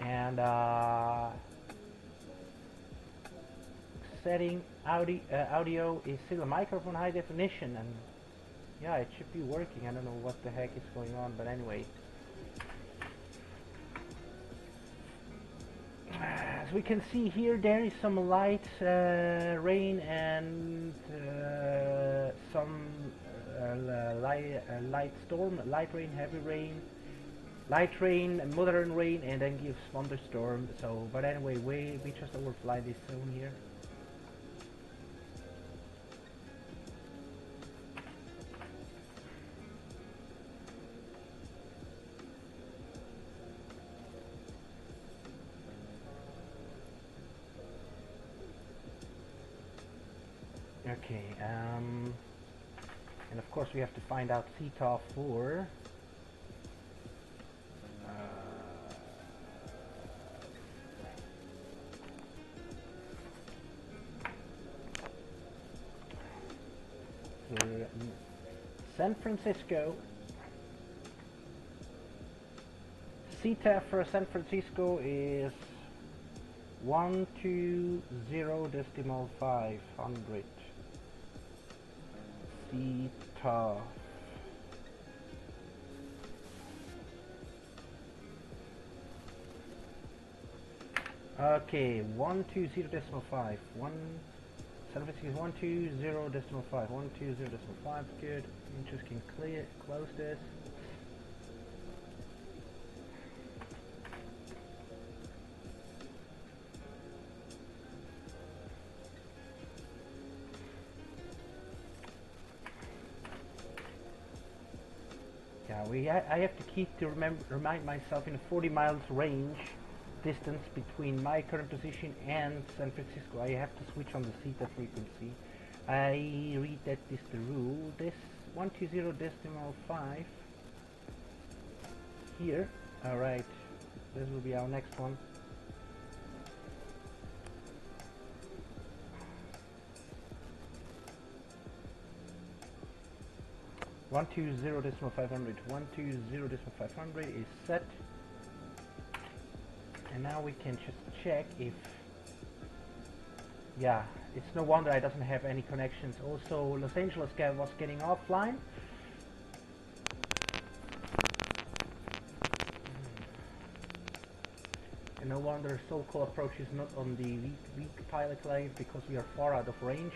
and setting audio is still a microphone high definition, and yeah, it should be working. I don't know what the heck is going on, but anyway. As we can see here, there is some light rain and some light storm, light rain, heavy rain, light rain, moderate rain, and then gives thunderstorm. So, but anyway, we just overfly this zone here. Okay, and of course we have to find out CETA 4. San Francisco. CETA for San Francisco is 120.500. CETA. Okay, 120.5. San Francisco is 120.5. 120.5. Good. You just can close this. I have to keep to remind myself in a 40 miles range distance between my current position and San Francisco. I have to switch on the CETA frequency. I read that is the rule. This 120.5 here. Alright, this will be our next one. One two zero decimal 500. 120.500 is set, and now we can just check if, yeah, it's no wonder I doesn't have any connections. Also, Los Angeles was getting offline. And no wonder so-called approach is not on the weak pilot line, because we are far out of range.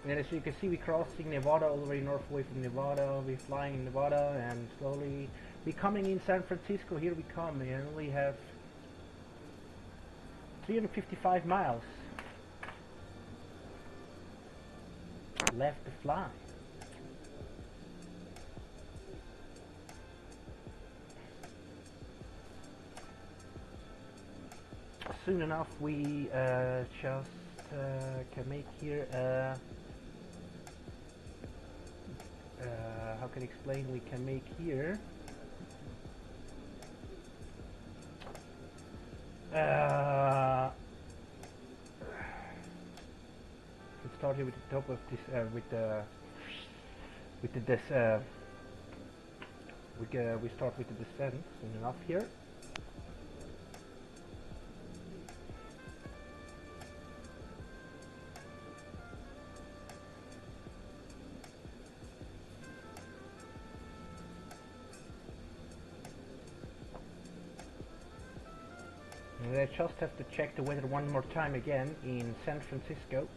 And as you can see, we're crossing Nevada all the way north away from Nevada. We're flying in Nevada and slowly we're coming in San Francisco. Here we come. We only have 355 miles left to fly. soon enough we just can make here how can I explain, we can make here let's start here with the top of this we start with the descent soon enough here. And I just have to check the weather one more time again in San Francisco.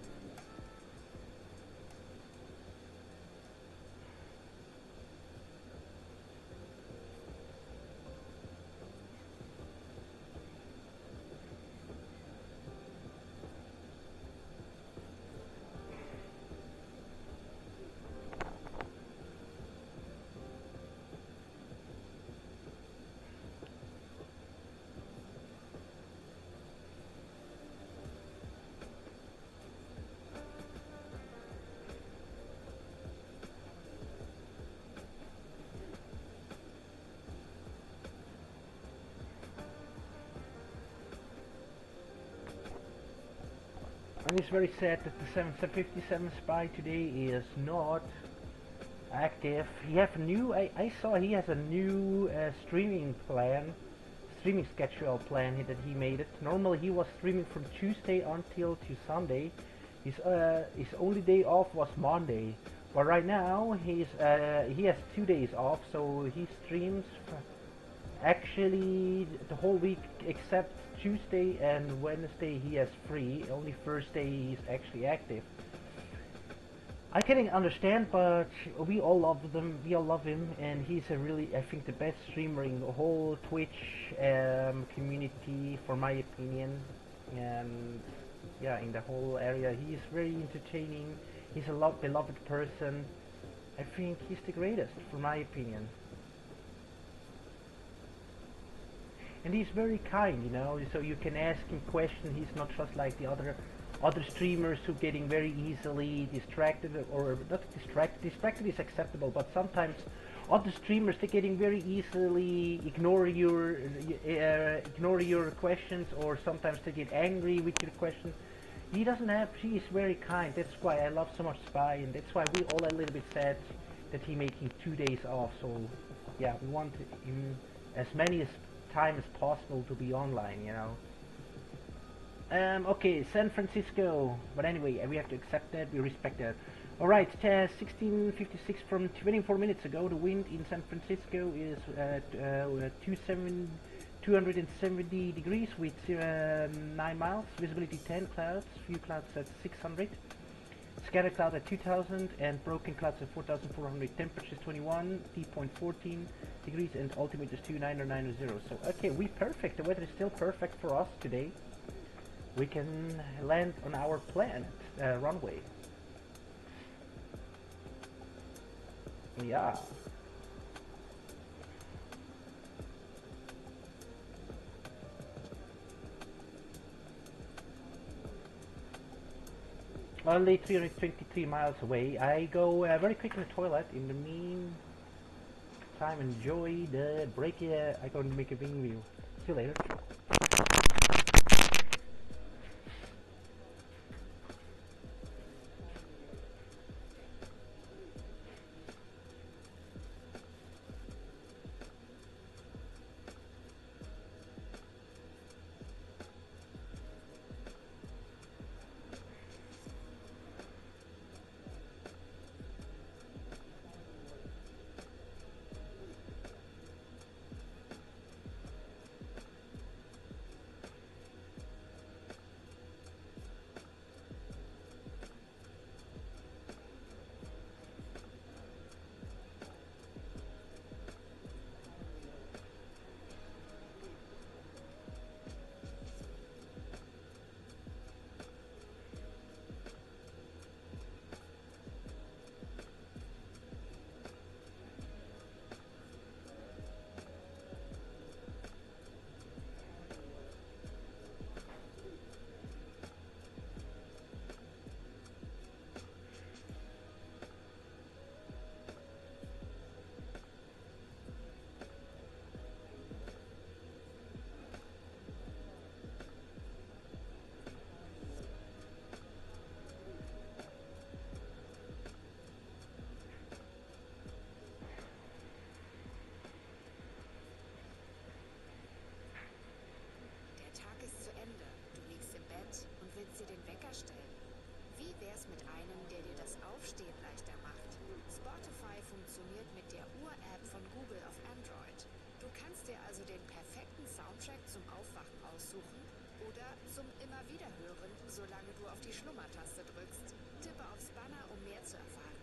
And it's very sad that the 757 Spy today is not active. He have a new. I saw he has a new streaming schedule plan that he made it. Normally he was streaming from Tuesday until to Sunday. His only day off was Monday, but right now he has 2 days off, so he streams actually the whole week except Tuesday and Wednesday he has free. Only Thursday he's actually active. I can understand, but we all love them. We all love him, and he's a really, I think, the best streamer in the whole Twitch community, for my opinion. And yeah, in the whole area, he's very entertaining. He's a beloved person. I think he's the greatest, for my opinion. And he's very kind, you know, so you can ask him questions. He's not just like the other streamers who getting very easily distracted, or not distracted is acceptable, but sometimes other streamers, they're getting very easily ignore your questions, or sometimes they get angry with your questions. He is very kind. That's why I love so much Spy, and that's why we all a little bit sad that he making 2 days off. So yeah, we want him as many time as possible to be online, you know. Okay, San Francisco, but anyway, we have to accept that, we respect that. Alright, 16:56 from 24 minutes ago, the wind in San Francisco is 270 degrees with 9 miles, visibility 10 clouds, few clouds at 600, scattered cloud at 2000, and broken clouds at 4400, temperatures 21, dew point 14 degrees, and altimeter is 29090. So okay, we perfect, the weather is still perfect for us today. We can land on our planned runway. Yeah. Only 323 miles away. I go very quick in the toilet. In the meantime, enjoy the break. I go and make a wing view. See you later. funktioniert mit der Uhr-App von Google auf Android. Du kannst dir also den perfekten Soundtrack zum Aufwachen aussuchen oder zum immer wieder hören, solange du auf die Schlummertaste drückst. Tippe aufs Banner, um mehr zu erfahren.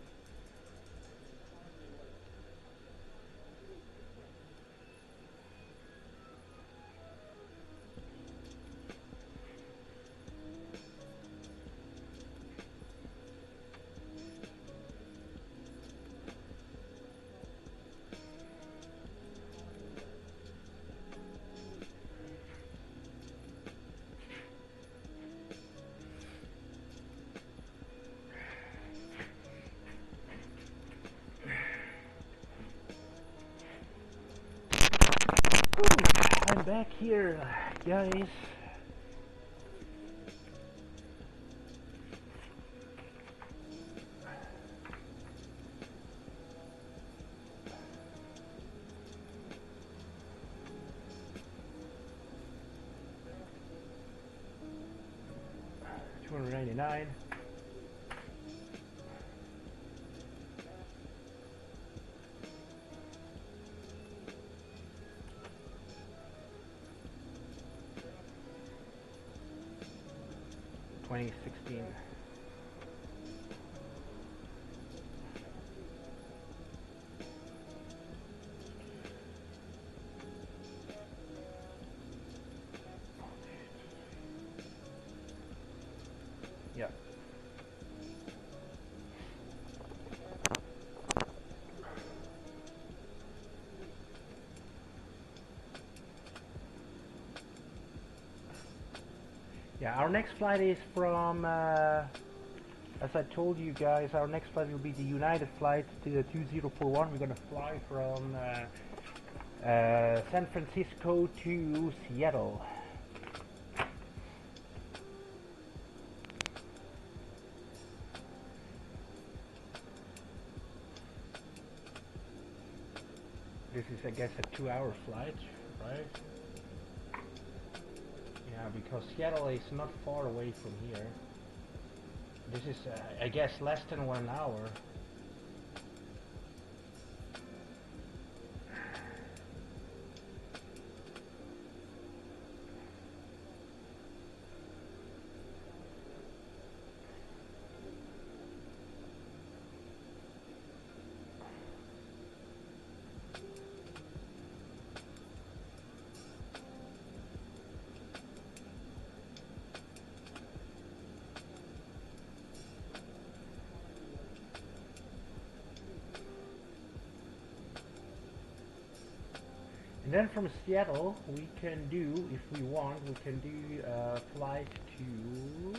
I'm back here, guys. $299. $2016. Yeah. Yeah, our next flight is from, as I told you guys, our next flight will be the United flight to the 2041. We're going to fly from San Francisco to Seattle. This is, I guess, a 2-hour flight, right? Yeah, because Seattle is not far away from here. This is, I guess, less than 1 hour. And then from Seattle, we can do, if we want, we can do a flight to,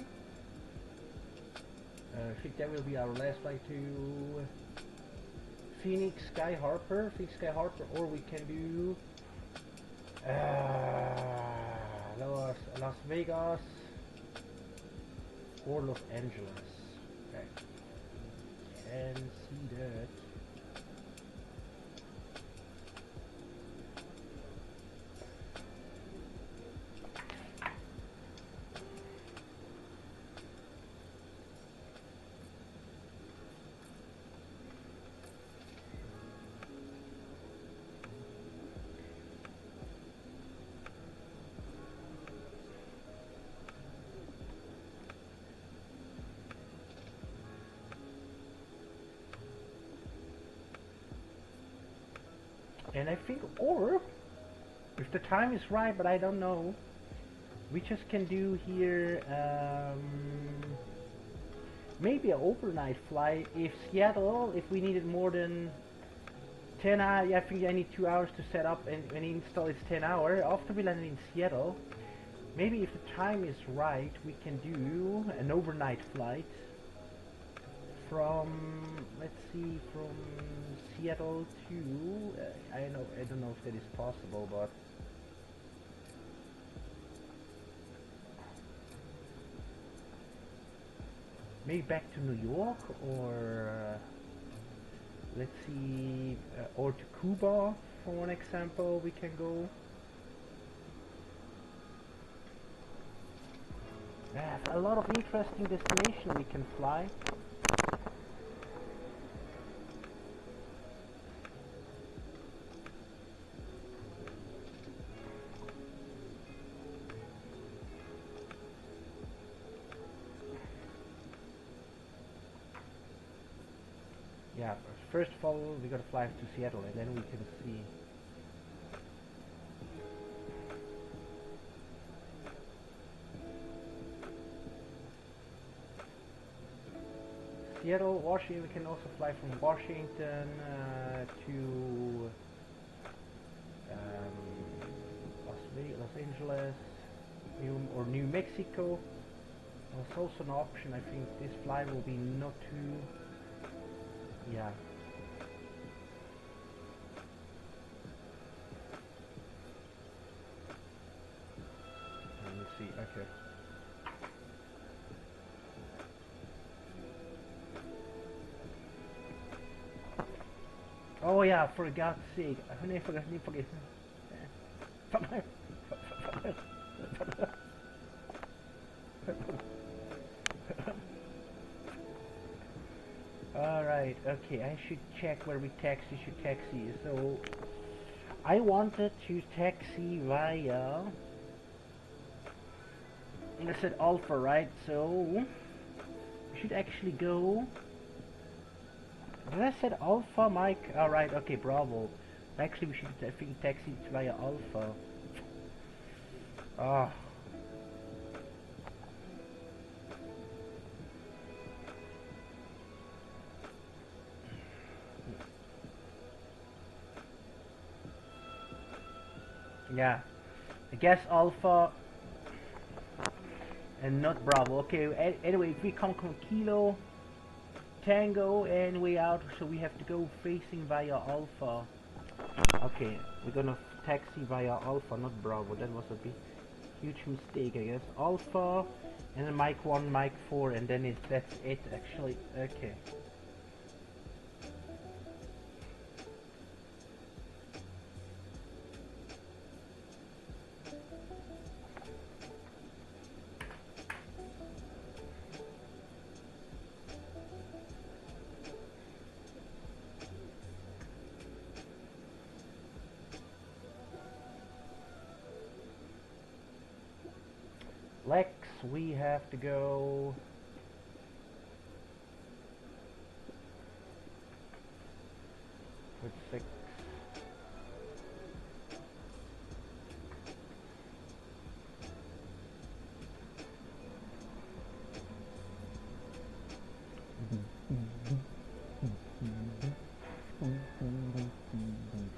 I think that will be our last flight to Phoenix Sky Harbor, or we can do Las Vegas or Los Angeles. Okay, can see that. And I think, or if the time is right, but I don't know, we just can do here maybe an overnight flight. If Seattle, if we needed more than 10 hours, I think I need 2 hours to set up and install. It's 10 hours. After we land in Seattle, maybe if the time is right, we can do an overnight flight from, let's see, from Seattle to, I don't know if that is possible, but maybe back to New York, or let's see, or to Cuba, for one example, we can go. There's a lot of interesting destinations we can fly. Yeah, first of all we gotta fly to Seattle and then we can see. Seattle, Washington, we can also fly from Washington to Los Angeles, New Mexico. That's also an option. I think this flight will be not too, yeah. Let me see, okay. Oh yeah, for God's sake. I forgot. Alright, okay, I should check where we should taxi. So, I wanted to taxi via... I said Alpha, right? So, we should actually go... Did I said Alpha, Mike? Alright, okay, Bravo. Actually, we should, I think, taxi via Alpha. Ah. Yeah. I guess Alpha and not Bravo. Okay, anyway, if we come from Kilo, Tango, and way out, so we have to go facing via Alpha. Okay, we're gonna taxi via Alpha, not Bravo. That was a big, huge mistake, I guess. Alpha, and then Mike 1, Mike 4, and then that's it, actually. Okay. Lex, we have to go... with 6.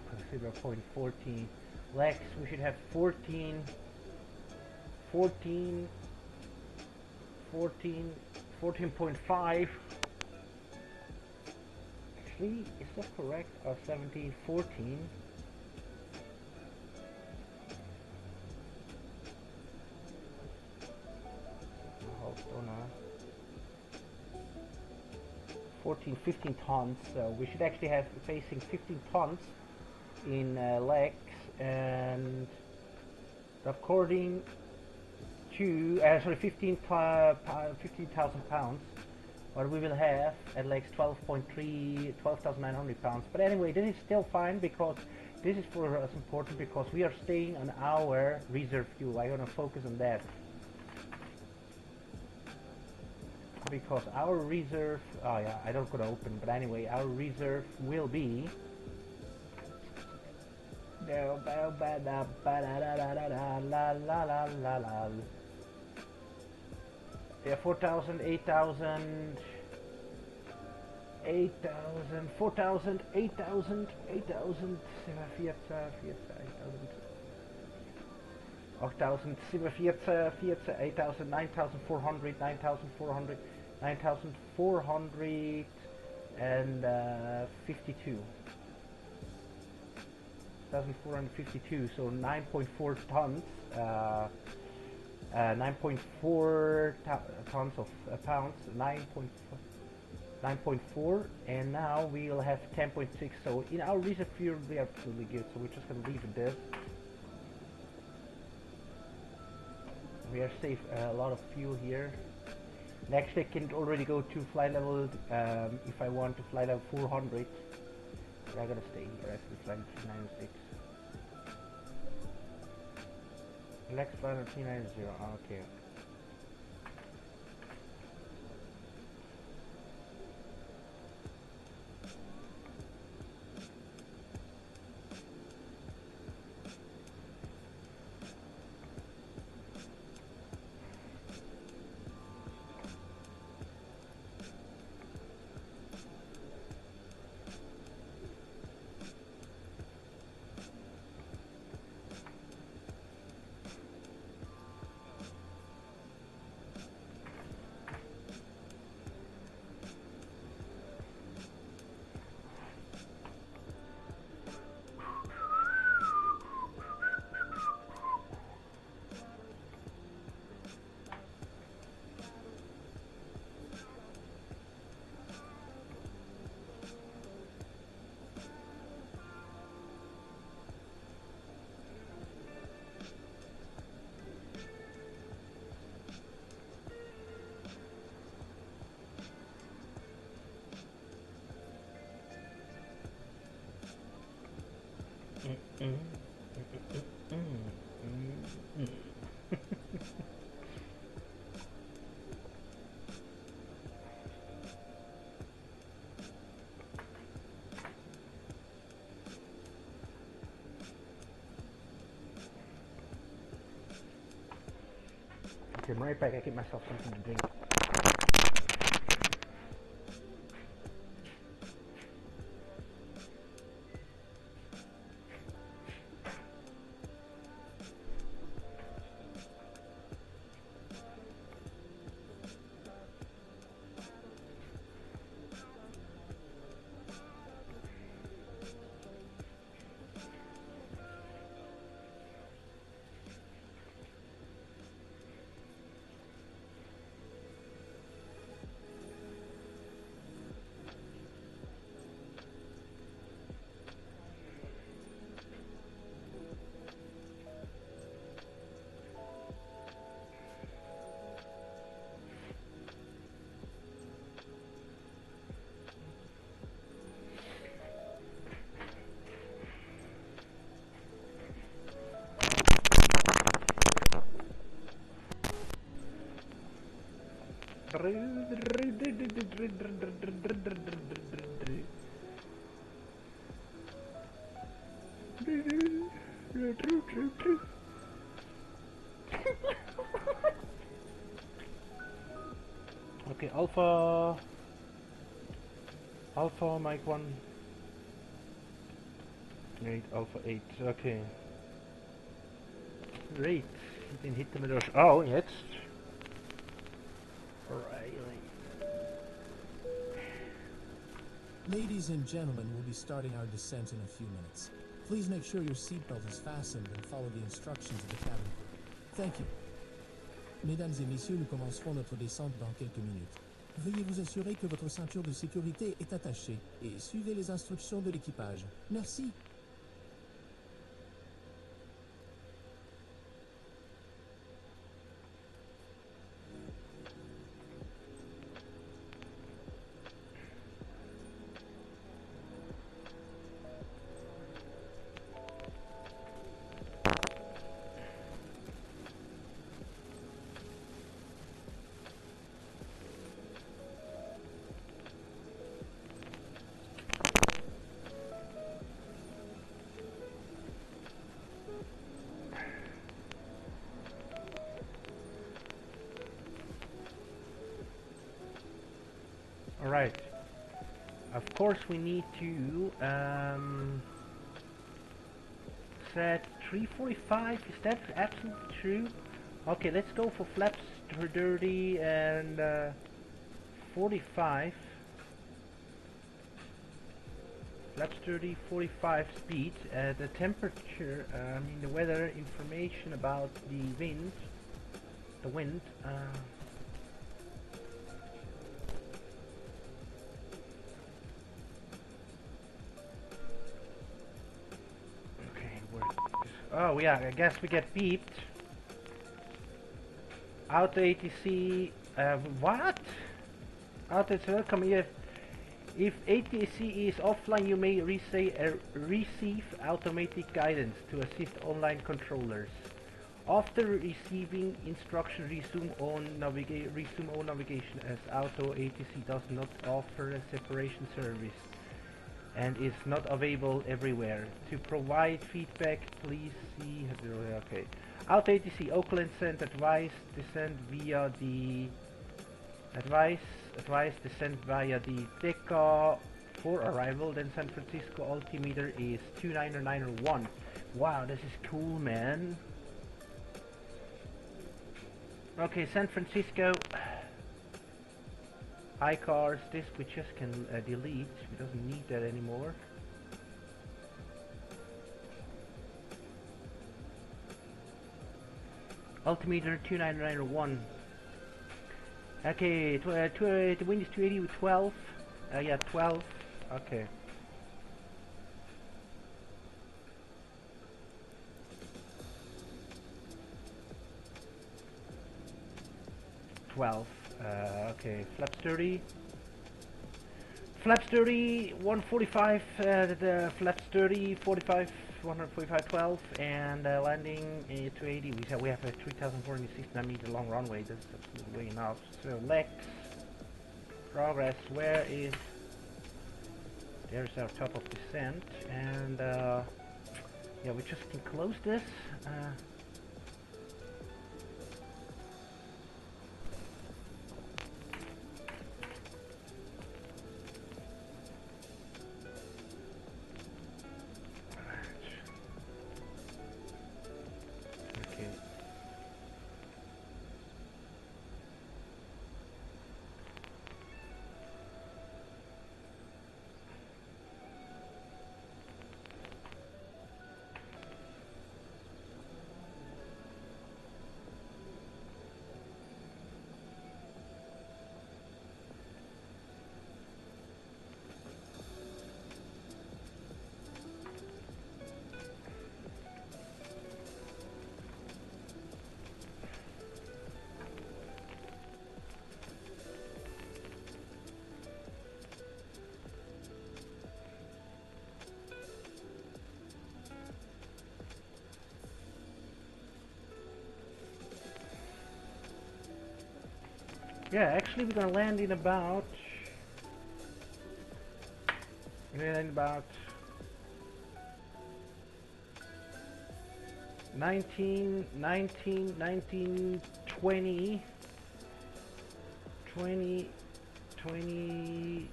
Consider 0.14. Lex, we should have 14, 14.5. Actually, is that correct? 17, 14. Hold on. 14, 15 tons. So we should actually have facing 15 tons in Lex, and according to 15,000 pounds, what we will have at Lex 12,900 pounds. But anyway, this is still fine because this is for us important because we are staying on our reserve fuel. I'm gonna focus on that. Because our reserve, oh yeah, I don't gonna open, but anyway, our reserve will be yeah, 4,000, 8,000, 8,000, 4,000, 8,000, 8,000, 8,000, 8,000, 9,400, 9,400, 9,452. 1,452, so 9.4 tons, 9.4 tons of pounds, 9.4, and now we'll have 10.6. So in our reserve fuel, we are absolutely good. So we're just gonna leave it this. We are safe. A lot of fuel here. Next, I can already go to flight level. If I want to fly level 400. I gotta stay here as we fly 396. Next flight on 390. Okay. Mm, mm, mm, mm. Okay, I'm right back. I get myself something to drink. Okay, Alpha, Mike 1, 8, Alpha 8, okay. Great, den hitten wir durch. Oh, und jetzt? Riley. Ladies and gentlemen, we'll be starting our descent in a few minutes. Please make sure your seatbelt is fastened and follow the instructions of the cabin crew. Thank you. Mesdames et messieurs, nous commencerons notre descente dans quelques minutes. Veuillez vous assurer que votre ceinture de sécurité est attachée et suivez les instructions de l'équipage. Merci. Alright. Of course we need to set 345, is that absolutely true? Okay, let's go for flaps 30 and 45. Flaps 30, 45 speed. The temperature, the weather information about the wind. The wind. Oh yeah, I guess we get beeped. Auto ATC, what? Auto is welcome. If ATC is offline, you may receive automatic guidance to assist online controllers. After receiving instruction, resume all navigation, as Auto ATC does not offer a separation service and is not available everywhere. To provide feedback, please see. Okay. Auto ATC Oakland sent advice descent via the advice descent via the DECA for arrival. Then San Francisco altimeter is 29901. Wow, this is cool, man. Okay, San Francisco. iCars, this we just can delete. We don't need that anymore. Altimeter 29901. Okay, the wind is 280 with 12. Yeah, 12. Okay. Okay, flaps 30. Flaps 30, 145, the flaps 30, 45, 145, 12, and landing 280. We have a 3,469 meter long runway. That's absolutely way enough. So legs, progress. Where is? There's our top of descent, and yeah, we just can close this. Okay. Yeah, actually we're gonna land in about 19, 19, 19, 20, 20, 20,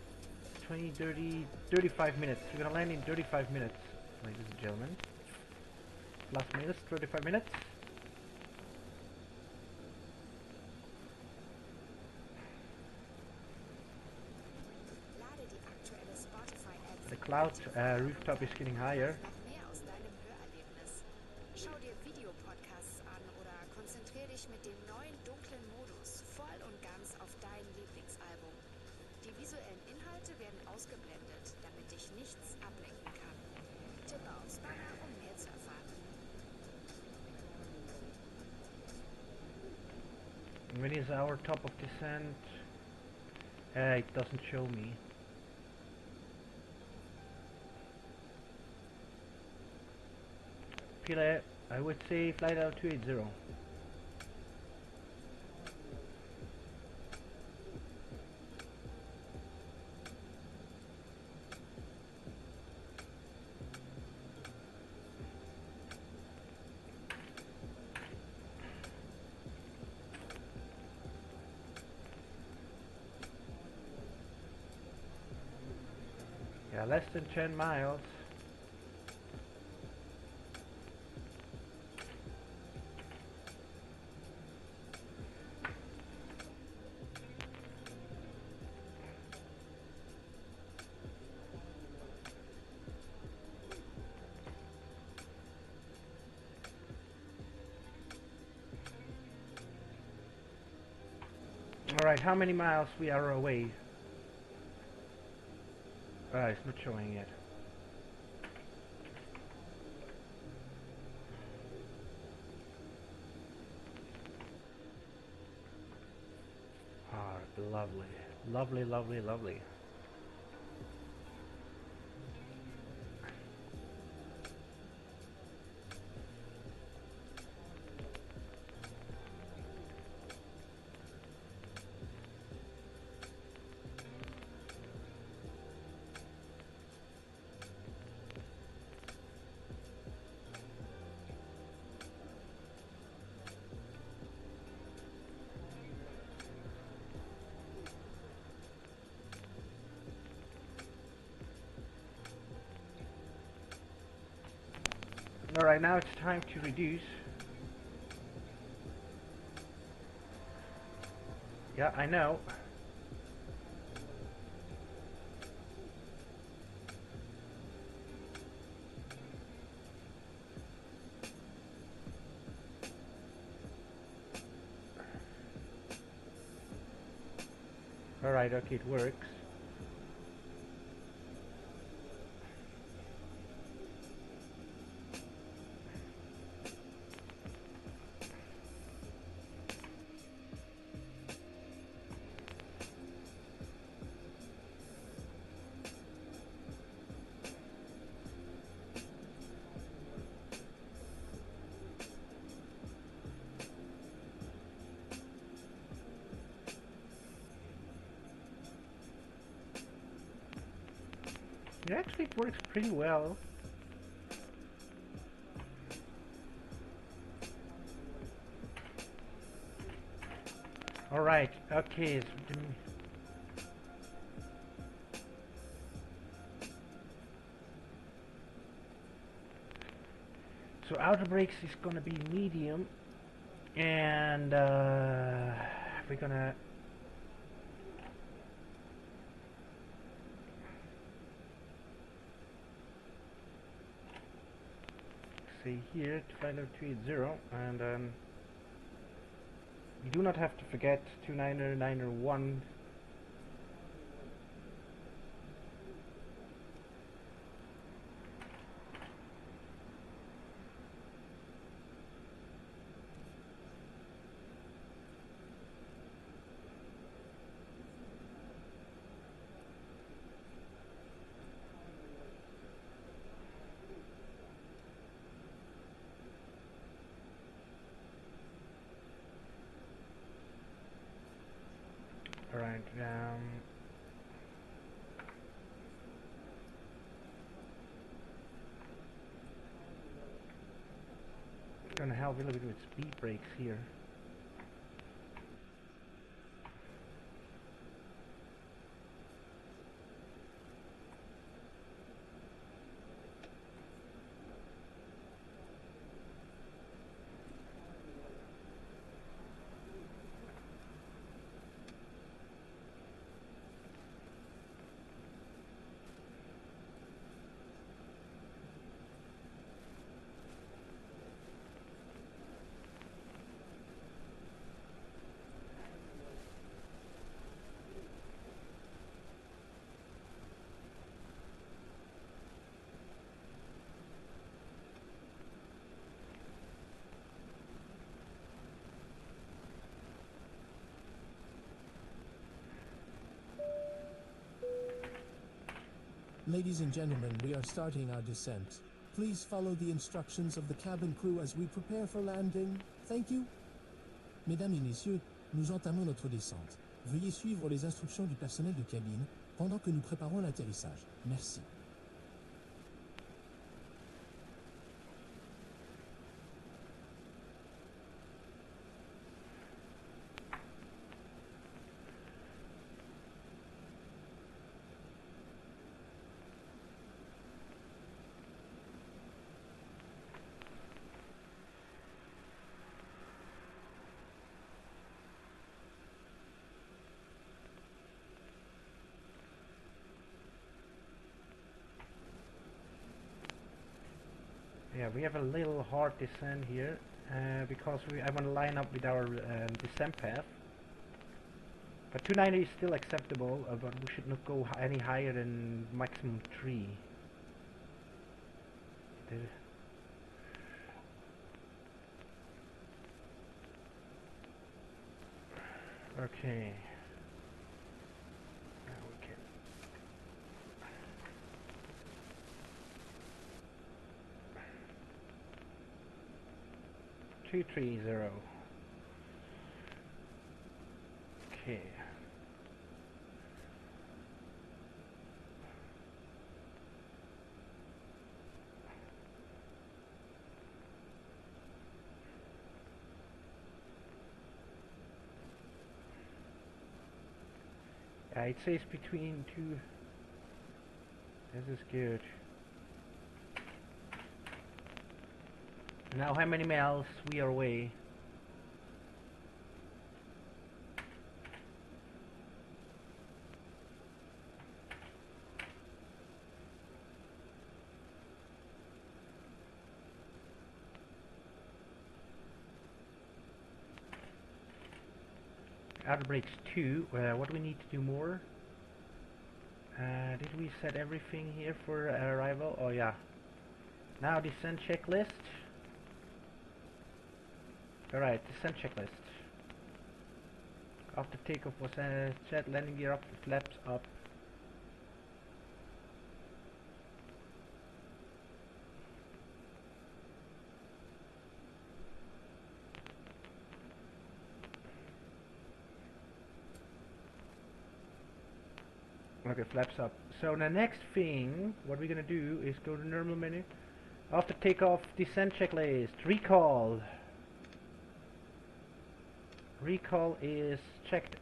20, 30, 35 minutes. We're gonna land in 35 minutes, ladies and gentlemen. Plus minus 35 minutes. Lade die aktuelle Spotify-App. The cloud rooftop is getting higher. Noch mehr aus deinem Hörerlebnis. Schau dir Videopodcasts an oder konzentrier dich mit dem neuen dunklen Modus voll und ganz auf dein Lieblingsalbum. Die visuellen Inhalte werden ausgeblendet, damit dich nichts ablenken kann. Tippe aufs Banner, um mehr zu erfahren. When is our top of descent? It doesn't show me. Pile, I would say flight out 280. Yeah, less than 10 miles. Alright, how many miles we are away? It's not showing yet. Ah, lovely. Lovely, lovely, lovely. Alright, now it's time to reduce. Yeah, I know. Alright, okay, it works. Actually, it works pretty well. Alright, okay. So outer brakes is gonna be medium, and we're gonna say here 250, and you do not have to forget 29091. Alright, gonna help a little bit with speed brakes here. Ladies and gentlemen, we are starting our descent. Please follow the instructions of the cabin crew as we prepare for landing. Thank you. Mesdames et messieurs, nous entamons notre descente. Veuillez suivre les instructions du personnel de cabine pendant que nous préparons l'atterrissage. Merci. Yeah, we have a little hard descent here because I want to line up with our descent path. But 290 is still acceptable, but we should not go any higher than maximum 3. Okay. Now we can. 230. Okay. It says between two. This is good. Now how many miles we are away? Outer brakes 2. What do we need to do more? Did we set everything here for arrival? Oh yeah. Now descent checklist. Alright, descent checklist. After takeoff was set, landing gear up, flaps up. Okay, flaps up. So the next thing, what we're gonna do is go to normal menu. After takeoff, descent checklist, recall. Recall is checked.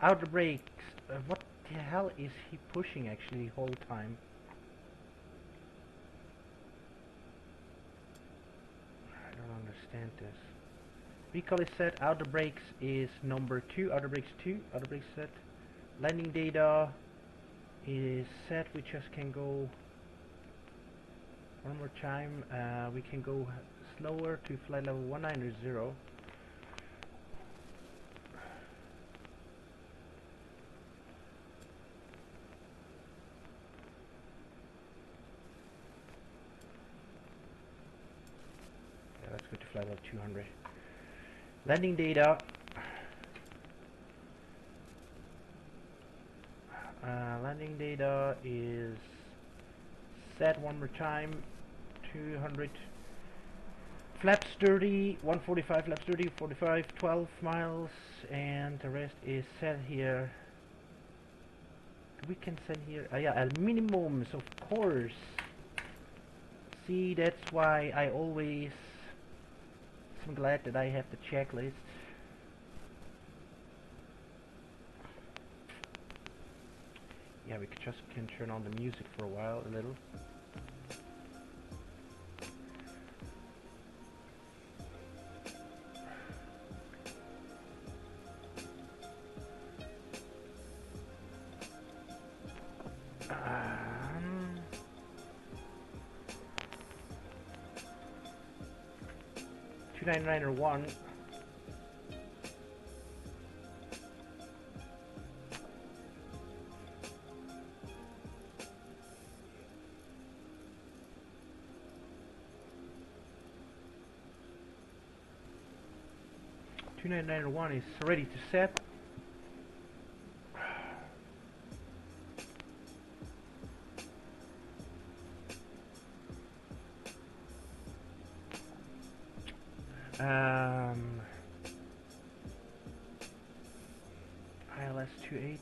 Outer brakes. What the hell is he pushing actually the whole time? I don't understand this. Recall is set. Outer brakes is number 2. Outer brakes 2. Outer brakes set. Landing data is set. We just can go one more time. We can go slower to flight level 190. Yeah, let's go to flight level 200. Landing data. Landing data is set one more time. 200. Flaps 30, 145, flaps 30, 45, 12 miles, and the rest is set here. We can set here, yeah, minimums, of course. See, that's why I always, I'm glad that I have the checklist. Yeah, we just can turn on the music for a while, a little. Um, 299 or 1. One is ready to set. ILS 28.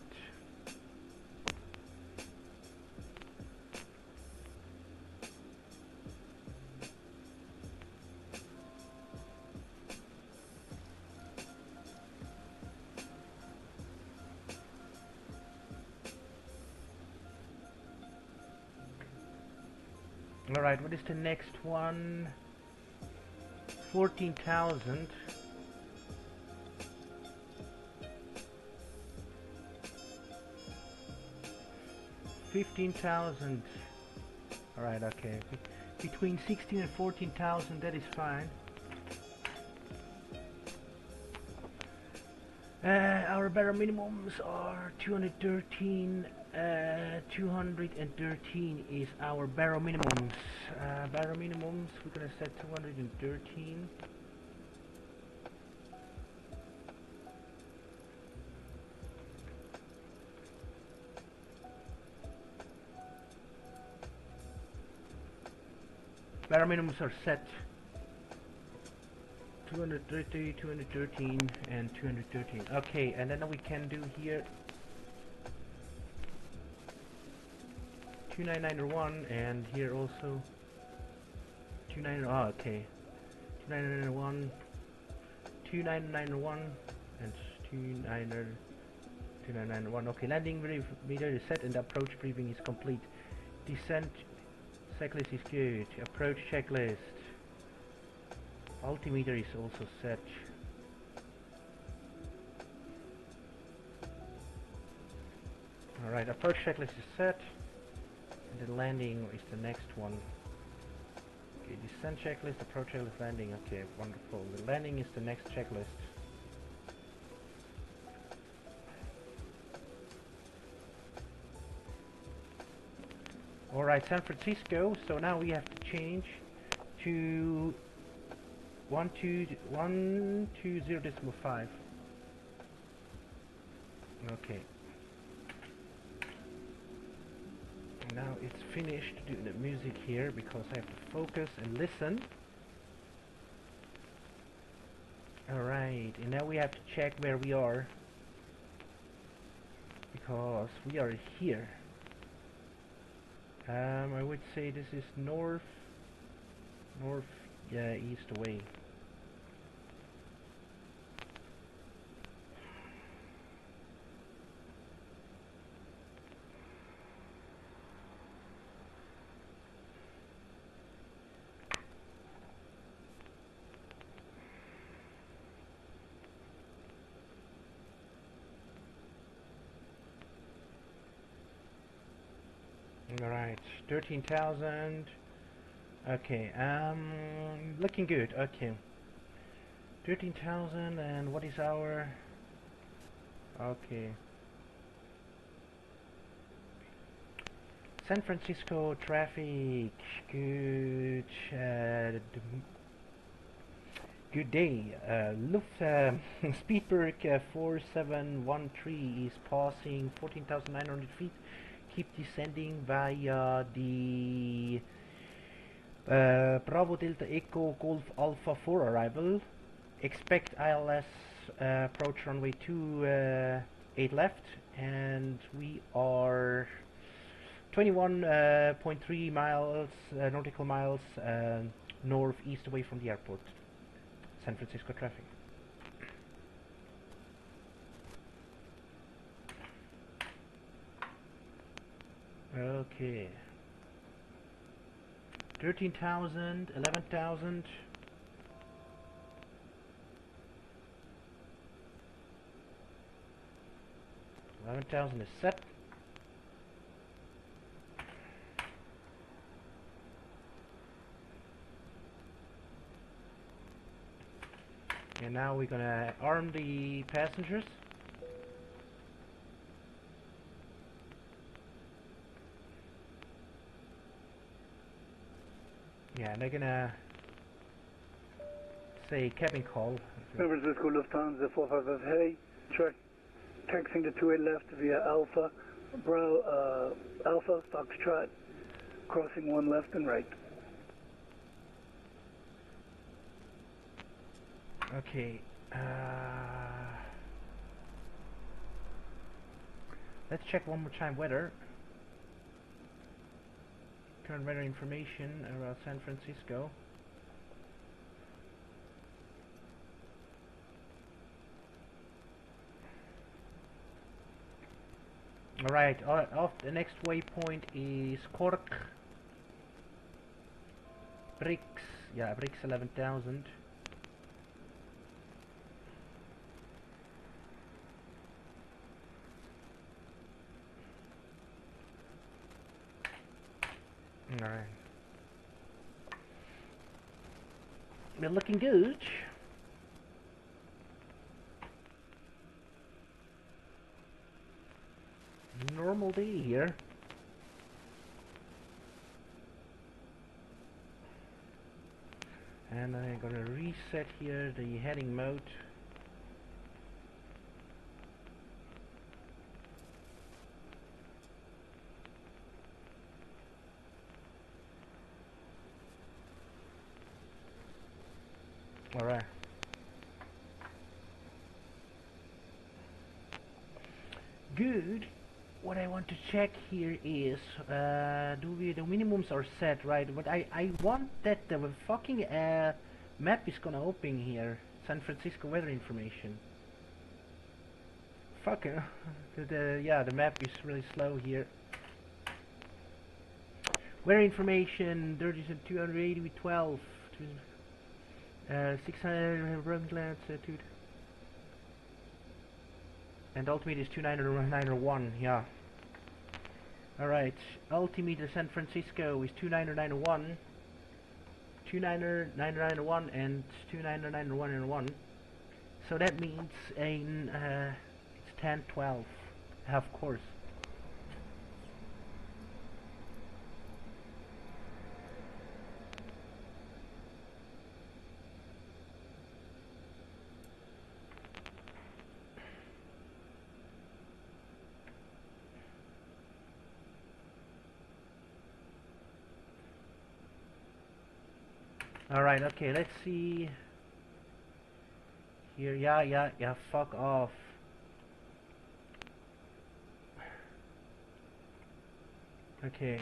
Alright, what is the next one? 14,000. 15,000. Alright, okay. Between 16 and 14,000, that is fine. Our bare minimums are 213. 213 is our barrel minimums. Barrel minimums, we're gonna set 213. Barrel minimums are set. 230, 213, and 213. Okay, and then we can do here 2991, and here also 29. Oh, okay. 2991, 2991, and 2991. Okay, landing meter is set and the approach briefing is complete. Descent checklist is good. Approach checklist. Altimeter is also set. Alright, approach checklist is set. And the landing is the next one. Okay, descent checklist, approach checklist, landing. Okay, wonderful. The landing is the next checklist. Alright, San Francisco. So now we have to change to 120.5. Okay. Now it's finished doing the music here because I have to focus and listen. Alright, and now we have to check where we are. because we are here. I would say this is north, yeah, east away. Alright, 13,000. Okay, looking good. Okay, 13,000, and what is our... Okay. San Francisco traffic. Good, good day. Speedberg 4713 is passing 14,900 feet. Keep descending via the Bravo Delta Echo Golf Alpha 4 arrival. Expect ILS approach runway 28 left, and we are 21.3 miles, nautical miles northeast away from the airport. San Francisco traffic. Okay. 13,000, 11,000. 11,000 is set. And now we're gonna arm the passengers. Yeah, they're gonna say cabin call. San Francisco Lufthansa 455, hey, taxiing to 28 left via Alpha, Alpha, Foxtrot, crossing 1 left and right. Okay, let's check one more time weather. Current weather information around San Francisco. Alright, off the next waypoint is Cork. Bricks, yeah, Bricks 11,000. Alright. We're looking good. Normal day here. And I'm gonna reset here the heading mode. Alright. Good. What I want to check here is, the minimums are set, right? But I want that the fucking map is gonna open here. San Francisco weather information. Fuck, yeah, the map is really slow here. Weather information, 280 with 12. 600 room latitude. And altimeter is 2991, yeah. Alright, altimeter San Francisco is 2991. 2991 and 2991. So that means it's 1012, half course. Alright, okay, let's see. Here, yeah, fuck off. Okay.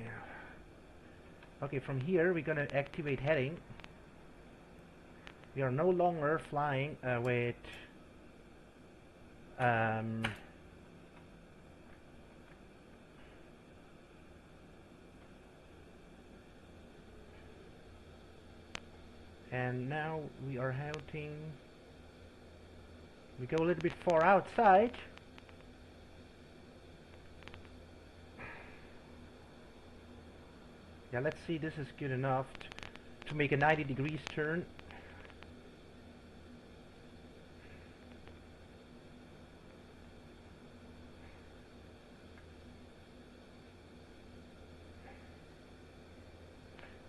Okay, from here we're gonna activate heading. We are no longer flying with and now we are heading. We go a little bit far outside. Yeah, let's see, this is good enough to make a 90 degrees turn.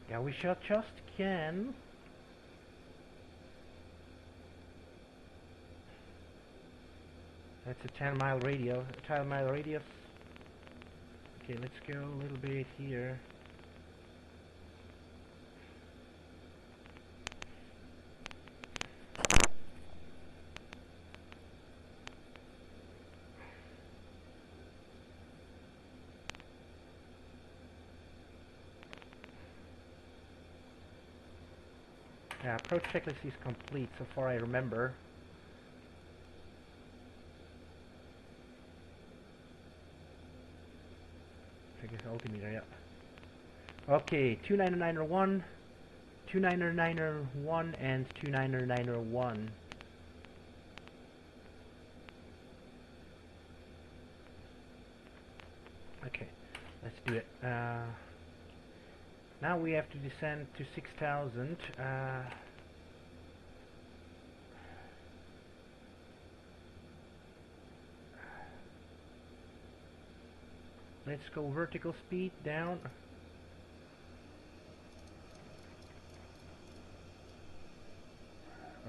Yeah, we shall just can. That's a 10-mile radius. 10-mile radius. Okay, let's go a little bit here. Yeah, approach checklist is complete so far I remember. Check this altimeter, yeah. Okay, 29901, 29901, and 29901. Okay, let's do it. Now we have to descend to 6,000. Let's go vertical speed down.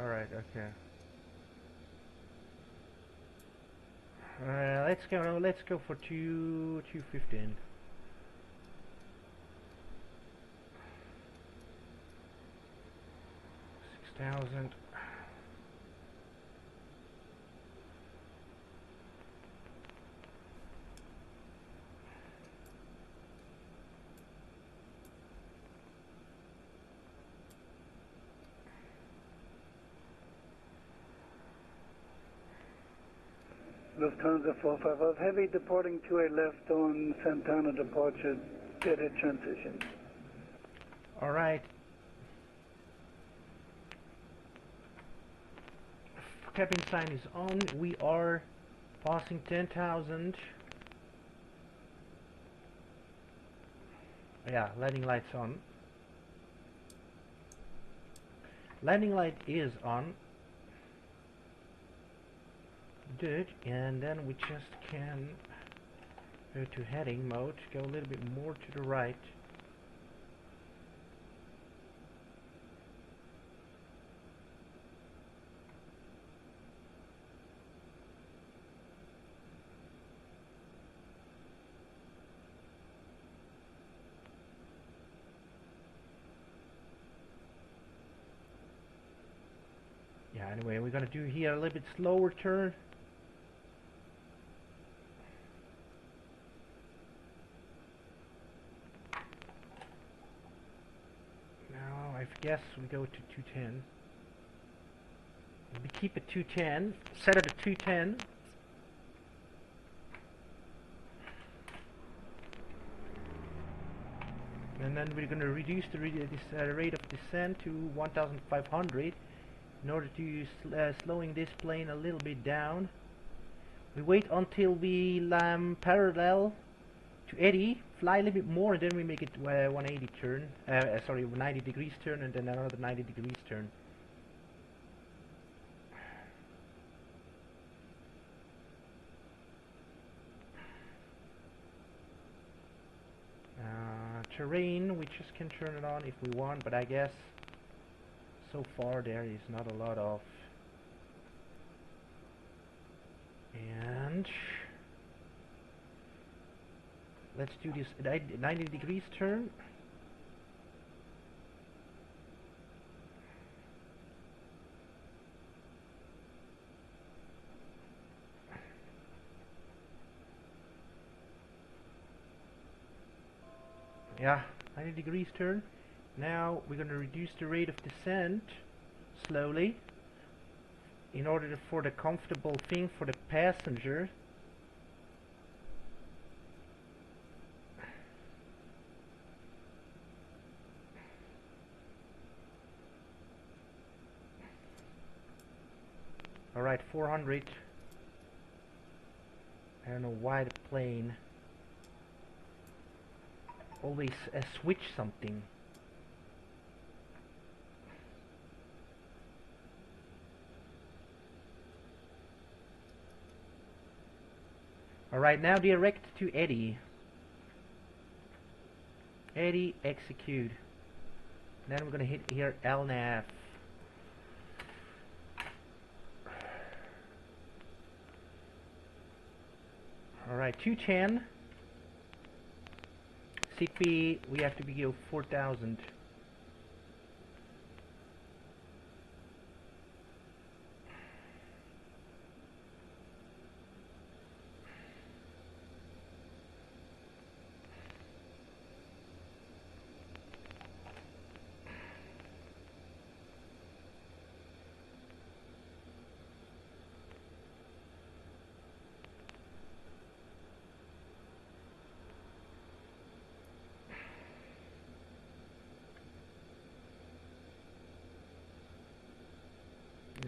Alright, okay. Let's go for 215. 6,000. Lufthansa 455 Heavy departing to a left on Santana departure, deadhead transition. Alright. Cabin sign is on. We are passing 10,000. Yeah, landing lights on. Landing light is on. Good, and then we just can go to heading mode, go a little bit more to the right. Yeah, anyway, we're gonna do here a little bit slower turn. Now, I guess we go to 210. We keep it 210, set it at 210. And then we're gonna reduce the rate of descent to 1,500. In order to slowing this plane a little bit down. We wait until we land parallel to 80, fly a little bit more, and then we make it 180 turn. Sorry, 90 degrees turn, and then another 90 degrees turn. Terrain, we just can turn it on if we want, but I guess so far there is not a lot of. And let's do this 90 degrees turn. Yeah, 90 degrees turn. Now we're going to reduce the rate of descent slowly in order for the comfortable thing for the passenger. Alright, 400. I don't know why the plane always switch something. Alright, now direct to Eddie. Eddie, execute. Then we're gonna hit here LNAV. Alright, 210. CP, we have to be 4,000.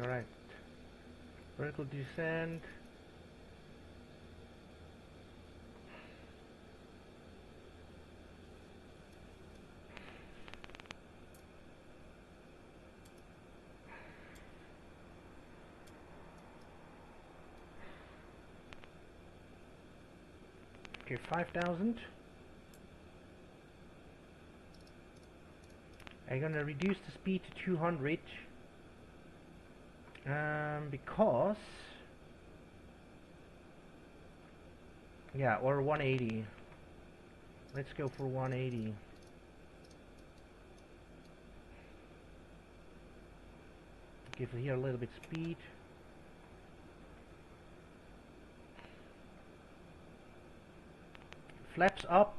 Alright. Vertical descent. Okay, 5,000. I'm gonna reduce the speed to 200. Because... yeah, or 180. Let's go for 180. Give here a little bit speed. Flaps up.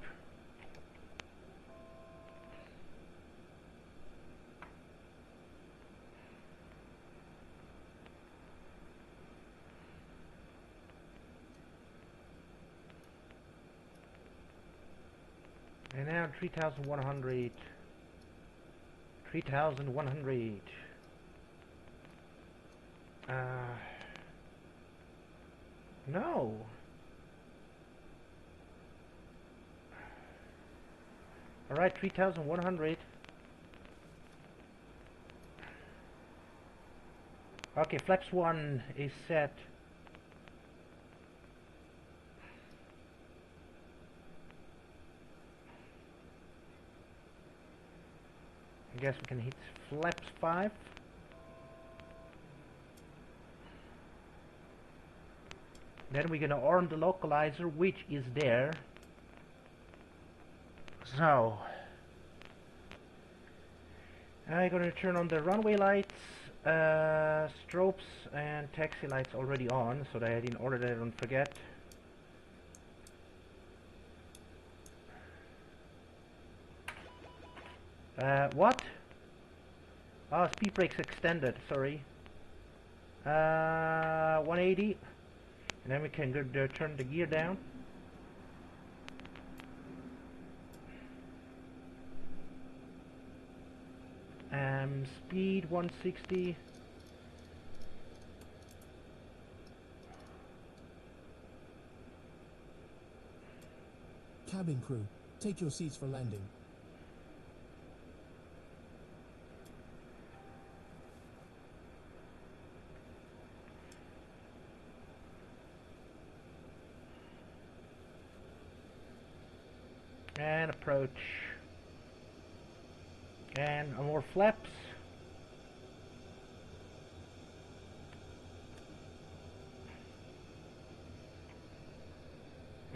And now 3,100. 3,100. No. Alright, 3,100. Okay, flaps 1 is set. I guess we can hit flaps 5. Then we're gonna arm the localizer, which is there. So I'm gonna turn on the runway lights, strobes and taxi lights already on, so that in order that I don't forget. What? Oh, speed brakes extended, sorry. 180. And then we can go turn the gear down. Speed 160. Cabin crew, take your seats for landing. And approach. And more flaps.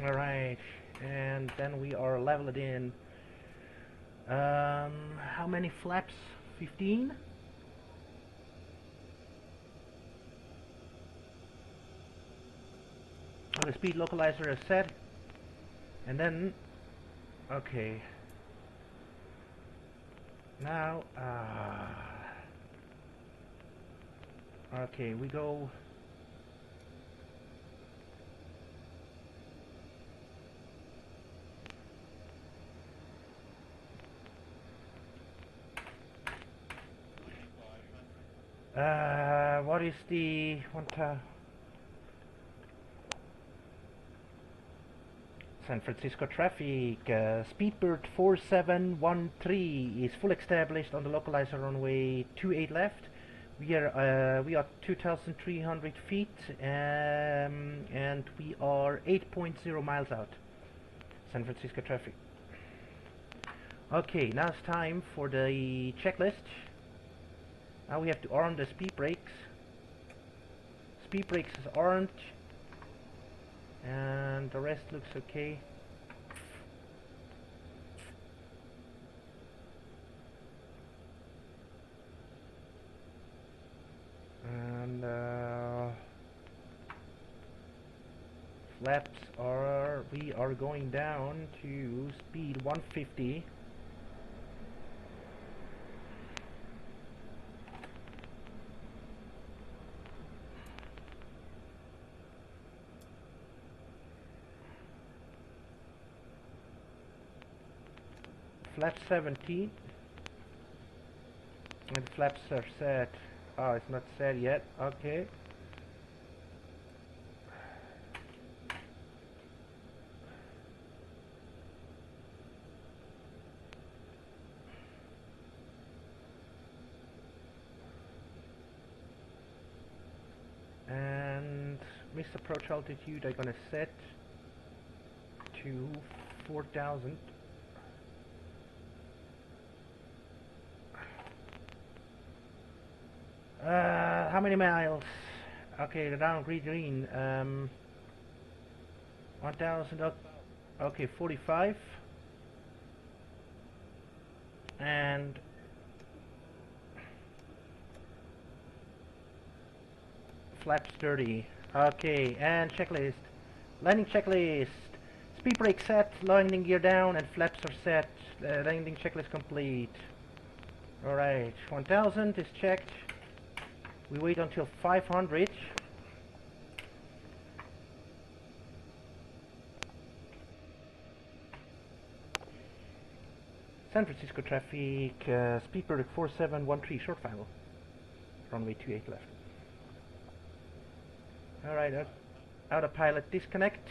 Alright, and then we are leveled in. How many flaps? 15? Oh, the speed localizer is set. And then, okay, Now, okay, we go. What is the one? San Francisco traffic. Speedbird 4713 is full established on the localizer runway 28 left. We are 2,300 feet, and we are 8.0 miles out. San Francisco traffic. Okay, now it's time for the checklist. Now we have to arm the speed brakes. Speed brakes is armed, and the rest looks okay. And flaps are, we are going down to speed 150. Flap 17, and flaps are set. Oh, it's not set yet. Okay. And missed approach altitude I'm gonna set to 4,000. How many miles? Okay, the down green. 1,000. Okay, 45. And flaps 30. Okay, and checklist. Landing checklist. Speed brake set, landing gear down, and flaps are set. Landing checklist complete. Alright, 1,000 is checked. We wait until 500. San Francisco traffic, Speedbird 4713, short final. Runway 28 left. Alright, autopilot disconnect.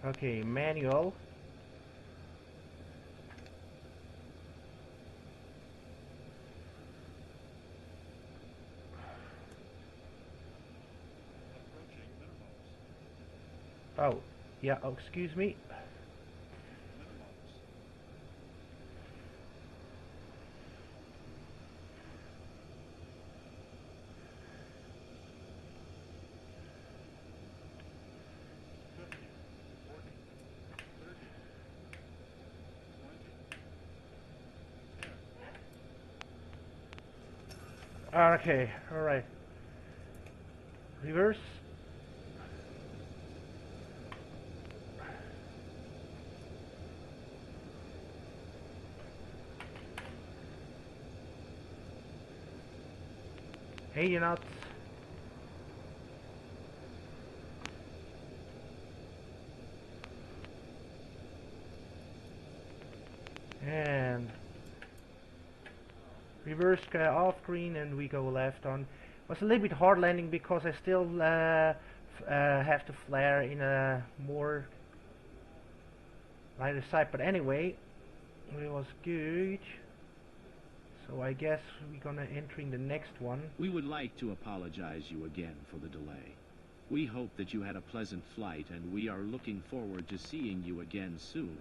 Okay, manual. Oh, yeah, oh, excuse me. Okay, alright. Reverse. Hey, knots. And reverse off green, and we go left on. Was a little bit hard landing because I still have to flare in a more lighter side, but anyway, it was good. So I guess we're gonna enter in the next one. We would like to apologize you again for the delay. We hope that you had a pleasant flight, and we are looking forward to seeing you again soon.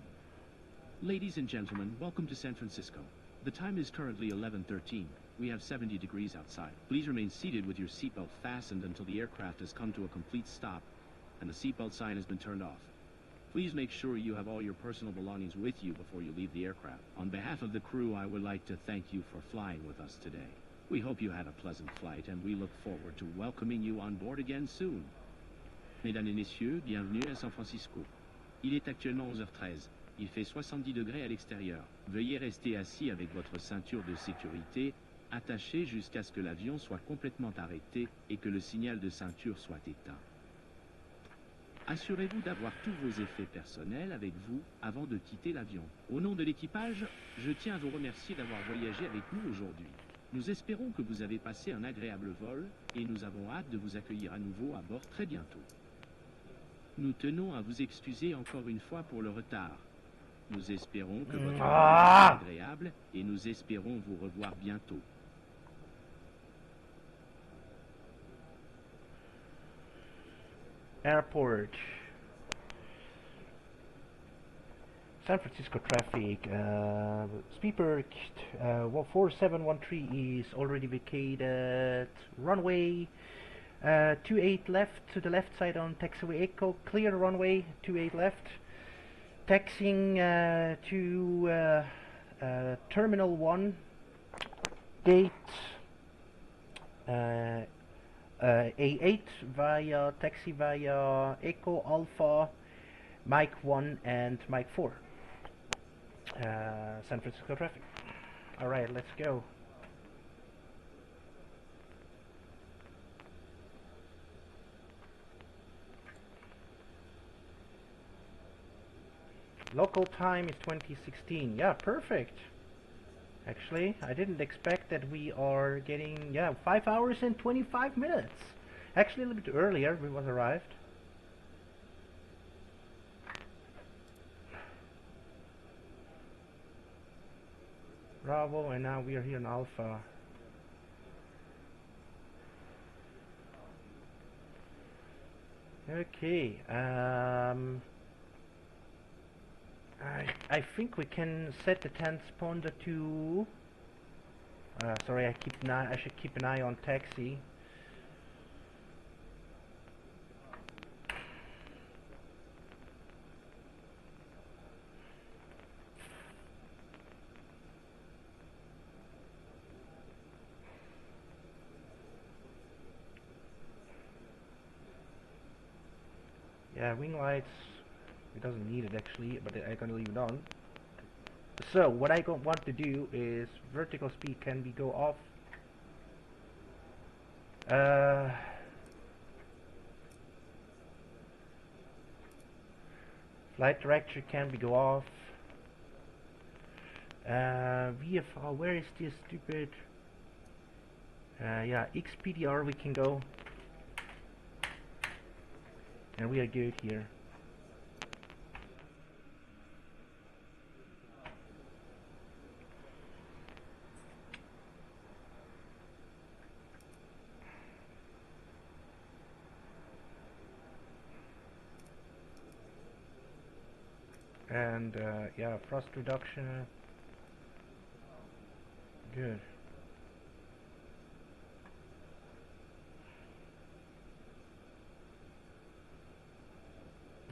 Ladies and gentlemen, welcome to San Francisco. The time is currently 11:13. We have 70 degrees outside. Please remain seated with your seatbelt fastened until the aircraft has come to a complete stop and the seatbelt sign has been turned off. Please make sure you have all your personal belongings with you before you leave the aircraft. On behalf of the crew, I would like to thank you for flying with us today. We hope you had a pleasant flight, and we look forward to welcoming you on board again soon. Mesdames et messieurs, bienvenue à San Francisco. Il est actuellement 11h13. Il fait 70 degrés à l'extérieur. Veuillez rester assis avec votre ceinture de sécurité attachée jusqu'à ce que l'avion soit complètement arrêté et que le signal de ceinture soit éteint. Assurez-vous d'avoir tous vos effets personnels avec vous avant de quitter l'avion. Au nom de l'équipage, je tiens à vous remercier d'avoir voyagé avec nous aujourd'hui. Nous espérons que vous avez passé un agréable vol et nous avons hâte de vous accueillir à nouveau à bord très bientôt. Nous tenons à vous excuser encore une fois pour le retard. Nous espérons que votre vol est agréable et nous espérons vous revoir bientôt. Airport. San Francisco traffic. Speedbird 4713 is already vacated. Runway 28 left to the left side on taxiway Echo. Clear runway 28 left. Taxiing to Terminal 1. Gate A8 via taxi via Echo Alpha, Mike 1 and Mike 4. San Francisco traffic. Alright, let's go. Local time is 2016. Yeah, perfect. Actually, I didn't expect that we are getting, 5 hours and 25 minutes. Actually, a little bit earlier we was arrived. Bravo, and now we are here in Alpha. Okay, I think we can set the transponder to. Sorry, I should keep an eye on taxi. Yeah, wing lights. It doesn't need it actually, but I'm gonna leave it on. So what I want to do is vertical speed can be go off. Flight director can be go off. VFR, where is this stupid? Yeah, XPDR we can go. And we are good here. And yeah, thrust reduction. Good.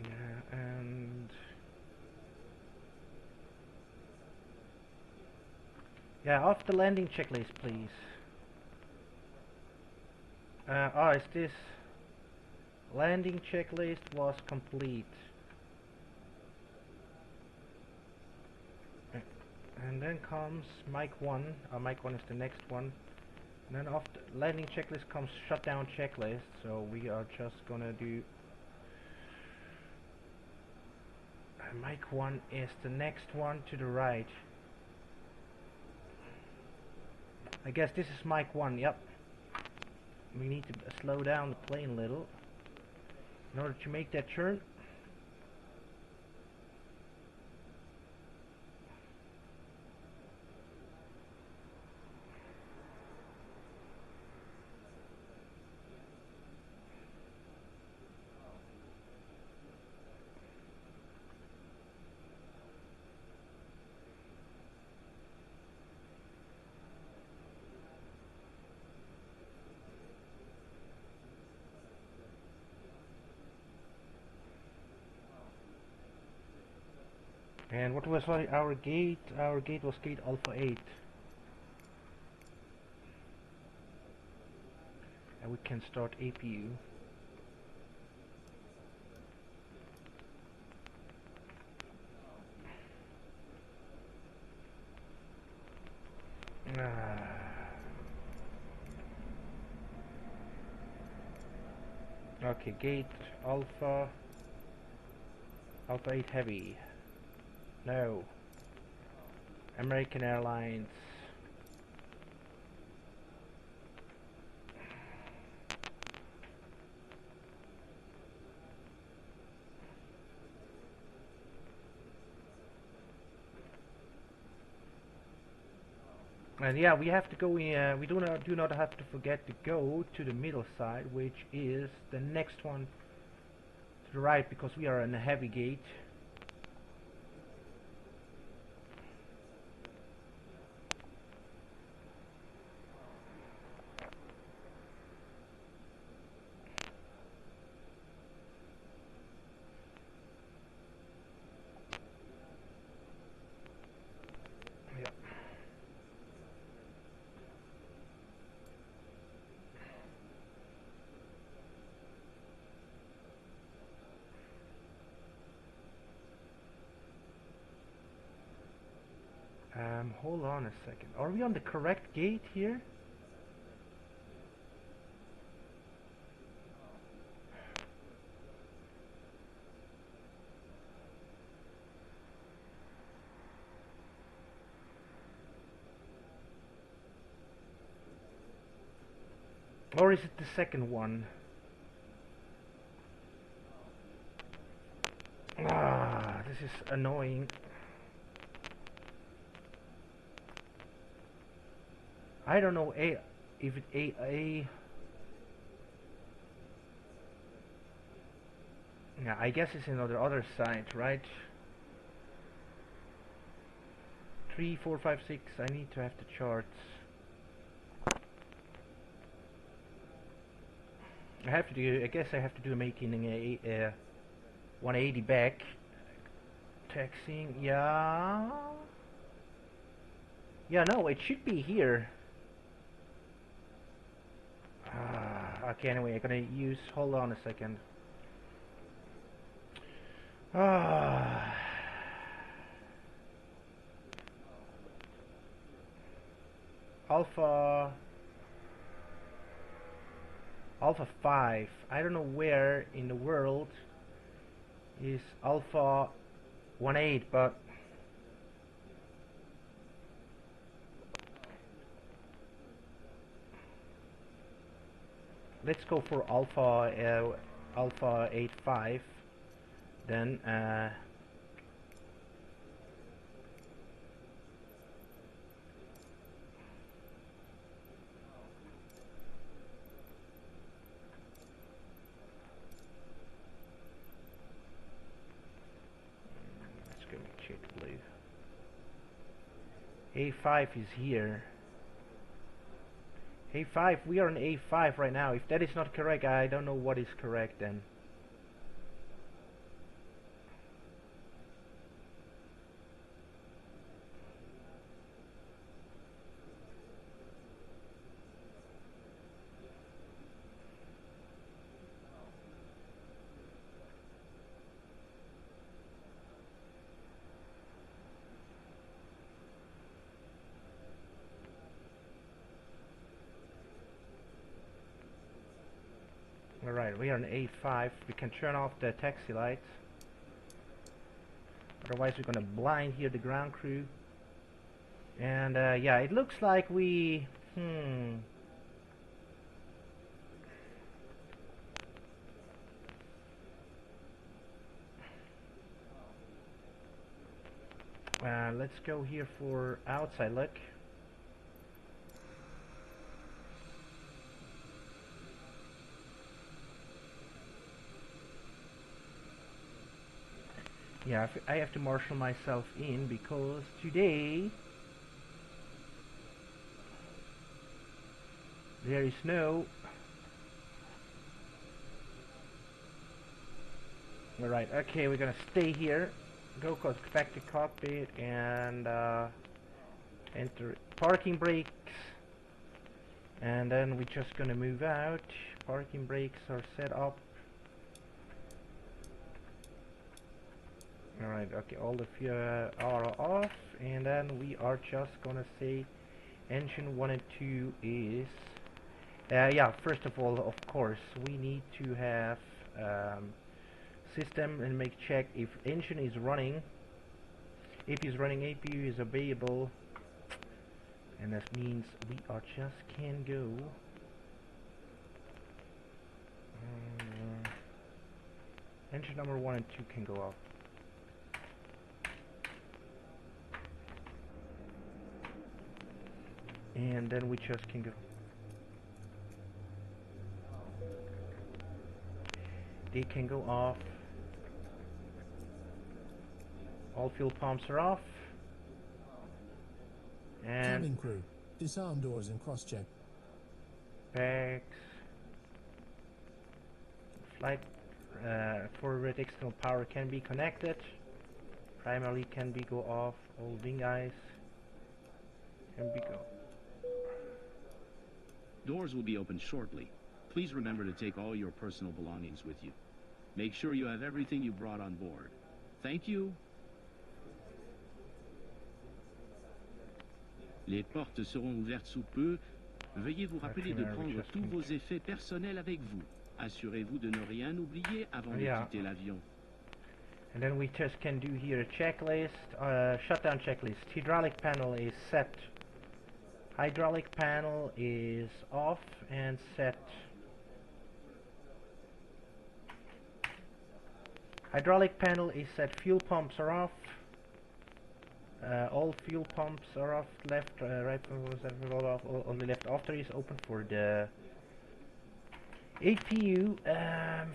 Yeah, and yeah, off the landing checklist, please. Is this landing checklist was complete. And then comes Mike 1. Mike 1 is the next one. And then after landing checklist comes shutdown checklist. So we are just gonna do. Mike 1 is the next one to the right. I guess this is Mike 1. Yep. We need to slow down the plane a little in order to make that turn. And what was our gate? Our gate was gate Alpha 8. And we can start APU. Okay, gate Alpha 8 Heavy. No. American Airlines. And yeah, we have to go in, we do not have to forget to go to the middle side, which is the next one to the right, because we are in a heavy gate. Hold on a second. Are we on the correct gate here? Or is it the second one? Ah, this is annoying. I don't know if it a. Yeah, I guess it's on the other side, right? 3, 4, 5, 6. I need to have the charts. I have to do. I guess I have to do making a 180 back. Taxing. Yeah. Yeah. No, it should be here. Okay. Anyway, I'm gonna use. Hold on a second. Alpha 5. I don't know where in the world is Alpha 18, but let's go for Alpha 85 then. Let's go check blue. A5 is here. A5, we are on A5 right now. If that is not correct, I don't know what is correct then. Alright, we are on A5. We can turn off the taxi lights. Otherwise we're gonna blind here the ground crew. And yeah, it looks like we... let's go here for outside look. Yeah, I have to marshal myself in because today there is no... Alright, okay, we're gonna stay here. Go back to cockpit and enter parking brakes. And then we're just gonna move out. Parking brakes are set up. Alright, okay, all the fuel are off, and then we are just gonna say Engine 1 and 2 is... yeah, first of all, of course, we need to have system and make check if engine is running. AP is running, APU is available, and that means we are just can go. Engine number 1 and 2 can go off. And then we just can go. They can go off. All fuel pumps are off. And Cabin crew, disarm doors and cross-check. bags. Flight forward external power can be connected. Primarily can be go off. All wing eyes can be go. Doors will be opened shortly. Please remember to take all your personal belongings with you. Make sure you have everything you brought on board. Thank you. Les portes seront ouvertes sous peu. Veuillez vous rappeler de prendre tous vos effets personnels avec vous. Assurez-vous de ne rien oublier avant de quitter l'avion. And then we just can do here a checklist, shutdown checklist. Hydraulic panel is set. Hydraulic panel is off and set. Hydraulic panel is set. Fuel pumps are off. All fuel pumps are off. Left, right, off. Only left after is open for the APU.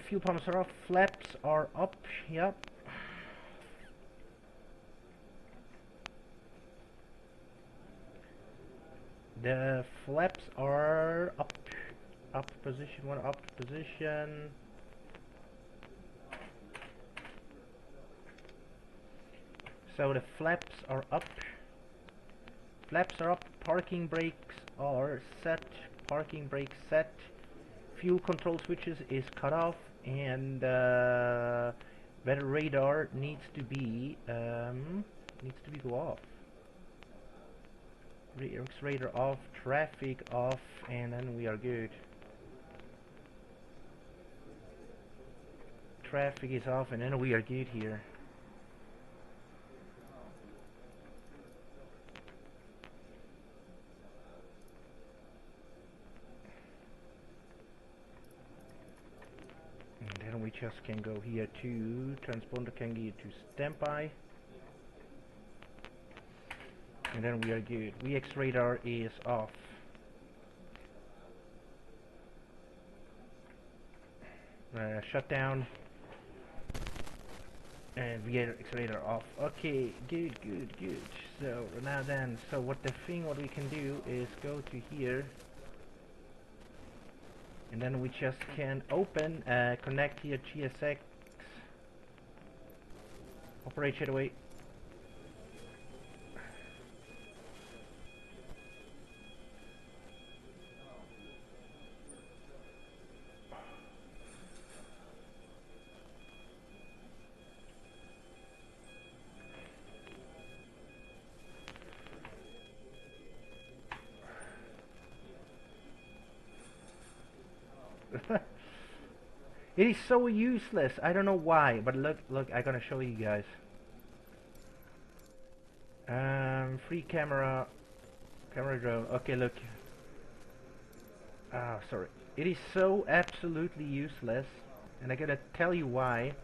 Fuel pumps are off. Flaps are up. Yep. The flaps are up. Up position. One up position. So the flaps are up. Flaps are up. Parking brakes are set. Parking brakes set. Fuel control switches is cut off, and weather radar needs to be go off. Radar off. Traffic off, and then we are good. Traffic is off, and then we are good here. We just can go here to transponder, can get to standby, and then we are good. VX radar is off. Shutdown and VX radar off. Okay, good. So now then, so what we can do is go to here. And then we just can open, connect here GSX, operate straight away. It is so useless. I don't know why, but look, I'm gonna show you guys. Free camera drone. Okay, look. Sorry. It is so absolutely useless, and I gotta tell you why.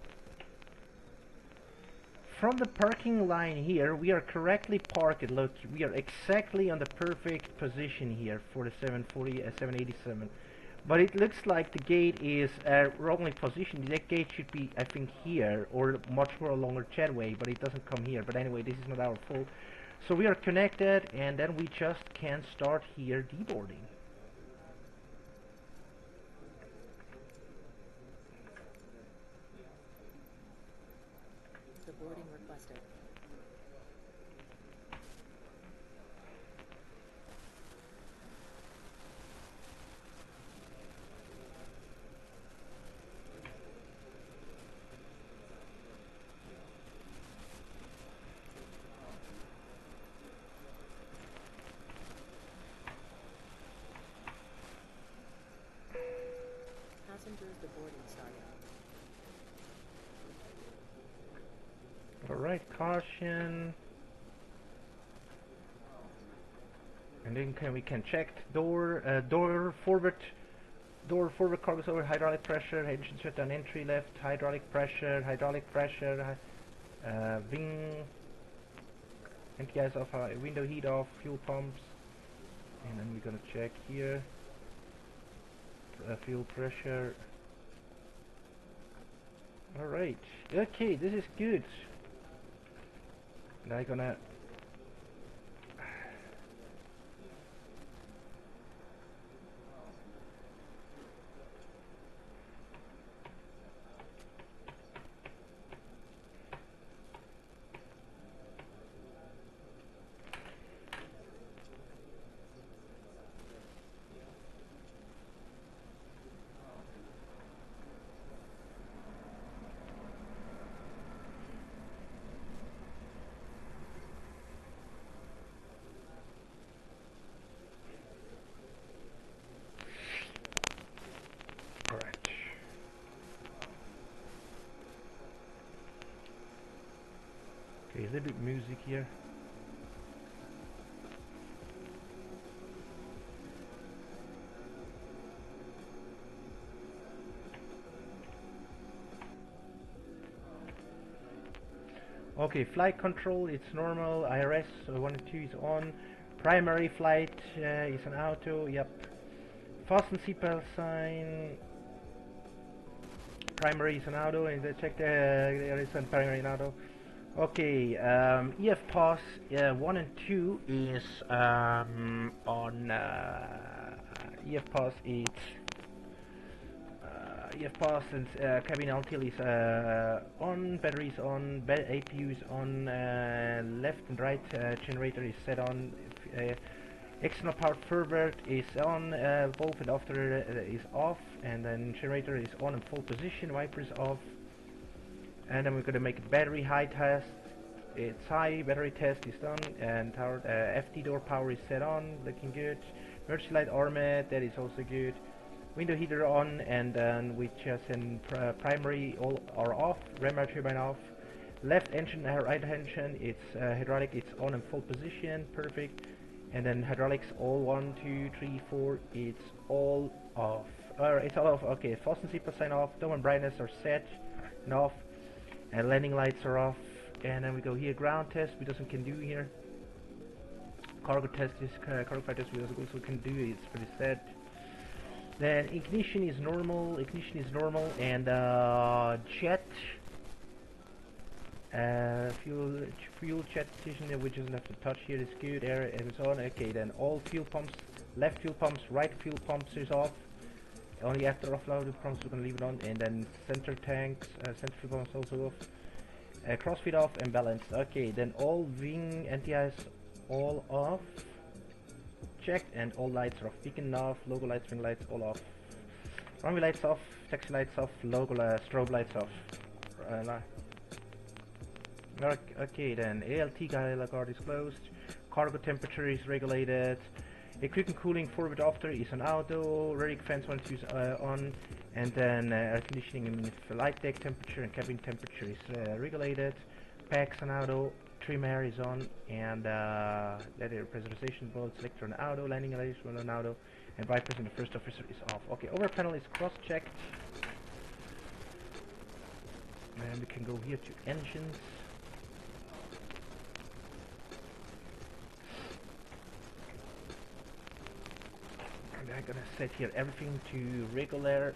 From the parking line here, we are correctly parked. Look, we are exactly on the perfect position here for the 787. But it looks like the gate is wrongly positioned. That gate should be, I think, here, or much more along our jetway, but it doesn't come here. But anyway, this is not our fault. So we are connected, and then we just can start here deboarding. Deboarding requested. Alright, caution. And then we can check door forward cargo over, hydraulic pressure, engine shutdown, entry left, hydraulic pressure, wing, NTIs off, window heat off, fuel pumps, and then we're gonna check here, fuel pressure. Alright, okay, this is good. Now I'm gonna okay, a little bit music here. Okay, flight control, it's normal. IRS 1 and 2 is on. Primary flight is an auto, yep. Fasten seatbelt sign. Primary is an auto, and check there is a primary an auto. Okay, EF pass 1 and 2 is on EF pass EF pass and cabin until is on, batteries on, APU is on, left and right generator is set on, external power forward is on, valve and after is off, and then generator is on in full position, wiper is off, and then we're going to make a battery high test. It's high, battery test is done, and our FD door power is set on, looking good. Emergency light armor, that is also good. Window heater on, and then we just in primary all are off, rear turbine off. Left engine, right engine, it's hydraulic, it's on in full position, perfect. And then hydraulics all 1, 2, 3, 4, it's all off. It's all off, okay, fasten seatbelt sign off, dome and brightness are set and off. And landing lights are off. And then we go here, ground test, we doesn't can do here. Cargo test is, cargo flight test we also can do, it's pretty set. Then ignition is normal, and jet, fuel jet decision, which doesn't have to touch here, is good, air and so on. Okay, then all fuel pumps, left fuel pumps, right fuel pumps is off. Only after offloaded pumps we're gonna leave it on, and then center tanks, center fuel pumps also off. Crossfeed off and balanced. Okay, then all wing NTIs all off. Checked, and all lights are off. Beacon off, logo lights, ring lights all off. Runway lights off, taxi lights off, logo strobe lights off. Okay, then ALT guard is closed. Cargo temperature is regulated. Equipment cooling forward after is an auto. Rear fence 1 is on, and then air conditioning and flight deck temperature and cabin temperature is regulated. Packs an auto. Trim air is on, and letter pressurization board selector an auto, landing lights an auto, and vipers in the first officer is off. Okay, over panel is cross-checked, and we can go here to engines. And I'm gonna set here everything to regular.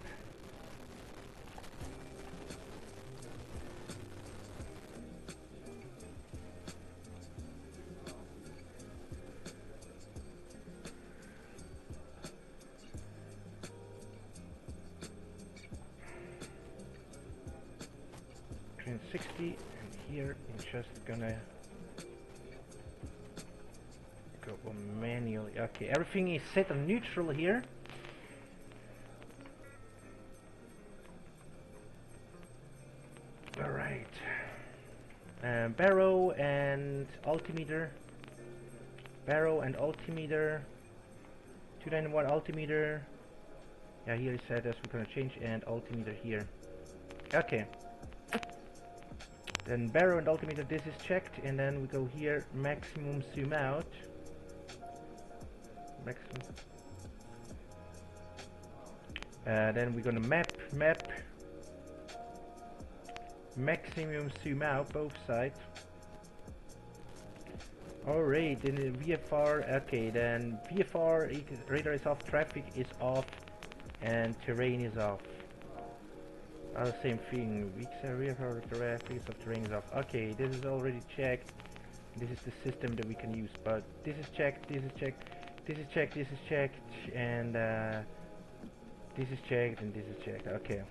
Train 60, and here I'm just gonna go manually. Okay, everything is set on neutral here. Alright. Barrow and altimeter. Barrow and altimeter. 291 altimeter. Yeah, here it said as we're gonna change, and altimeter here. Okay. Then baro and altimeter, this is checked, and then we go here, maximum zoom out. Maximum. Then we're gonna map, maximum zoom out, both sides. Alright, then the VFR, okay, then VFR, radar is off, traffic is off, and terrain is off. Same thing, VFR, traffic is off, terrain is off. Okay, this is already checked. This is the system that we can use, but this is checked, this is checked, this is checked, this is checked, and this is checked, and this is checked. Okay.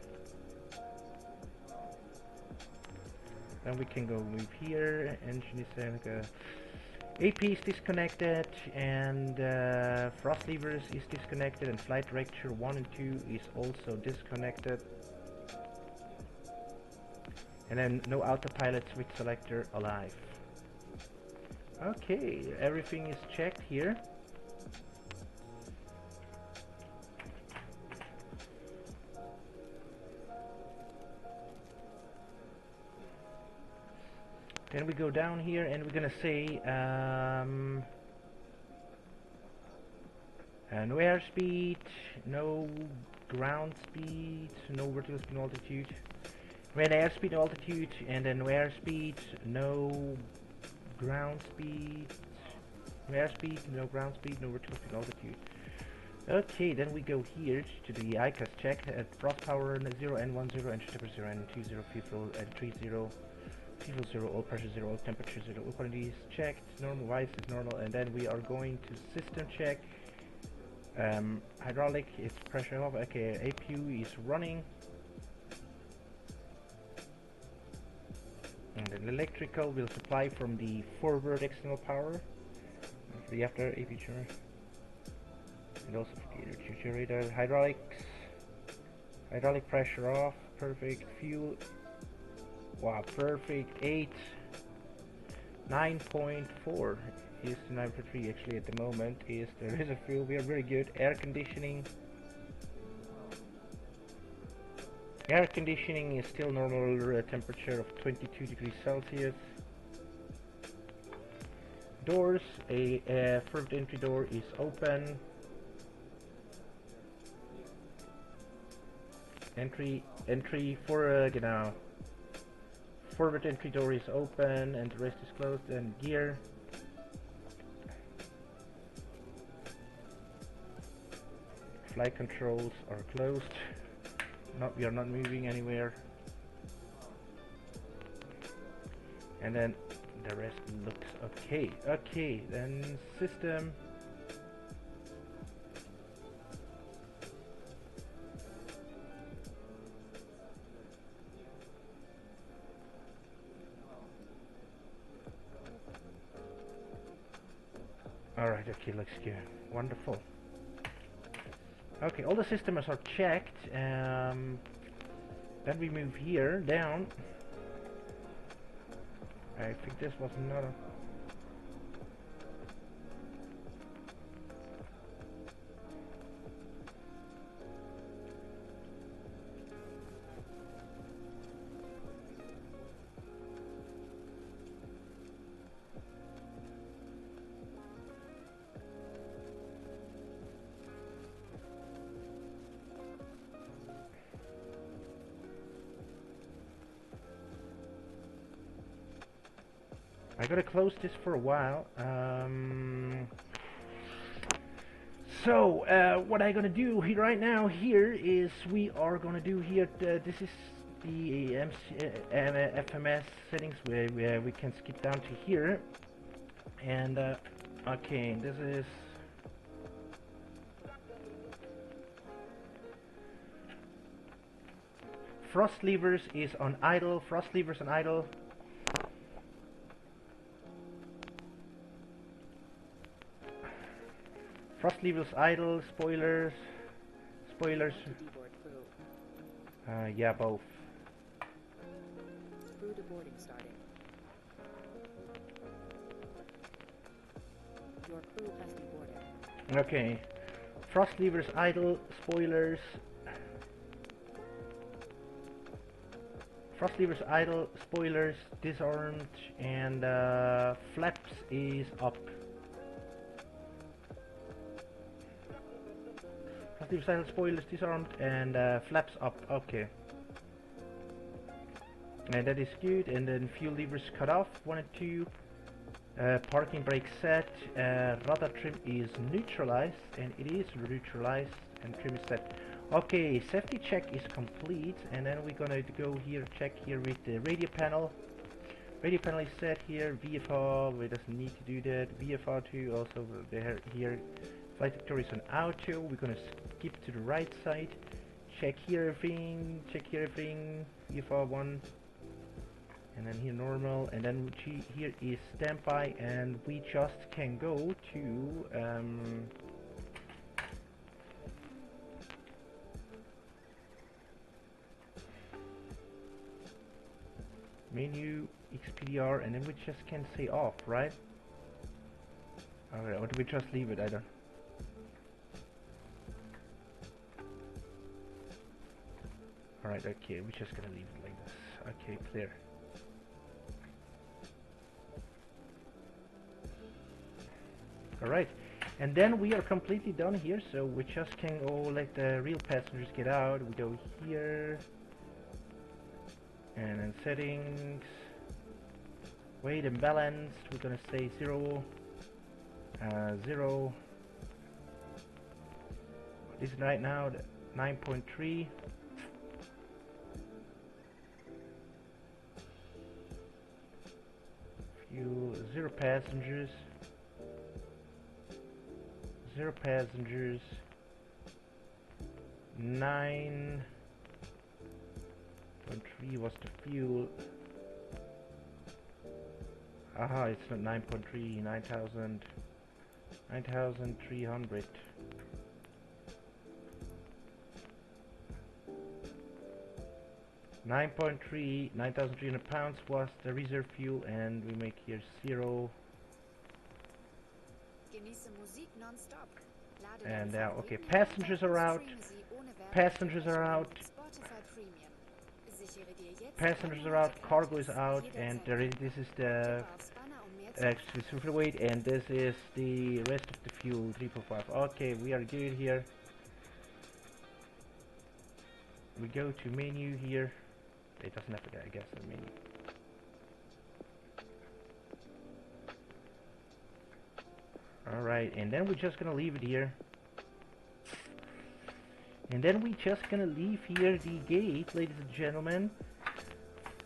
Then we can go move here, engine is AP is disconnected, and thrust levers is disconnected, and flight director 1 and 2 is also disconnected. And then no autopilot switch selector alive. Okay, everything is checked here. Then we go down here and we're gonna say no airspeed, no ground speed, no vertical speed, no altitude. When airspeed, altitude, and then no airspeed, no ground speed, no airspeed, no ground speed, no vertical speed, altitude. Okay, then we go here to the ICAS check at thrust power 0 and 10, engine temperature 0 and 20, fuel and 30. Fuel 0, all pressure 0, all temperature 0, all quantity is checked, normal wise is normal, and then we are going to system check. Hydraulic is pressure off, okay, APU is running. And then electrical will supply from the forward external power. For the after APU charge. And also for the refrigerator. Hydraulics. Hydraulic pressure off, perfect, fuel. Wow, perfect. 9.4 is the 9.3 actually at the moment. Is there is a fuel, we are very good. Air conditioning. Air conditioning is still normal temperature of 22 degrees Celsius. Doors, a front entry door is open. Entry for forward entry door is open and the rest is closed. And gear. Flight controls are closed. No, we are not moving anywhere. And then the rest looks okay. Okay, then system. Alright, okay, looks good. Wonderful. Okay, all the systems are checked. Then we move here down. I think this was not a... I gotta close this for a while. So what I'm gonna do here right now here is we are gonna do here. This is the FMS settings where we can skip down to here. And okay, this is. Thrust levers is on idle. Thrust levers on idle. Thrust levers idle, spoilers. Yeah, both. Crew deboarding starting. Your crew has deboarded. Okay. Thrust levers idle, spoilers. Thrust levers idle, spoilers disarmed, and flaps is up. Thrust levers idle, spoilers disarmed, and flaps up. Okay. And that is good. And then fuel levers cut off. 1 and 2. Parking brake set. Rudder trim is neutralized, and it is neutralized, and trim is set. Okay, safety check is complete, and then we're gonna go here, check here with the radio panel. Radio panel is set here. VFR, we doesn't need to do that. VFR2 also there here. Flight Victoria is on auto. We're gonna skip to the right side. Check here everything. Check here everything. VFR1. And then here normal, and then here is standby, and we just can go to menu XPDR, and then we just can say off, right? Alright, or do we just leave it? I don't. Alright, okay, we're just gonna leave it like this. Okay, clear. Alright, and then we are completely done here, so we just can go let the real passengers get out. We go here, and then settings, weight and balanced, we're gonna say 0, 0. This is right now 9.3. Fuel, 0 passengers. 0 passengers. 9.3 was the fuel. Aha, it's not 9.3, 9,300. £9,300 was the reserve fuel, and we make here 0. And now, okay, passengers are out. Passengers are out. Passengers are out. Cargo is out, and this is the super weight, and this is the rest of the fuel 345. Okay, we are good here. We go to menu here. It doesn't have to, I guess, the menu. Alright, and then we're just gonna leave it here. And then we're just gonna leave here the gate, ladies and gentlemen.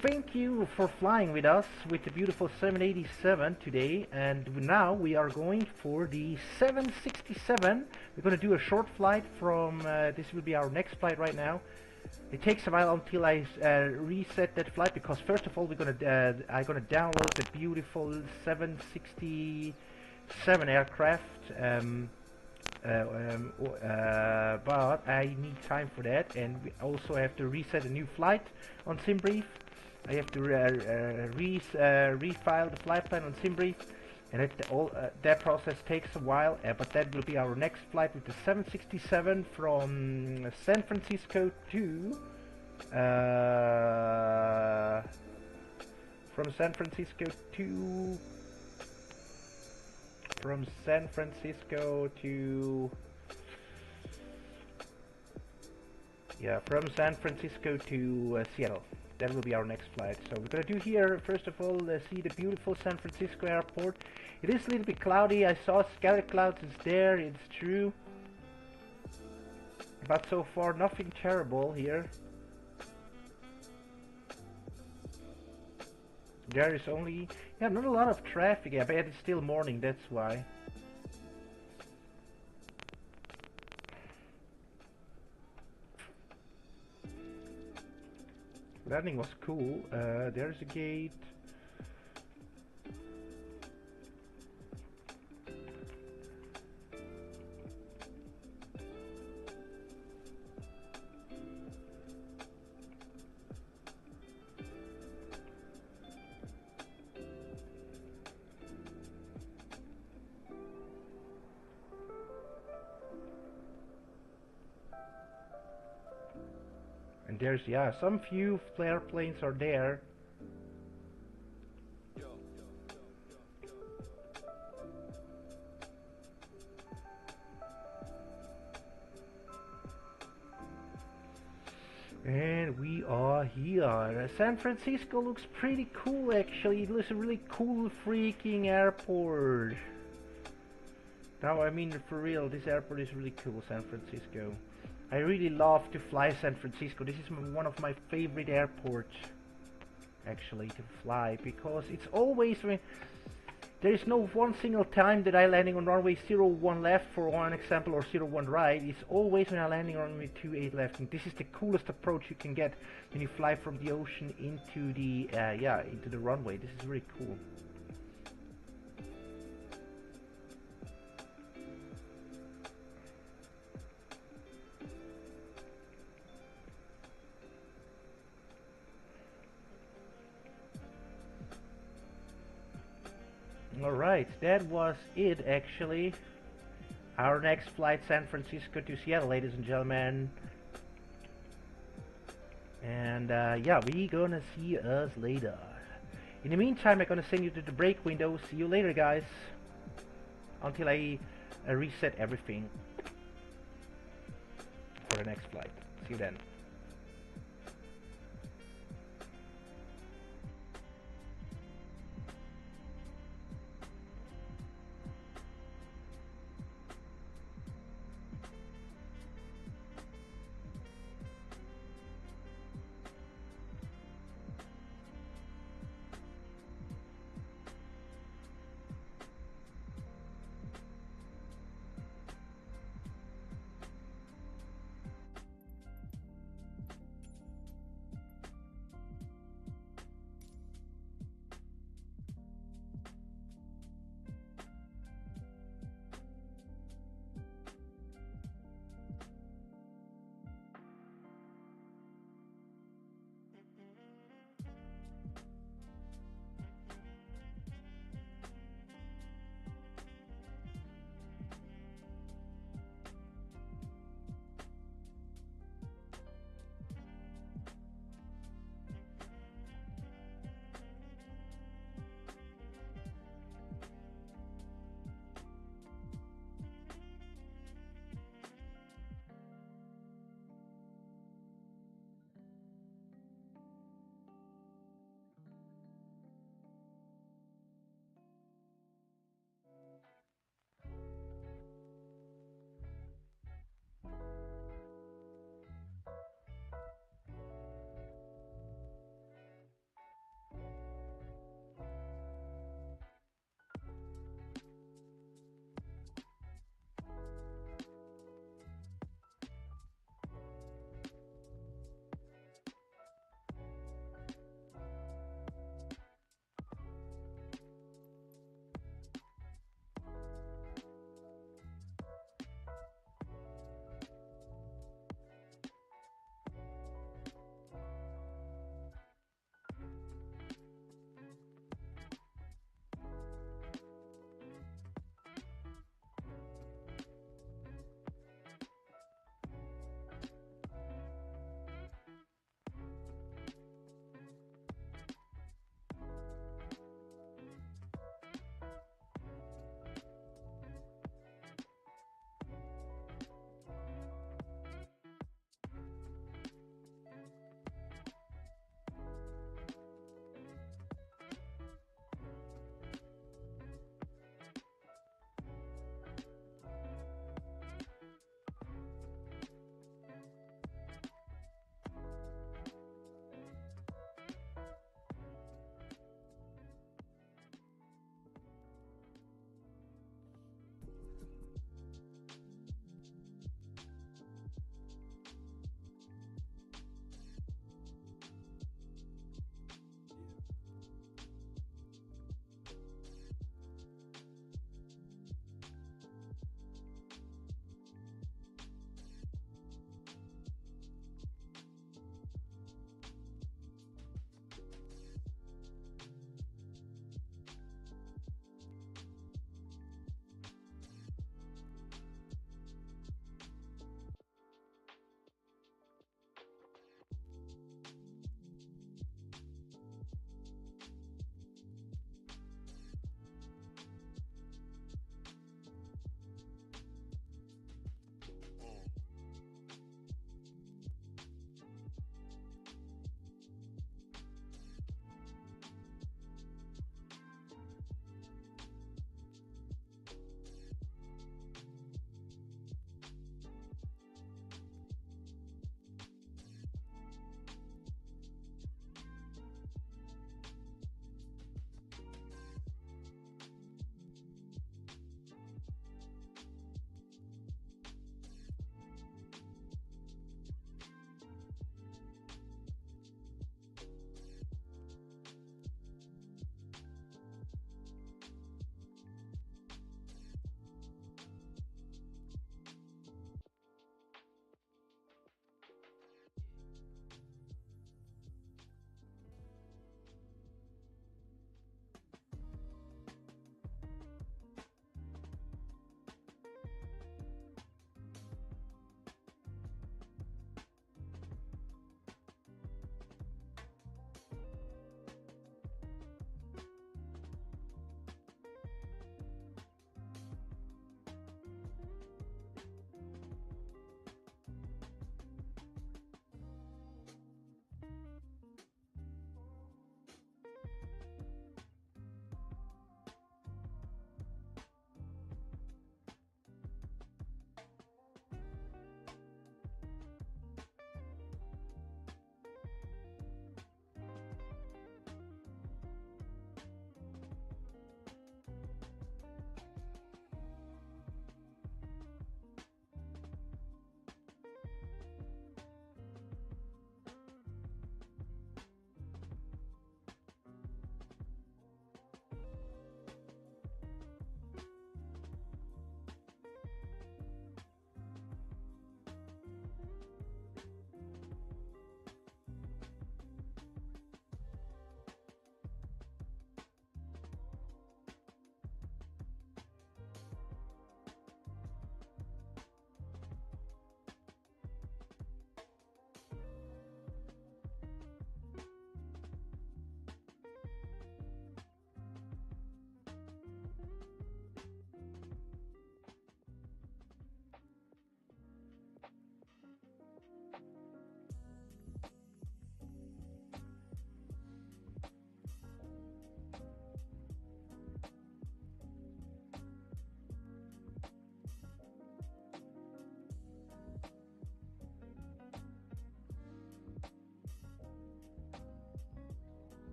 Thank you for flying with us with the beautiful 787 today, and now we are going for the 767. We're gonna do a short flight from, this will be our next flight right now. It takes a while until I reset that flight, because first of all I'm gonna download the beautiful 767 aircraft, but I need time for that, and we also have to reset a new flight on SimBrief. I have to refile the flight plan on SimBrief, and that process takes a while, but that will be our next flight with the 767 from San Francisco to Seattle. That will be our next flight. So we're gonna do here, first of all, see the beautiful San Francisco airport. It is a little bit cloudy. I saw scattered clouds is there, it's true. But so far nothing terrible here. There is only, not a lot of traffic. I bet it's still morning, that's why. Landing was cool. There's a gate. There's, yeah, some few flare planes are there. And we are here. San Francisco looks pretty cool actually. It looks a really cool freaking airport. Now I mean for real, this airport is really cool, San Francisco. I really love to fly San Francisco. This is one of my favorite airports actually to fly, because it's always, there is no one single time that I landing on runway 01 left for one example, or 01 right. It's always when I landing on runway 28 left, and this is the coolest approach you can get when you fly from the ocean into the into the runway. This is really cool. Alright, that was it actually. Our next flight, San Francisco to Seattle, ladies and gentlemen. And yeah, we gonna see us later. In the meantime, I'm gonna send you to the break window. See you later, guys. Until I reset everything for the next flight. See you then.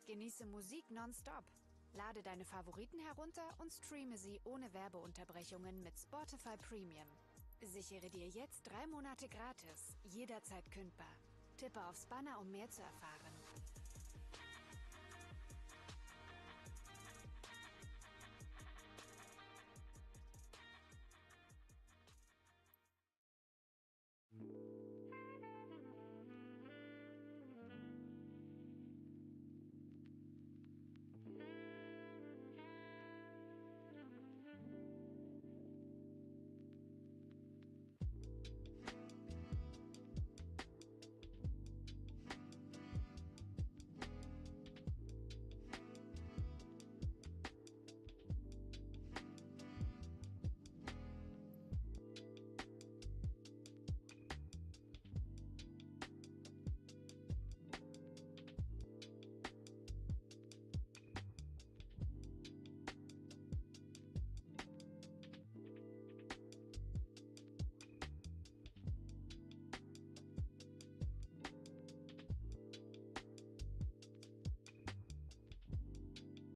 Genieße Musik nonstop. Lade deine Favoriten herunter und streame sie ohne Werbeunterbrechungen mit Spotify Premium. Sichere dir jetzt 3 Monate gratis, jederzeit kündbar. Tippe aufs Banner, um mehr zu erfahren.